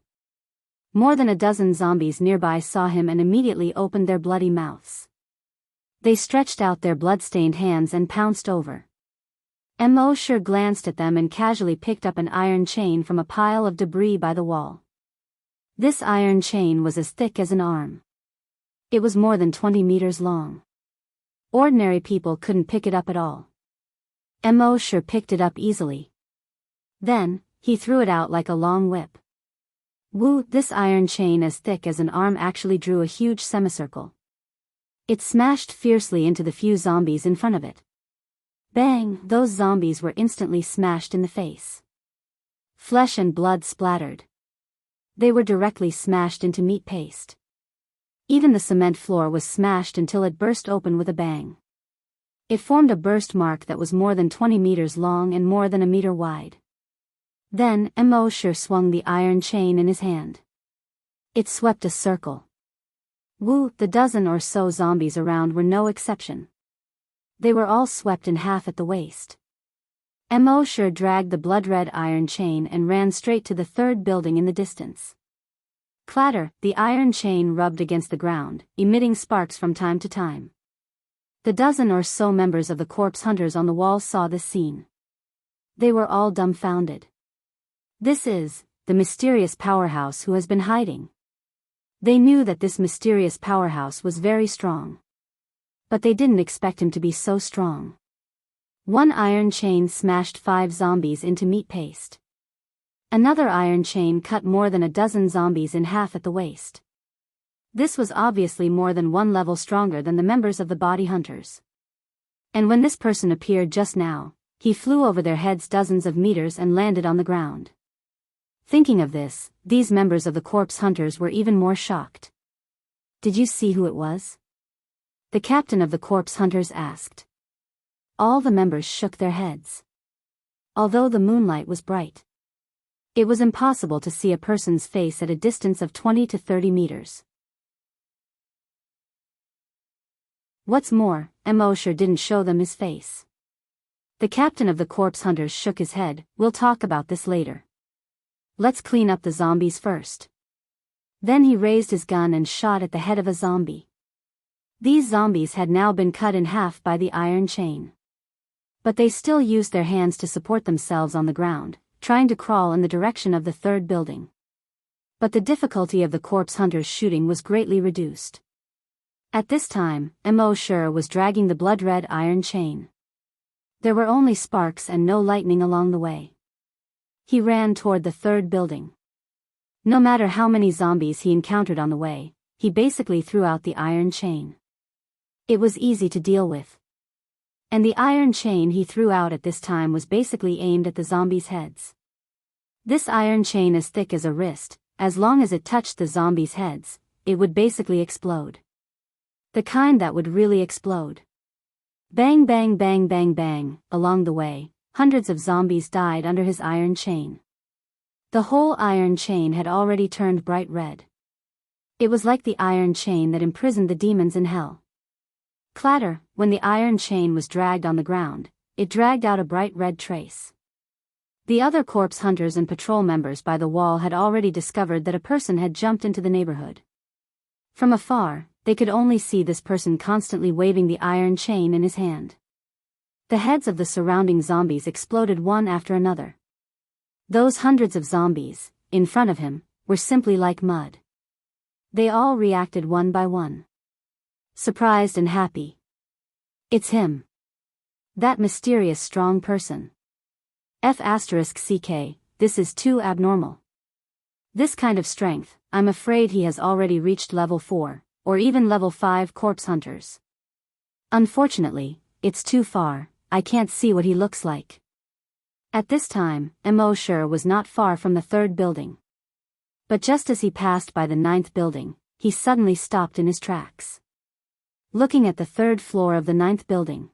More than a dozen zombies nearby saw him and immediately opened their bloody mouths. They stretched out their blood-stained hands and pounced over. Mo Shi glanced at them and casually picked up an iron chain from a pile of debris by the wall. This iron chain was as thick as an arm. It was more than 20 meters long. Ordinary people couldn't pick it up at all. Mo Shi picked it up easily. Then, he threw it out like a long whip. Woo! This iron chain as thick as an arm actually drew a huge semicircle. It smashed fiercely into the few zombies in front of it. Bang! Those zombies were instantly smashed in the face. Flesh and blood splattered. They were directly smashed into meat paste. Even the cement floor was smashed until it burst open with a bang. It formed a burst mark that was more than 20 meters long and more than a meter wide. Then, Mo Shi swung the iron chain in his hand. It swept a circle. The dozen or so zombies around were no exception. They were all swept in half at the waist. Mo dragged the blood-red iron chain and ran straight to the third building in the distance. Clatter, the iron chain rubbed against the ground, emitting sparks from time to time. The dozen or so members of the corpse hunters on the wall saw this scene. They were all dumbfounded. This is the mysterious powerhouse who has been hiding. They knew that this mysterious powerhouse was very strong. But they didn't expect him to be so strong. One iron chain smashed 5 zombies into meat paste. Another iron chain cut more than a dozen zombies in half at the waist. This was obviously more than one level stronger than the members of the body hunters. And when this person appeared just now, he flew over their heads dozens of meters and landed on the ground. Thinking of this, these members of the corpse hunters were even more shocked. "Did you see who it was?" the captain of the corpse hunters asked. All the members shook their heads. Although the moonlight was bright, it was impossible to see a person's face at a distance of 20 to 30 meters. What's more, Mo didn't show them his face. The captain of the corpse hunters shook his head. "We'll talk about this later. Let's clean up the zombies first." Then he raised his gun and shot at the head of a zombie. These zombies had now been cut in half by the iron chain. But they still used their hands to support themselves on the ground, trying to crawl in the direction of the third building. But the difficulty of the corpse hunters' shooting was greatly reduced. At this time, Mo was dragging the blood-red iron chain. There were only sparks and no lightning along the way. He ran toward the third building. No matter how many zombies he encountered on the way, he basically threw out the iron chain. It was easy to deal with. And the iron chain he threw out at this time was basically aimed at the zombies' heads. This iron chain as thick as a wrist, as long as it touched the zombies' heads, it would basically explode. The kind that would really explode. Bang bang bang bang bang, along the way, hundreds of zombies died under his iron chain. The whole iron chain had already turned bright red. It was like the iron chain that imprisoned the demons in hell. Clatter, when the iron chain was dragged on the ground, it dragged out a bright red trace. The other corpse hunters and patrol members by the wall had already discovered that a person had jumped into the neighborhood. From afar, they could only see this person constantly waving the iron chain in his hand. The heads of the surrounding zombies exploded one after another. Those hundreds of zombies, in front of him, were simply like mud. They all reacted one by one. Surprised and happy. It's him. That mysterious strong person. F***ck, this is too abnormal. This kind of strength, I'm afraid he has already reached level 4, or even level 5 corpse hunters. Unfortunately, it's too far, I can't see what he looks like. At this time, Mo was not far from the third building. But just as he passed by the 9th building, he suddenly stopped in his tracks. Looking at the 3rd floor of the 9th building.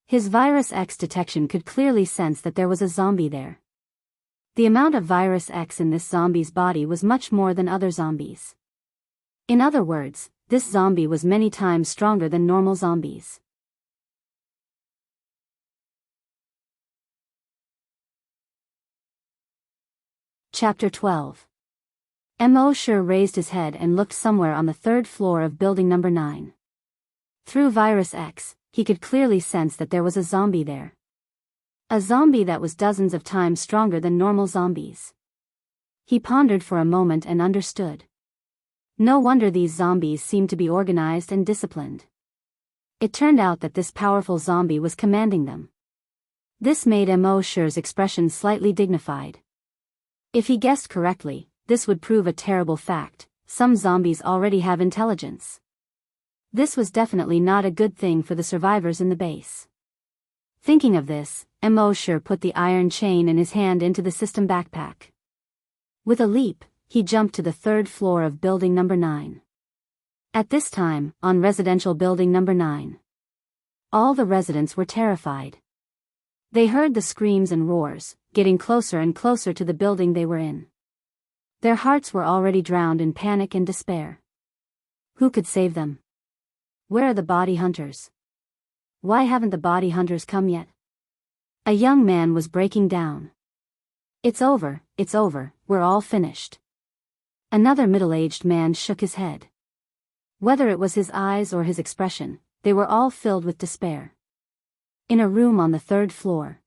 His Virus X detection could clearly sense that there was a zombie there. The amount of Virus X in this zombie's body was much more than other zombies. In other words, this zombie was many times stronger than normal zombies. Chapter 12. Mo raised his head and looked somewhere on the 3rd floor of building number 9. Through Virus X, he could clearly sense that there was a zombie there. A zombie that was dozens of times stronger than normal zombies. He pondered for a moment and understood. No wonder these zombies seemed to be organized and disciplined. It turned out that this powerful zombie was commanding them. This made Mo's expression slightly dignified. If he guessed correctly, this would prove a terrible fact: some zombies already have intelligence. This was definitely not a good thing for the survivors in the base. Thinking of this, Mo put the iron chain in his hand into the system backpack. With a leap, he jumped to the 3rd floor of building number 9. At this time, on residential building number 9. All the residents were terrified. They heard the screams and roars, getting closer and closer to the building they were in. Their hearts were already drowned in panic and despair. Who could save them? Where are the body hunters? Why haven't the body hunters come yet? A young man was breaking down. It's over, we're all finished. Another middle-aged man shook his head. Whether it was his eyes or his expression, they were all filled with despair. In a room on the 3rd floor.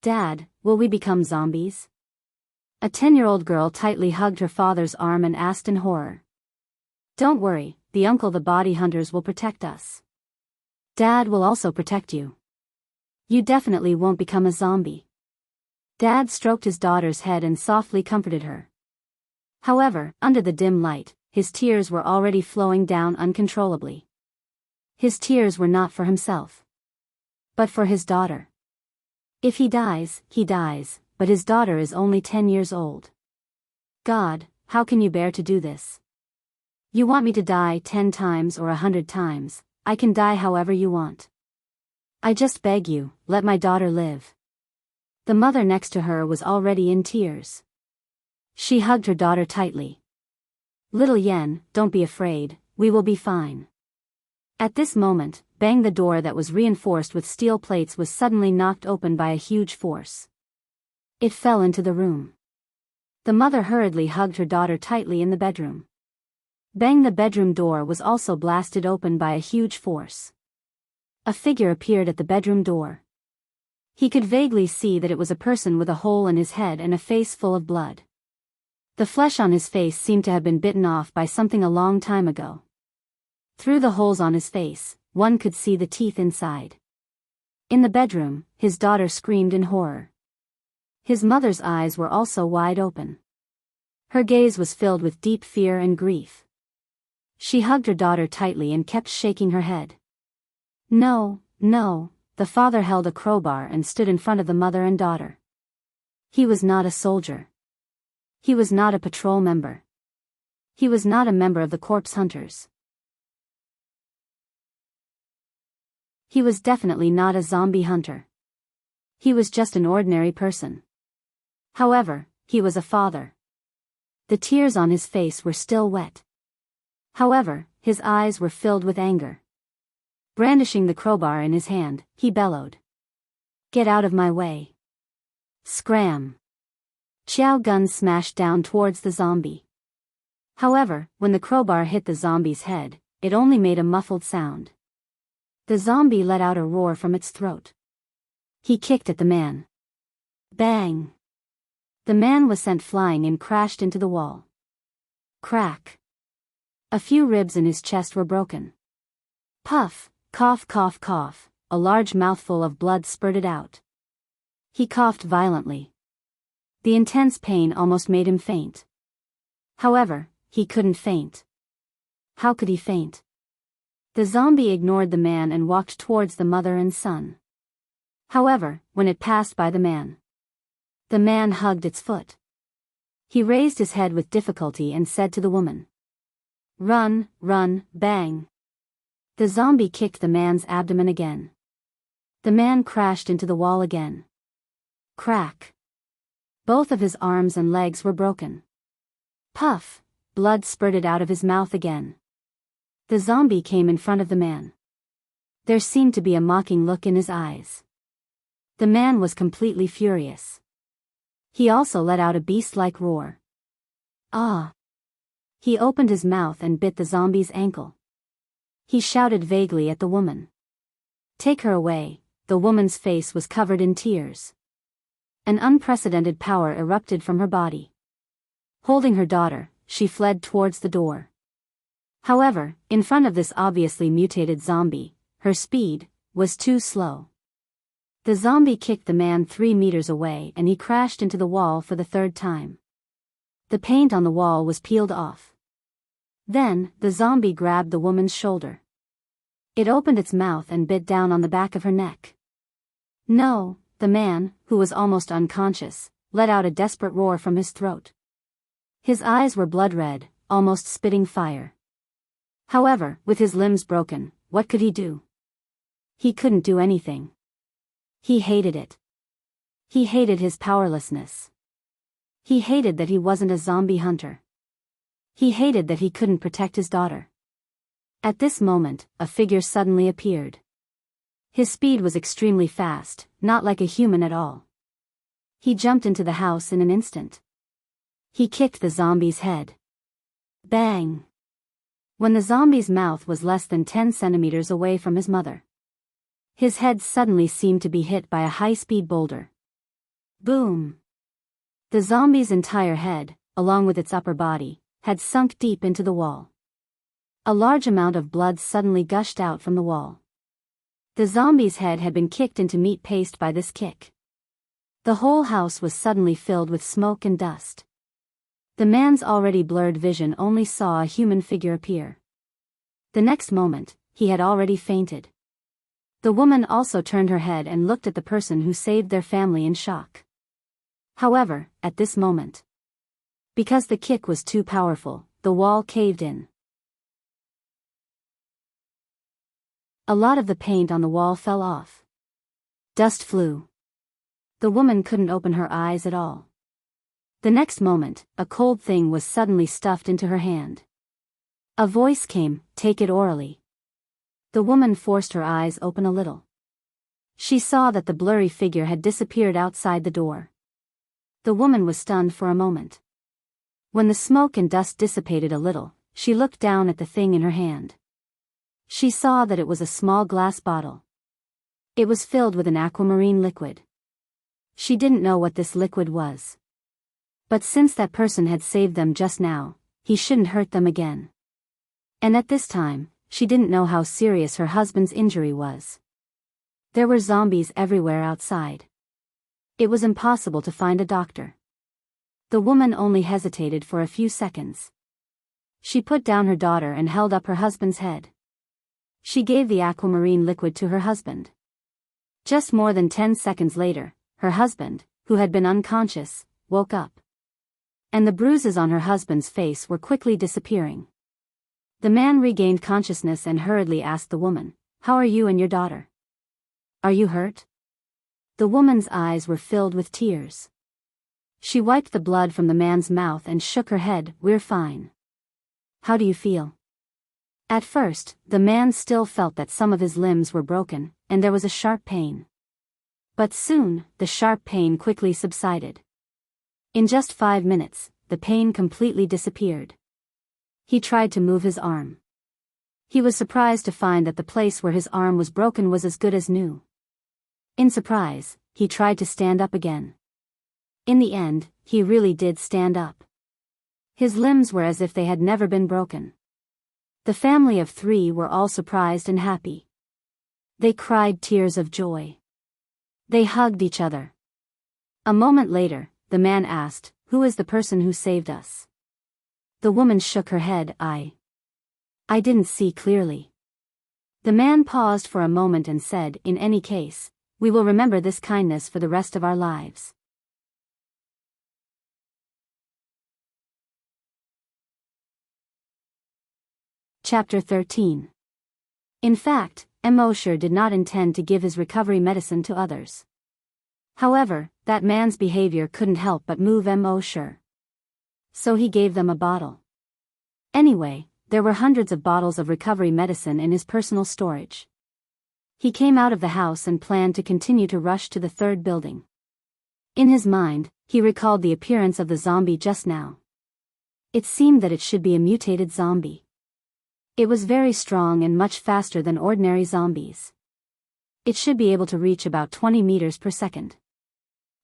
Dad, will we become zombies? A 10-year-old girl tightly hugged her father's arm and asked in horror. Don't worry, the body hunters will protect us. Dad will also protect you. You definitely won't become a zombie. Dad stroked his daughter's head and softly comforted her. However, under the dim light, his tears were already flowing down uncontrollably. His tears were not for himself, but for his daughter. If he dies, but his daughter is only 10 years old. God, how can you bear to do this? You want me to die 10 times or 100 times, I can die however you want. I just beg you, let my daughter live. The mother next to her was already in tears. She hugged her daughter tightly. Little Yen, don't be afraid, we will be fine. At this moment, bang, the door that was reinforced with steel plates was suddenly knocked open by a huge force. It fell into the room. The mother hurriedly hugged her daughter tightly in the bedroom. Bang, the bedroom door was also blasted open by a huge force. A figure appeared at the bedroom door. He could vaguely see that it was a person with a hole in his head and a face full of blood. The flesh on his face seemed to have been bitten off by something a long time ago. Through the holes on his face, one could see the teeth inside. In the bedroom, his daughter screamed in horror. His mother's eyes were also wide open. Her gaze was filled with deep fear and grief. She hugged her daughter tightly and kept shaking her head. No. The father held a crowbar and stood in front of the mother and daughter. He was not a soldier. He was not a patrol member. He was not a member of the corpse hunters. He was definitely not a zombie hunter. He was just an ordinary person. However, he was a father. The tears on his face were still wet. However, his eyes were filled with anger. Brandishing the crowbar in his hand, he bellowed. Get out of my way. Scram. Xiao Gun smashed down towards the zombie. However, when the crowbar hit the zombie's head, it only made a muffled sound. The zombie let out a roar from its throat. He kicked at the man. Bang! The man was sent flying and crashed into the wall. Crack! A few ribs in his chest were broken. Puff, cough, cough, cough, a large mouthful of blood spurted out. He coughed violently. The intense pain almost made him faint. However, he couldn't faint. How could he faint? The zombie ignored the man and walked towards the mother and son. However, when it passed by the man hugged its foot. He raised his head with difficulty and said to the woman, Run, bang. The zombie kicked the man's abdomen again. The man crashed into the wall again. Crack. Both of his arms and legs were broken. Puff, blood spurted out of his mouth again. The zombie came in front of the man. There seemed to be a mocking look in his eyes. The man was completely furious. He also let out a beast-like roar. Ah! He opened his mouth and bit the zombie's ankle. He shouted vaguely at the woman. Take her away. The woman's face was covered in tears. An unprecedented power erupted from her body. Holding her daughter, she fled towards the door. However, in front of this obviously mutated zombie, her speed was too slow. The zombie kicked the man 3 meters away and he crashed into the wall for the 3rd time. The paint on the wall was peeled off. Then, the zombie grabbed the woman's shoulder. It opened its mouth and bit down on the back of her neck. No, the man, who was almost unconscious, let out a desperate roar from his throat. His eyes were blood red, almost spitting fire. However, with his limbs broken, what could he do? He couldn't do anything. He hated it. He hated his powerlessness. He hated that he wasn't a zombie hunter. He hated that he couldn't protect his daughter. At this moment, a figure suddenly appeared. His speed was extremely fast, not like a human at all. He jumped into the house in an instant. He kicked the zombie's head. Bang! When the zombie's mouth was less than 10 centimeters away from his mother, his head suddenly seemed to be hit by a high-speed boulder. Boom! The zombie's entire head, along with its upper body, had sunk deep into the wall. A large amount of blood suddenly gushed out from the wall. The zombie's head had been kicked into meat paste by this kick. The whole house was suddenly filled with smoke and dust. The man's already blurred vision only saw a human figure appear. The next moment, he had already fainted. The woman also turned her head and looked at the person who saved their family in shock. However, at this moment, because the kick was too powerful, the wall caved in. A lot of the paint on the wall fell off. Dust flew. The woman couldn't open her eyes at all. The next moment, a cold thing was suddenly stuffed into her hand. A voice came, "Take it orally." The woman forced her eyes open a little. She saw that the blurry figure had disappeared outside the door. The woman was stunned for a moment. When the smoke and dust dissipated a little, she looked down at the thing in her hand. She saw that it was a small glass bottle. It was filled with an aquamarine liquid. She didn't know what this liquid was. But since that person had saved them just now, he shouldn't hurt them again. And at this time, she didn't know how serious her husband's injury was. There were zombies everywhere outside. It was impossible to find a doctor. The woman only hesitated for a few seconds. She put down her daughter and held up her husband's head. She gave the aquamarine liquid to her husband. Just more than 10 seconds later, her husband, who had been unconscious, woke up. And the bruises on her husband's face were quickly disappearing. The man regained consciousness and hurriedly asked the woman, "How are you and your daughter? Are you hurt?" The woman's eyes were filled with tears. She wiped the blood from the man's mouth and shook her head, "We're fine." "How do you feel?" At first, the man still felt that some of his limbs were broken, and there was a sharp pain. But soon, the sharp pain quickly subsided. In just 5 minutes, the pain completely disappeared. He tried to move his arm. He was surprised to find that the place where his arm was broken was as good as new. In surprise, he tried to stand up again. In the end, he really did stand up. His limbs were as if they had never been broken. The family of 3 were all surprised and happy. They cried tears of joy. They hugged each other. A moment later, the man asked, "Who is the person who saved us?" The woman shook her head, I didn't see clearly." The man paused for a moment and said, "In any case, we will remember this kindness for the rest of our lives." Chapter 13. In fact, Mosher did not intend to give his recovery medicine to others. However, that man's behavior couldn't help but move Mosher. So he gave them a bottle. Anyway, there were hundreds of bottles of recovery medicine in his personal storage. He came out of the house and planned to continue to rush to the 3rd building. In his mind, he recalled the appearance of the zombie just now. It seemed that it should be a mutated zombie. It was very strong and much faster than ordinary zombies. It should be able to reach about 20 meters per second.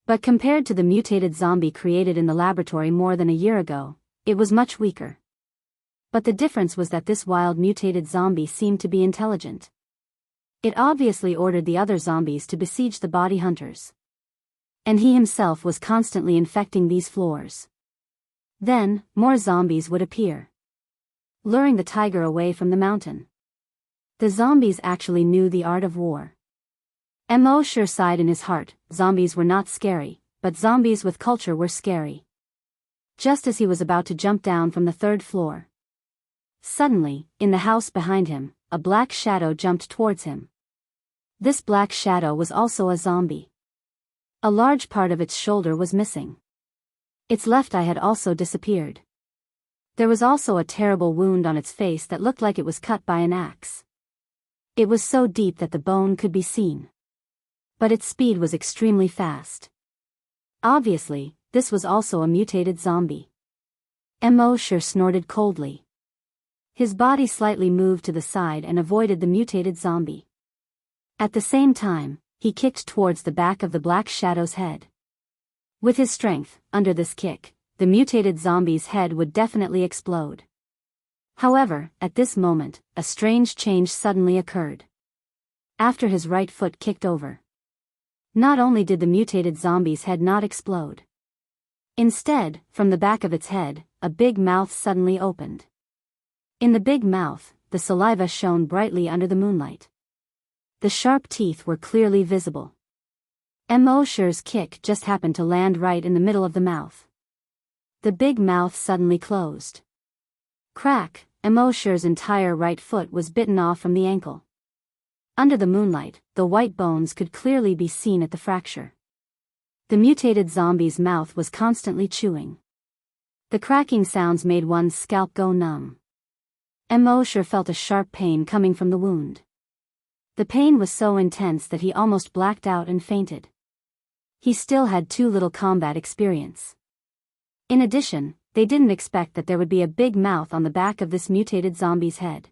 But compared to the mutated zombie created in the laboratory more than a year ago, it was much weaker. But the difference was that this wild mutated zombie seemed to be intelligent. It obviously ordered the other zombies to besiege the body hunters. And he himself was constantly infecting these floors. Then, more zombies would appear, luring the tiger away from the mountain. The zombies actually knew the art of war. Mosher sighed in his heart. Zombies were not scary, but zombies with culture were scary. Just as he was about to jump down from the 3rd floor, suddenly, in the house behind him, a black shadow jumped towards him. This black shadow was also a zombie. A large part of its shoulder was missing. Its left eye had also disappeared. There was also a terrible wound on its face that looked like it was cut by an axe. It was so deep that the bone could be seen. But its speed was extremely fast. Obviously, this was also a mutated zombie. Mo Shi snorted coldly. His body slightly moved to the side and avoided the mutated zombie. At the same time, he kicked towards the back of the Black Shadow's head. With his strength, under this kick, the mutated zombie's head would definitely explode. However, at this moment, a strange change suddenly occurred. After his right foot kicked over, not only did the mutated zombie's head not explode. Instead, from the back of its head, a big mouth suddenly opened. In the big mouth, the saliva shone brightly under the moonlight. The sharp teeth were clearly visible. Mo Shi's kick just happened to land right in the middle of the mouth. The big mouth suddenly closed. Crack, Mo Shi's entire right foot was bitten off from the ankle. Under the moonlight, the white bones could clearly be seen at the fracture. The mutated zombie's mouth was constantly chewing. The cracking sounds made one's scalp go numb. Mo Shi felt a sharp pain coming from the wound. The pain was so intense that he almost blacked out and fainted. He still had too little combat experience. In addition, they didn't expect that there would be a big mouth on the back of this mutated zombie's head.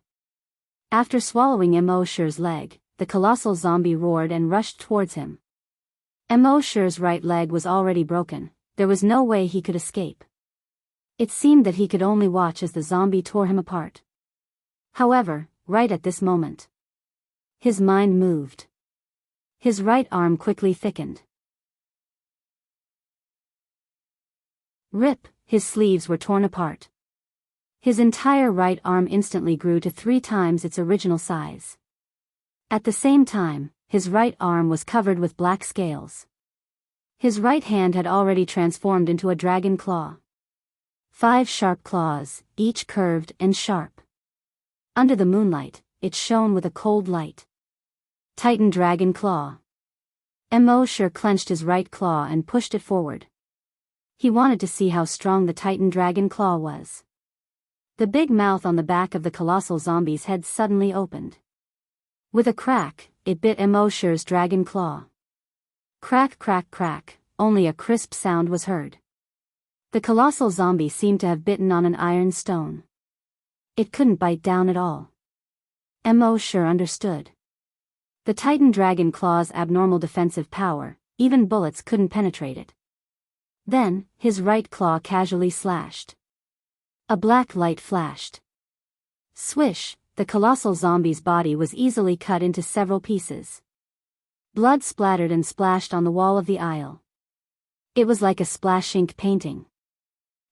After swallowing Mo Shi's leg, the colossal zombie roared and rushed towards him. Mo Shi's right leg was already broken, there was no way he could escape. It seemed that he could only watch as the zombie tore him apart. However, right at this moment, his mind moved. His right arm quickly thickened. Rip, his sleeves were torn apart. His entire right arm instantly grew to 3 times its original size. At the same time, his right arm was covered with black scales. His right hand had already transformed into a dragon claw. 5 sharp claws, each curved and sharp. Under the moonlight, it shone with a cold light. Titan Dragon Claw. Mo Shi clenched his right claw and pushed it forward. He wanted to see how strong the Titan Dragon Claw was. The big mouth on the back of the colossal zombie's head suddenly opened. With a crack, it bit Mo Shi's dragon claw. Crack crack crack, only a crisp sound was heard. The colossal zombie seemed to have bitten on an iron stone. It couldn't bite down at all. Mo Shi understood. The Titan Dragon Claw's abnormal defensive power, even bullets couldn't penetrate it. Then, his right claw casually slashed. A black light flashed. Swish, the colossal zombie's body was easily cut into several pieces. Blood splattered and splashed on the wall of the aisle. It was like a splash ink painting.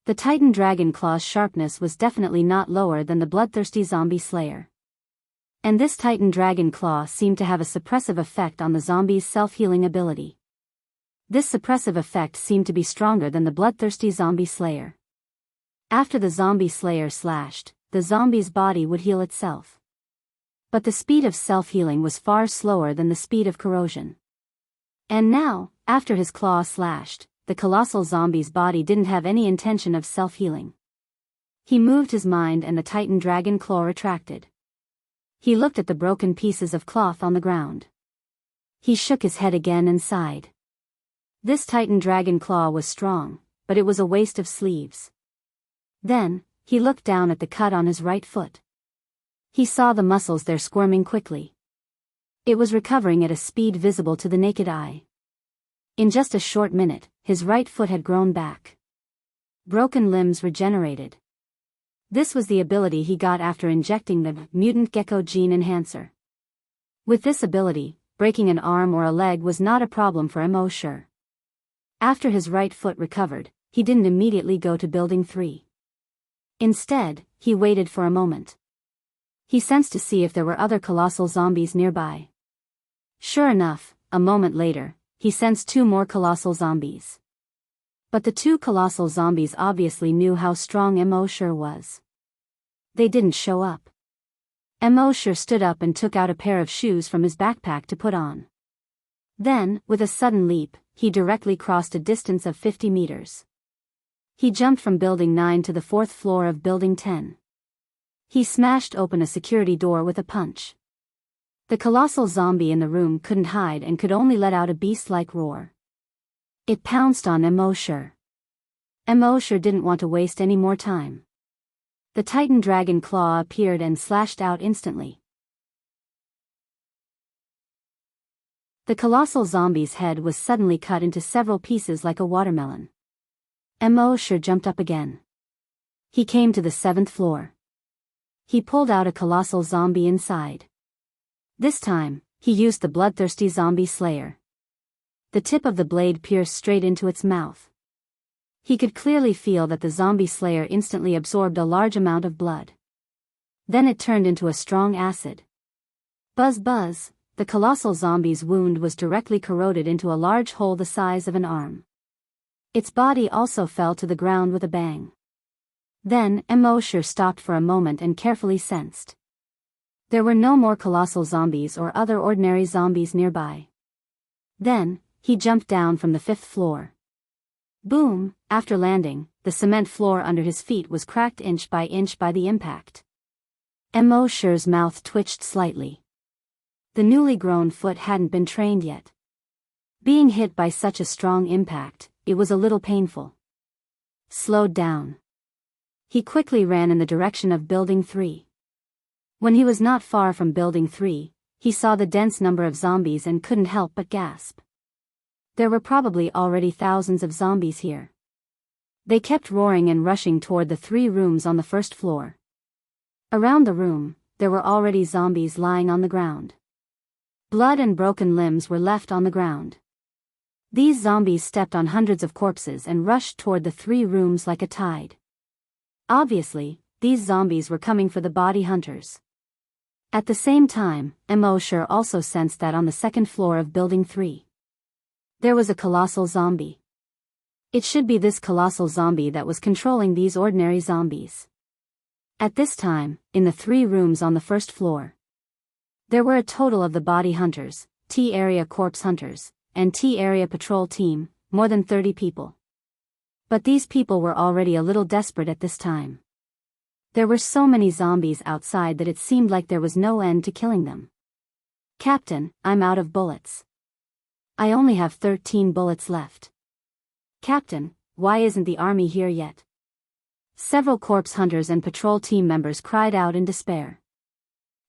The Titan Dragon Claw's sharpness was definitely not lower than the bloodthirsty zombie slayer. And this Titan Dragon Claw seemed to have a suppressive effect on the zombie's self-healing ability. This suppressive effect seemed to be stronger than the bloodthirsty zombie slayer. After the zombie slayer slashed, the zombie's body would heal itself. But the speed of self-healing was far slower than the speed of corrosion. And now, after his claw slashed, the colossal zombie's body didn't have any intention of self-healing. He moved his mind and the Titan Dragon Claw retracted. He looked at the broken pieces of cloth on the ground. He shook his head again and sighed. This Titan Dragon Claw was strong, but it was a waste of sleeves. Then, he looked down at the cut on his right foot. He saw the muscles there squirming quickly. It was recovering at a speed visible to the naked eye. In just a short minute, his right foot had grown back. Broken limbs regenerated. This was the ability he got after injecting the mutant gecko gene enhancer. With this ability, breaking an arm or a leg was not a problem for Mo Shi. After his right foot recovered, he didn't immediately go to Building 3. Instead, he waited for a moment. He sensed to see if there were other colossal zombies nearby. Sure enough, a moment later, he sensed 2 more colossal zombies. But the 2 colossal zombies obviously knew how strong Mo Shi was. They didn't show up. Mo Shi stood up and took out a pair of shoes from his backpack to put on. Then, with a sudden leap, he directly crossed a distance of 50 meters. He jumped from Building 9 to the 4th floor of Building 10. He smashed open a security door with a punch. The colossal zombie in the room couldn't hide and could only let out a beast-like roar. It pounced on Mosher. Mosher didn't want to waste any more time. The Titan Dragon Claw appeared and slashed out instantly. The colossal zombie's head was suddenly cut into several pieces like a watermelon. Mosher jumped up again. He came to the 7th floor. He pulled out a colossal zombie inside. This time, he used the bloodthirsty zombie slayer. The tip of the blade pierced straight into its mouth. He could clearly feel that the zombie slayer instantly absorbed a large amount of blood. Then it turned into a strong acid. Buzz buzz, the colossal zombie's wound was directly corroded into a large hole the size of an arm. Its body also fell to the ground with a bang. Then, Mosher stopped for a moment and carefully sensed. There were no more colossal zombies or other ordinary zombies nearby. Then, he jumped down from the 5th floor. Boom! After landing, the cement floor under his feet was cracked inch by the impact. Mosher's mouth twitched slightly. The newly grown foot hadn't been trained yet. Being hit by such a strong impact, it was a little painful. Slowed down. He quickly ran in the direction of Building 3. When he was not far from Building 3, he saw the dense number of zombies and couldn't help but gasp. There were probably already thousands of zombies here. They kept roaring and rushing toward the 3 rooms on the 1st floor. Around the room, there were already zombies lying on the ground. Blood and broken limbs were left on the ground. These zombies stepped on hundreds of corpses and rushed toward the 3 rooms like a tide. Obviously, these zombies were coming for the body hunters. At the same time, Mosher also sensed that on the 2nd floor of Building 3. There was a colossal zombie. It should be this colossal zombie that was controlling these ordinary zombies. At this time, in the 3 rooms on the 1st floor, there were a total of the body hunters, T-area corpse hunters, and T-area patrol team, more than 30 people. But these people were already a little desperate at this time. There were so many zombies outside that it seemed like there was no end to killing them. Captain, I'm out of bullets. I only have 13 bullets left. Captain, why isn't the army here yet? Several corpse hunters and patrol team members cried out in despair.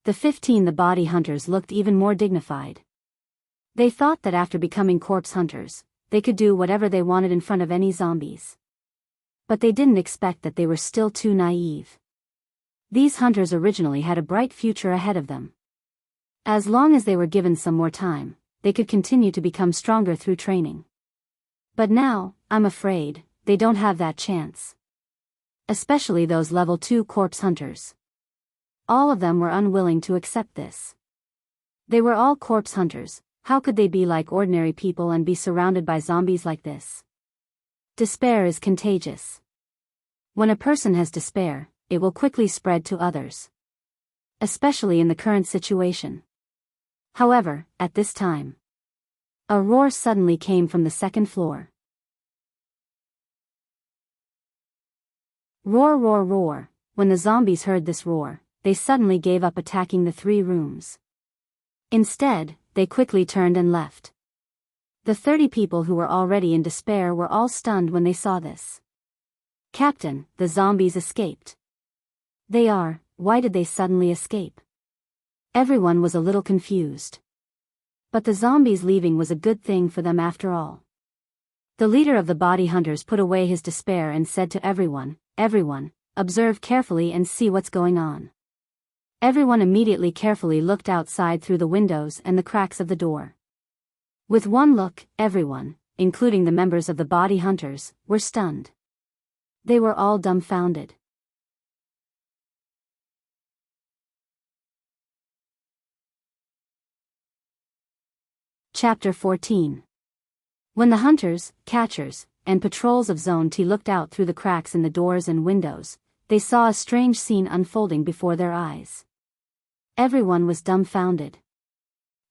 The body hunters looked even more dignified. They thought that after becoming corpse hunters, they could do whatever they wanted in front of any zombies. But they didn't expect that they were still too naive. These hunters originally had a bright future ahead of them. As long as they were given some more time, they could continue to become stronger through training. But now, I'm afraid, they don't have that chance. Especially those level 2 corpse hunters. All of them were unwilling to accept this. They were all corpse hunters. How could they be like ordinary people and be surrounded by zombies like this? Despair is contagious. When a person has despair, it will quickly spread to others. Especially in the current situation. However, at this time, a roar suddenly came from the 2nd floor. Roar, roar, roar. When the zombies heard this roar, they suddenly gave up attacking the 3 rooms. Instead, they quickly turned and left. The 30 people who were already in despair were all stunned when they saw this. Captain, the zombies escaped. Why did they suddenly escape? Everyone was a little confused. But the zombies leaving was a good thing for them after all. The leader of the body hunters put away his despair and said to everyone, observe carefully and see what's going on. Everyone immediately carefully looked outside through the windows and the cracks of the door. With one look, everyone, including the members of the body hunters, were stunned. They were all dumbfounded. Chapter 14. When the hunters, catchers, and patrols of Zone T looked out through the cracks in the doors and windows, they saw a strange scene unfolding before their eyes. Everyone was dumbfounded.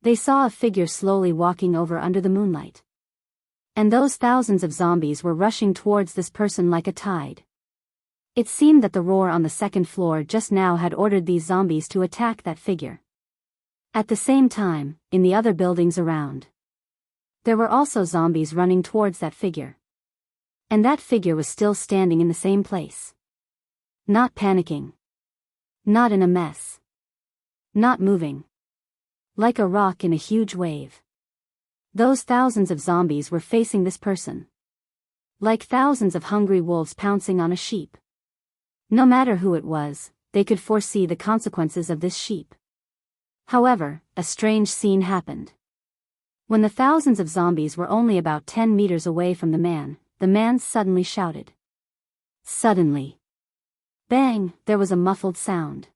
They saw a figure slowly walking over under the moonlight. And those thousands of zombies were rushing towards this person like a tide. It seemed that the roar on the second floor just now had ordered these zombies to attack that figure. At the same time, in the other buildings around, there were also zombies running towards that figure. And that figure was still standing in the same place. Not panicking. Not in a mess. Not moving. Like a rock in a huge wave. Those thousands of zombies were facing this person. Like thousands of hungry wolves pouncing on a sheep. No matter who it was, they could foresee the consequences of this sheep. However, a strange scene happened. When the thousands of zombies were only about 10 meters away from the man suddenly shouted. Suddenly. Bang, there was a muffled sound.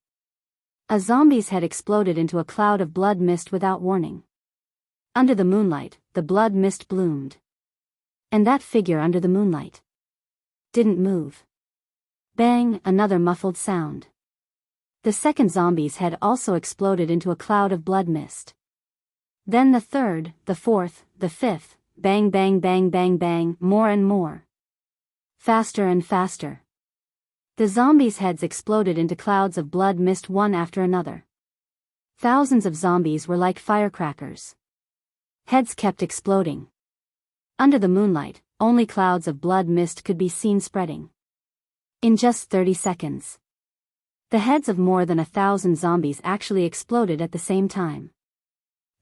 A zombie's head exploded into a cloud of blood mist without warning. Under the moonlight, the blood mist bloomed. And that figure under the moonlight didn't move. Bang, another muffled sound. The second zombie's head also exploded into a cloud of blood mist. Then the third, the fourth, the fifth, bang bang bang bang bang, more and more. Faster and faster. The zombies' heads exploded into clouds of blood mist one after another. Thousands of zombies were like firecrackers. Heads kept exploding. Under the moonlight, only clouds of blood mist could be seen spreading. In just 30 seconds. The heads of more than 1,000 zombies actually exploded at the same time.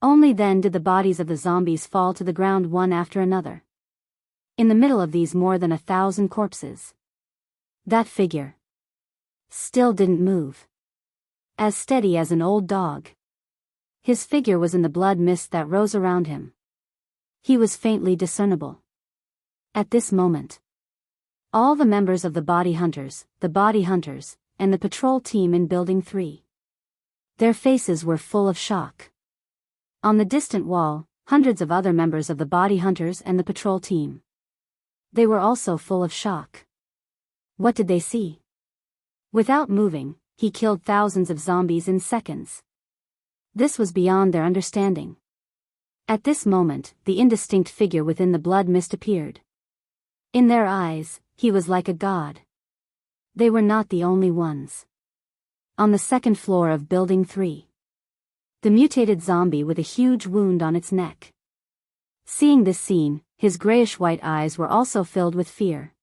Only then did the bodies of the zombies fall to the ground one after another. In the middle of these more than 1,000 corpses, that figure still didn't move. As steady as an old dog. His figure was in the blood mist that rose around him. He was faintly discernible. At this moment, all the members of the body hunters, and the patrol team in Building 3. Their faces were full of shock. On the distant wall, hundreds of other members of the body hunters and the patrol team. They were also full of shock. What did they see? Without moving, he killed thousands of zombies in seconds. This was beyond their understanding. At this moment, the indistinct figure within the blood mist appeared. In their eyes, he was like a god. They were not the only ones. On the second floor of Building 3. The mutated zombie with a huge wound on its neck. Seeing this scene, his grayish-white eyes were also filled with fear.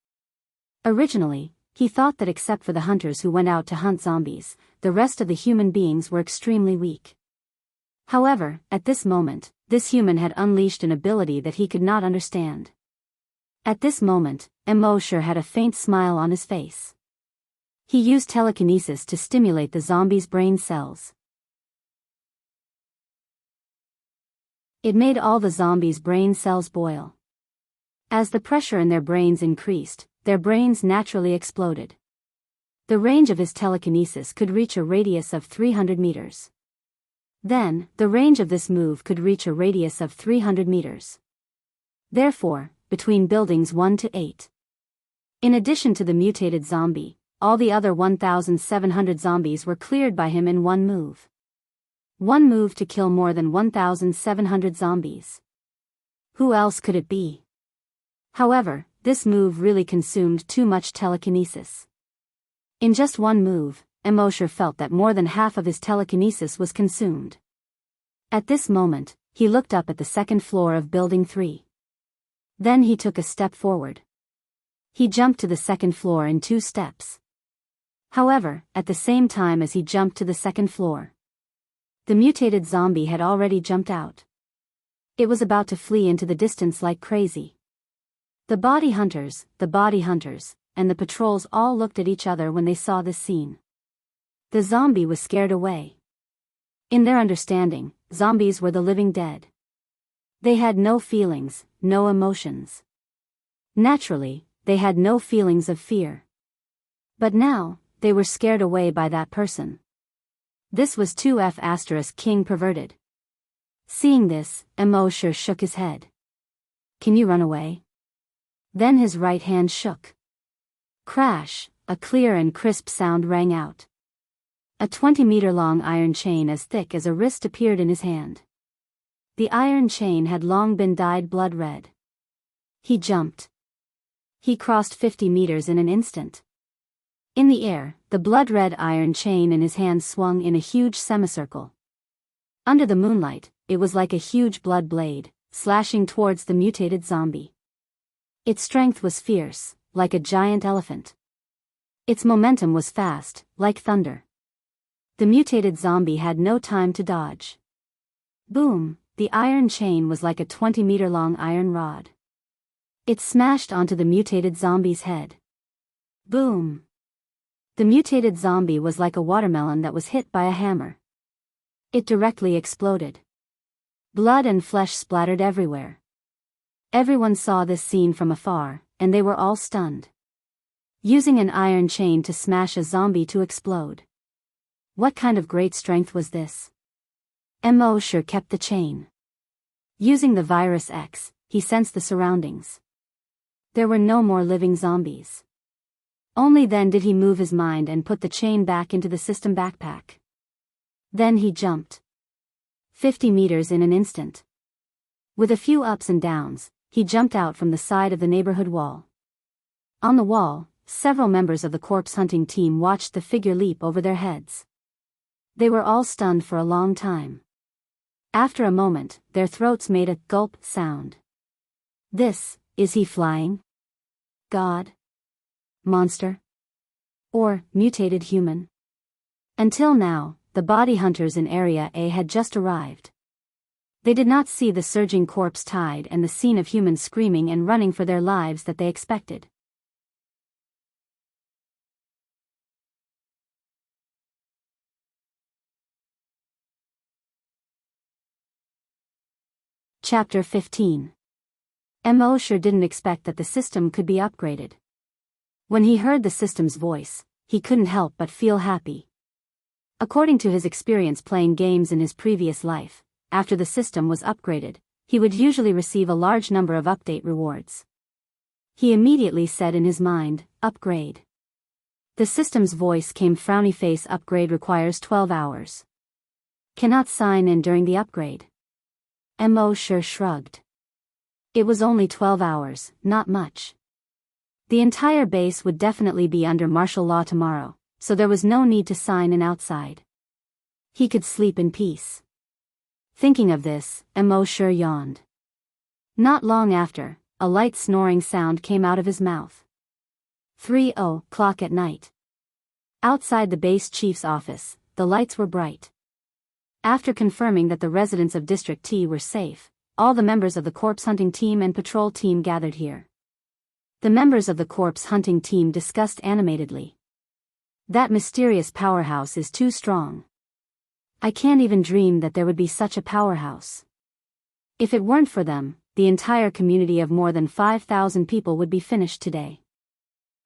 Originally, he thought that except for the hunters who went out to hunt zombies, the rest of the human beings were extremely weak. However, at this moment, this human had unleashed an ability that he could not understand. At this moment, Mosher had a faint smile on his face. He used telekinesis to stimulate the zombies' brain cells. It made all the zombies' brain cells boil. As the pressure in their brains increased, their brains naturally exploded. The range of his telekinesis could reach a radius of 300 meters. Then, the range of this move could reach a radius of 300 meters. Therefore, between buildings 1 to 8. In addition to the mutated zombie, all the other 1,700 zombies were cleared by him in one move. One move to kill more than 1,700 zombies. Who else could it be? However, this move really consumed too much telekinesis. In just one move, Mosher felt that more than half of his telekinesis was consumed. At this moment, he looked up at the second floor of Building 3. Then he took a step forward. He jumped to the second floor in 2 steps. However, at the same time as he jumped to the second floor, the mutated zombie had already jumped out. It was about to flee into the distance like crazy. The body hunters, and the patrols all looked at each other when they saw this scene. The zombie was scared away. In their understanding, zombies were the living dead. They had no feelings, no emotions. Naturally, they had no feelings of fear. But now, they were scared away by that person. This was 2F** King perverted. Seeing this, Mosher shook his head. Can you run away? Then his right hand shook. Crash, a clear and crisp sound rang out. A 20-meter-long iron chain as thick as a wrist appeared in his hand. The iron chain had long been dyed blood red. He jumped. He crossed 50 meters in an instant. In the air, the blood-red iron chain in his hand swung in a huge semicircle. Under the moonlight, it was like a huge blood blade, slashing towards the mutated zombie. Its strength was fierce, like a giant elephant. Its momentum was fast, like thunder. The mutated zombie had no time to dodge. Boom, the iron chain was like a 20-meter-long iron rod. It smashed onto the mutated zombie's head. Boom. The mutated zombie was like a watermelon that was hit by a hammer. It directly exploded. Blood and flesh splattered everywhere. Everyone saw this scene from afar, and they were all stunned. Using an iron chain to smash a zombie to explode. What kind of great strength was this? Mo sure kept the chain. Using the virus X, he sensed the surroundings. There were no more living zombies. Only then did he move his mind and put the chain back into the system backpack. Then he jumped. 50 meters in an instant. With a few ups and downs, he jumped out from the side of the neighborhood wall. On the wall, several members of the corpse hunting team watched the figure leap over their heads. They were all stunned for a long time. After a moment, their throats made a gulp sound. Is he flying? God? Monster? Or mutated human? Until now, the body hunters in Area A had just arrived. They did not see the surging corpse tide and the scene of humans screaming and running for their lives that they expected. Chapter 15. Mo sure didn't expect that the system could be upgraded. When he heard the system's voice, he couldn't help but feel happy. According to his experience playing games in his previous life, after the system was upgraded, he would usually receive a large number of update rewards. He immediately said in his mind, "Upgrade." The system's voice came, "Frowny face, upgrade requires 12 hours. Cannot sign in during the upgrade." Mo sure shrugged. It was only 12 hours, not much. The entire base would definitely be under martial law tomorrow, so there was no need to sign in outside. He could sleep in peace. Thinking of this, Mo sure yawned. Not long after, a light snoring sound came out of his mouth. 3:00 at night. Outside the base chief's office, the lights were bright. After confirming that the residents of District T were safe, all the members of the corpse hunting team and patrol team gathered here. The members of the corpse hunting team discussed animatedly. That mysterious powerhouse is too strong. I can't even dream that there would be such a powerhouse. If it weren't for them, the entire community of more than 5,000 people would be finished today.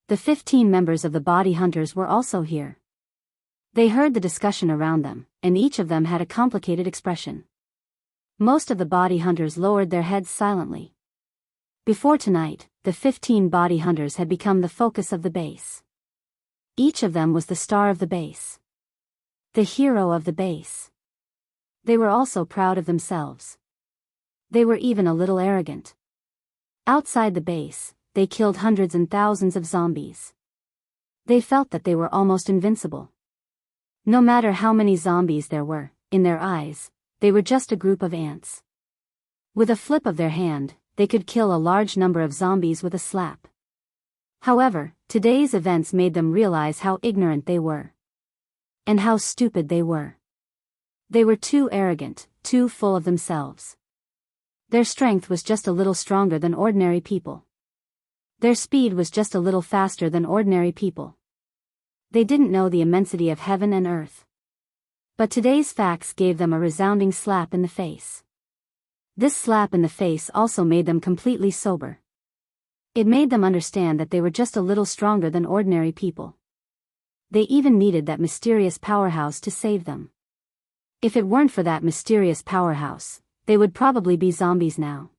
The 15 members of the body hunters were also here. They heard the discussion around them, and each of them had a complicated expression. Most of the body hunters lowered their heads silently. Before tonight, the 15 body hunters had become the focus of the base. Each of them was the star of the base. The hero of the base. They were also proud of themselves. They were even a little arrogant. Outside the base, they killed hundreds and thousands of zombies. They felt that they were almost invincible. No matter how many zombies there were, in their eyes, they were just a group of ants. With a flip of their hand, they could kill a large number of zombies with a slap. However, today's events made them realize how ignorant they were. And how stupid they were. They were too arrogant, too full of themselves. Their strength was just a little stronger than ordinary people. Their speed was just a little faster than ordinary people. They didn't know the immensity of heaven and earth. But today's facts gave them a resounding slap in the face. This slap in the face also made them completely sober. It made them understand that they were just a little stronger than ordinary people. They even needed that mysterious powerhouse to save them. If it weren't for that mysterious powerhouse, they would probably be zombies now.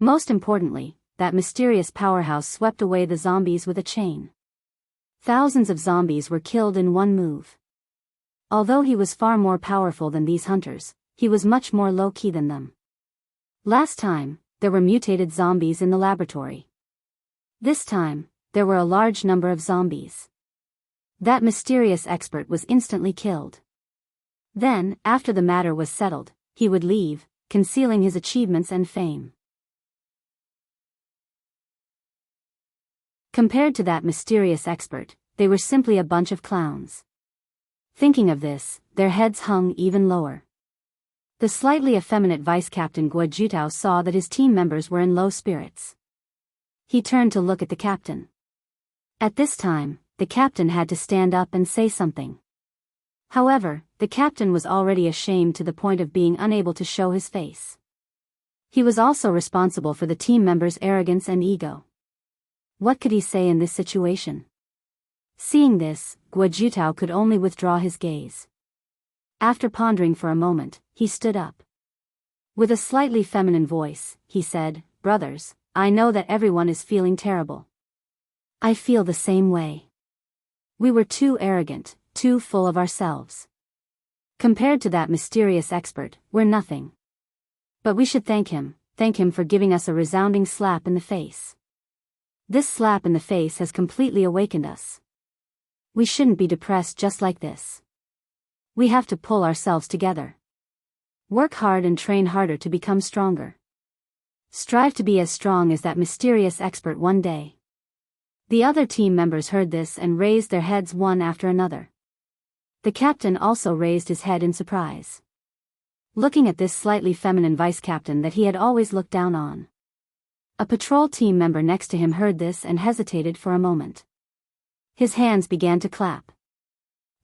Most importantly, that mysterious powerhouse swept away the zombies with a chain. Thousands of zombies were killed in one move. Although he was far more powerful than these hunters, he was much more low-key than them. Last time, there were mutated zombies in the laboratory. This time, there were a large number of zombies. That mysterious expert was instantly killed. Then, after the matter was settled, he would leave, concealing his achievements and fame. Compared to that mysterious expert, they were simply a bunch of clowns. Thinking of this, their heads hung even lower. The slightly effeminate vice-captain Guo Jutao saw that his team members were in low spirits. He turned to look at the captain. At this time, the captain had to stand up and say something. However, the captain was already ashamed to the point of being unable to show his face. He was also responsible for the team members' arrogance and ego. What could he say in this situation? Seeing this, Guo Jutao could only withdraw his gaze. After pondering for a moment, he stood up. With a slightly feminine voice, he said, "Brothers, I know that everyone is feeling terrible. I feel the same way. We were too arrogant, too full of ourselves. Compared to that mysterious expert, we're nothing. But we should thank him for giving us a resounding slap in the face. This slap in the face has completely awakened us. We shouldn't be depressed just like this. We have to pull ourselves together. Work hard and train harder to become stronger. Strive to be as strong as that mysterious expert one day." The other team members heard this and raised their heads one after another. The captain also raised his head in surprise. Looking at this slightly feminine vice-captain that he had always looked down on. A patrol team member next to him heard this and hesitated for a moment. His hands began to clap.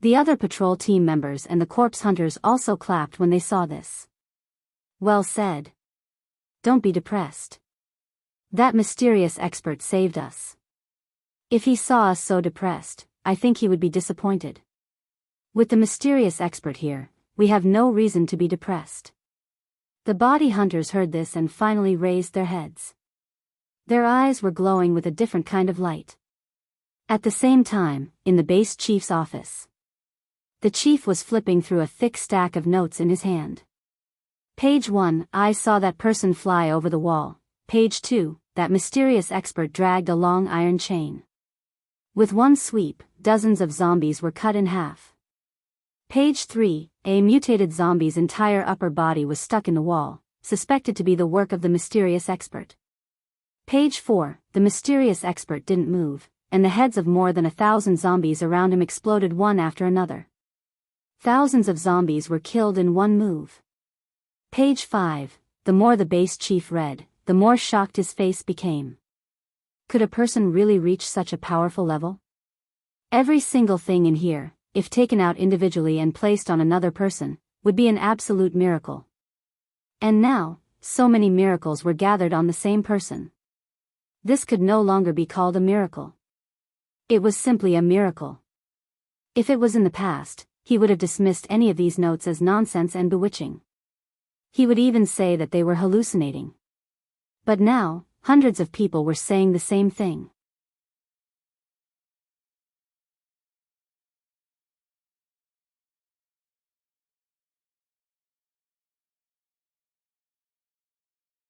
The other patrol team members and the corpse hunters also clapped when they saw this. "Well said. Don't be depressed. That mysterious expert saved us. If he saw us so depressed, I think he would be disappointed. With the mysterious expert here, we have no reason to be depressed." The body hunters heard this and finally raised their heads. Their eyes were glowing with a different kind of light. At the same time, in the base chief's office. The chief was flipping through a thick stack of notes in his hand. Page 1, I saw that person fly over the wall. Page 2, that mysterious expert dragged a long iron chain. With one sweep, dozens of zombies were cut in half. Page 3, a mutated zombie's entire upper body was stuck in the wall, suspected to be the work of the mysterious expert. Page 4, the mysterious expert didn't move, and the heads of more than 1,000 zombies around him exploded one after another. Thousands of zombies were killed in one move. Page 5, the more the base chief read, the more shocked his face became. Could a person really reach such a powerful level? Every single thing in here, if taken out individually and placed on another person, would be an absolute miracle. And now, so many miracles were gathered on the same person. This could no longer be called a miracle. It was simply a miracle. If it was in the past, he would have dismissed any of these notes as nonsense and bewitching. He would even say that they were hallucinating. But now, hundreds of people were saying the same thing.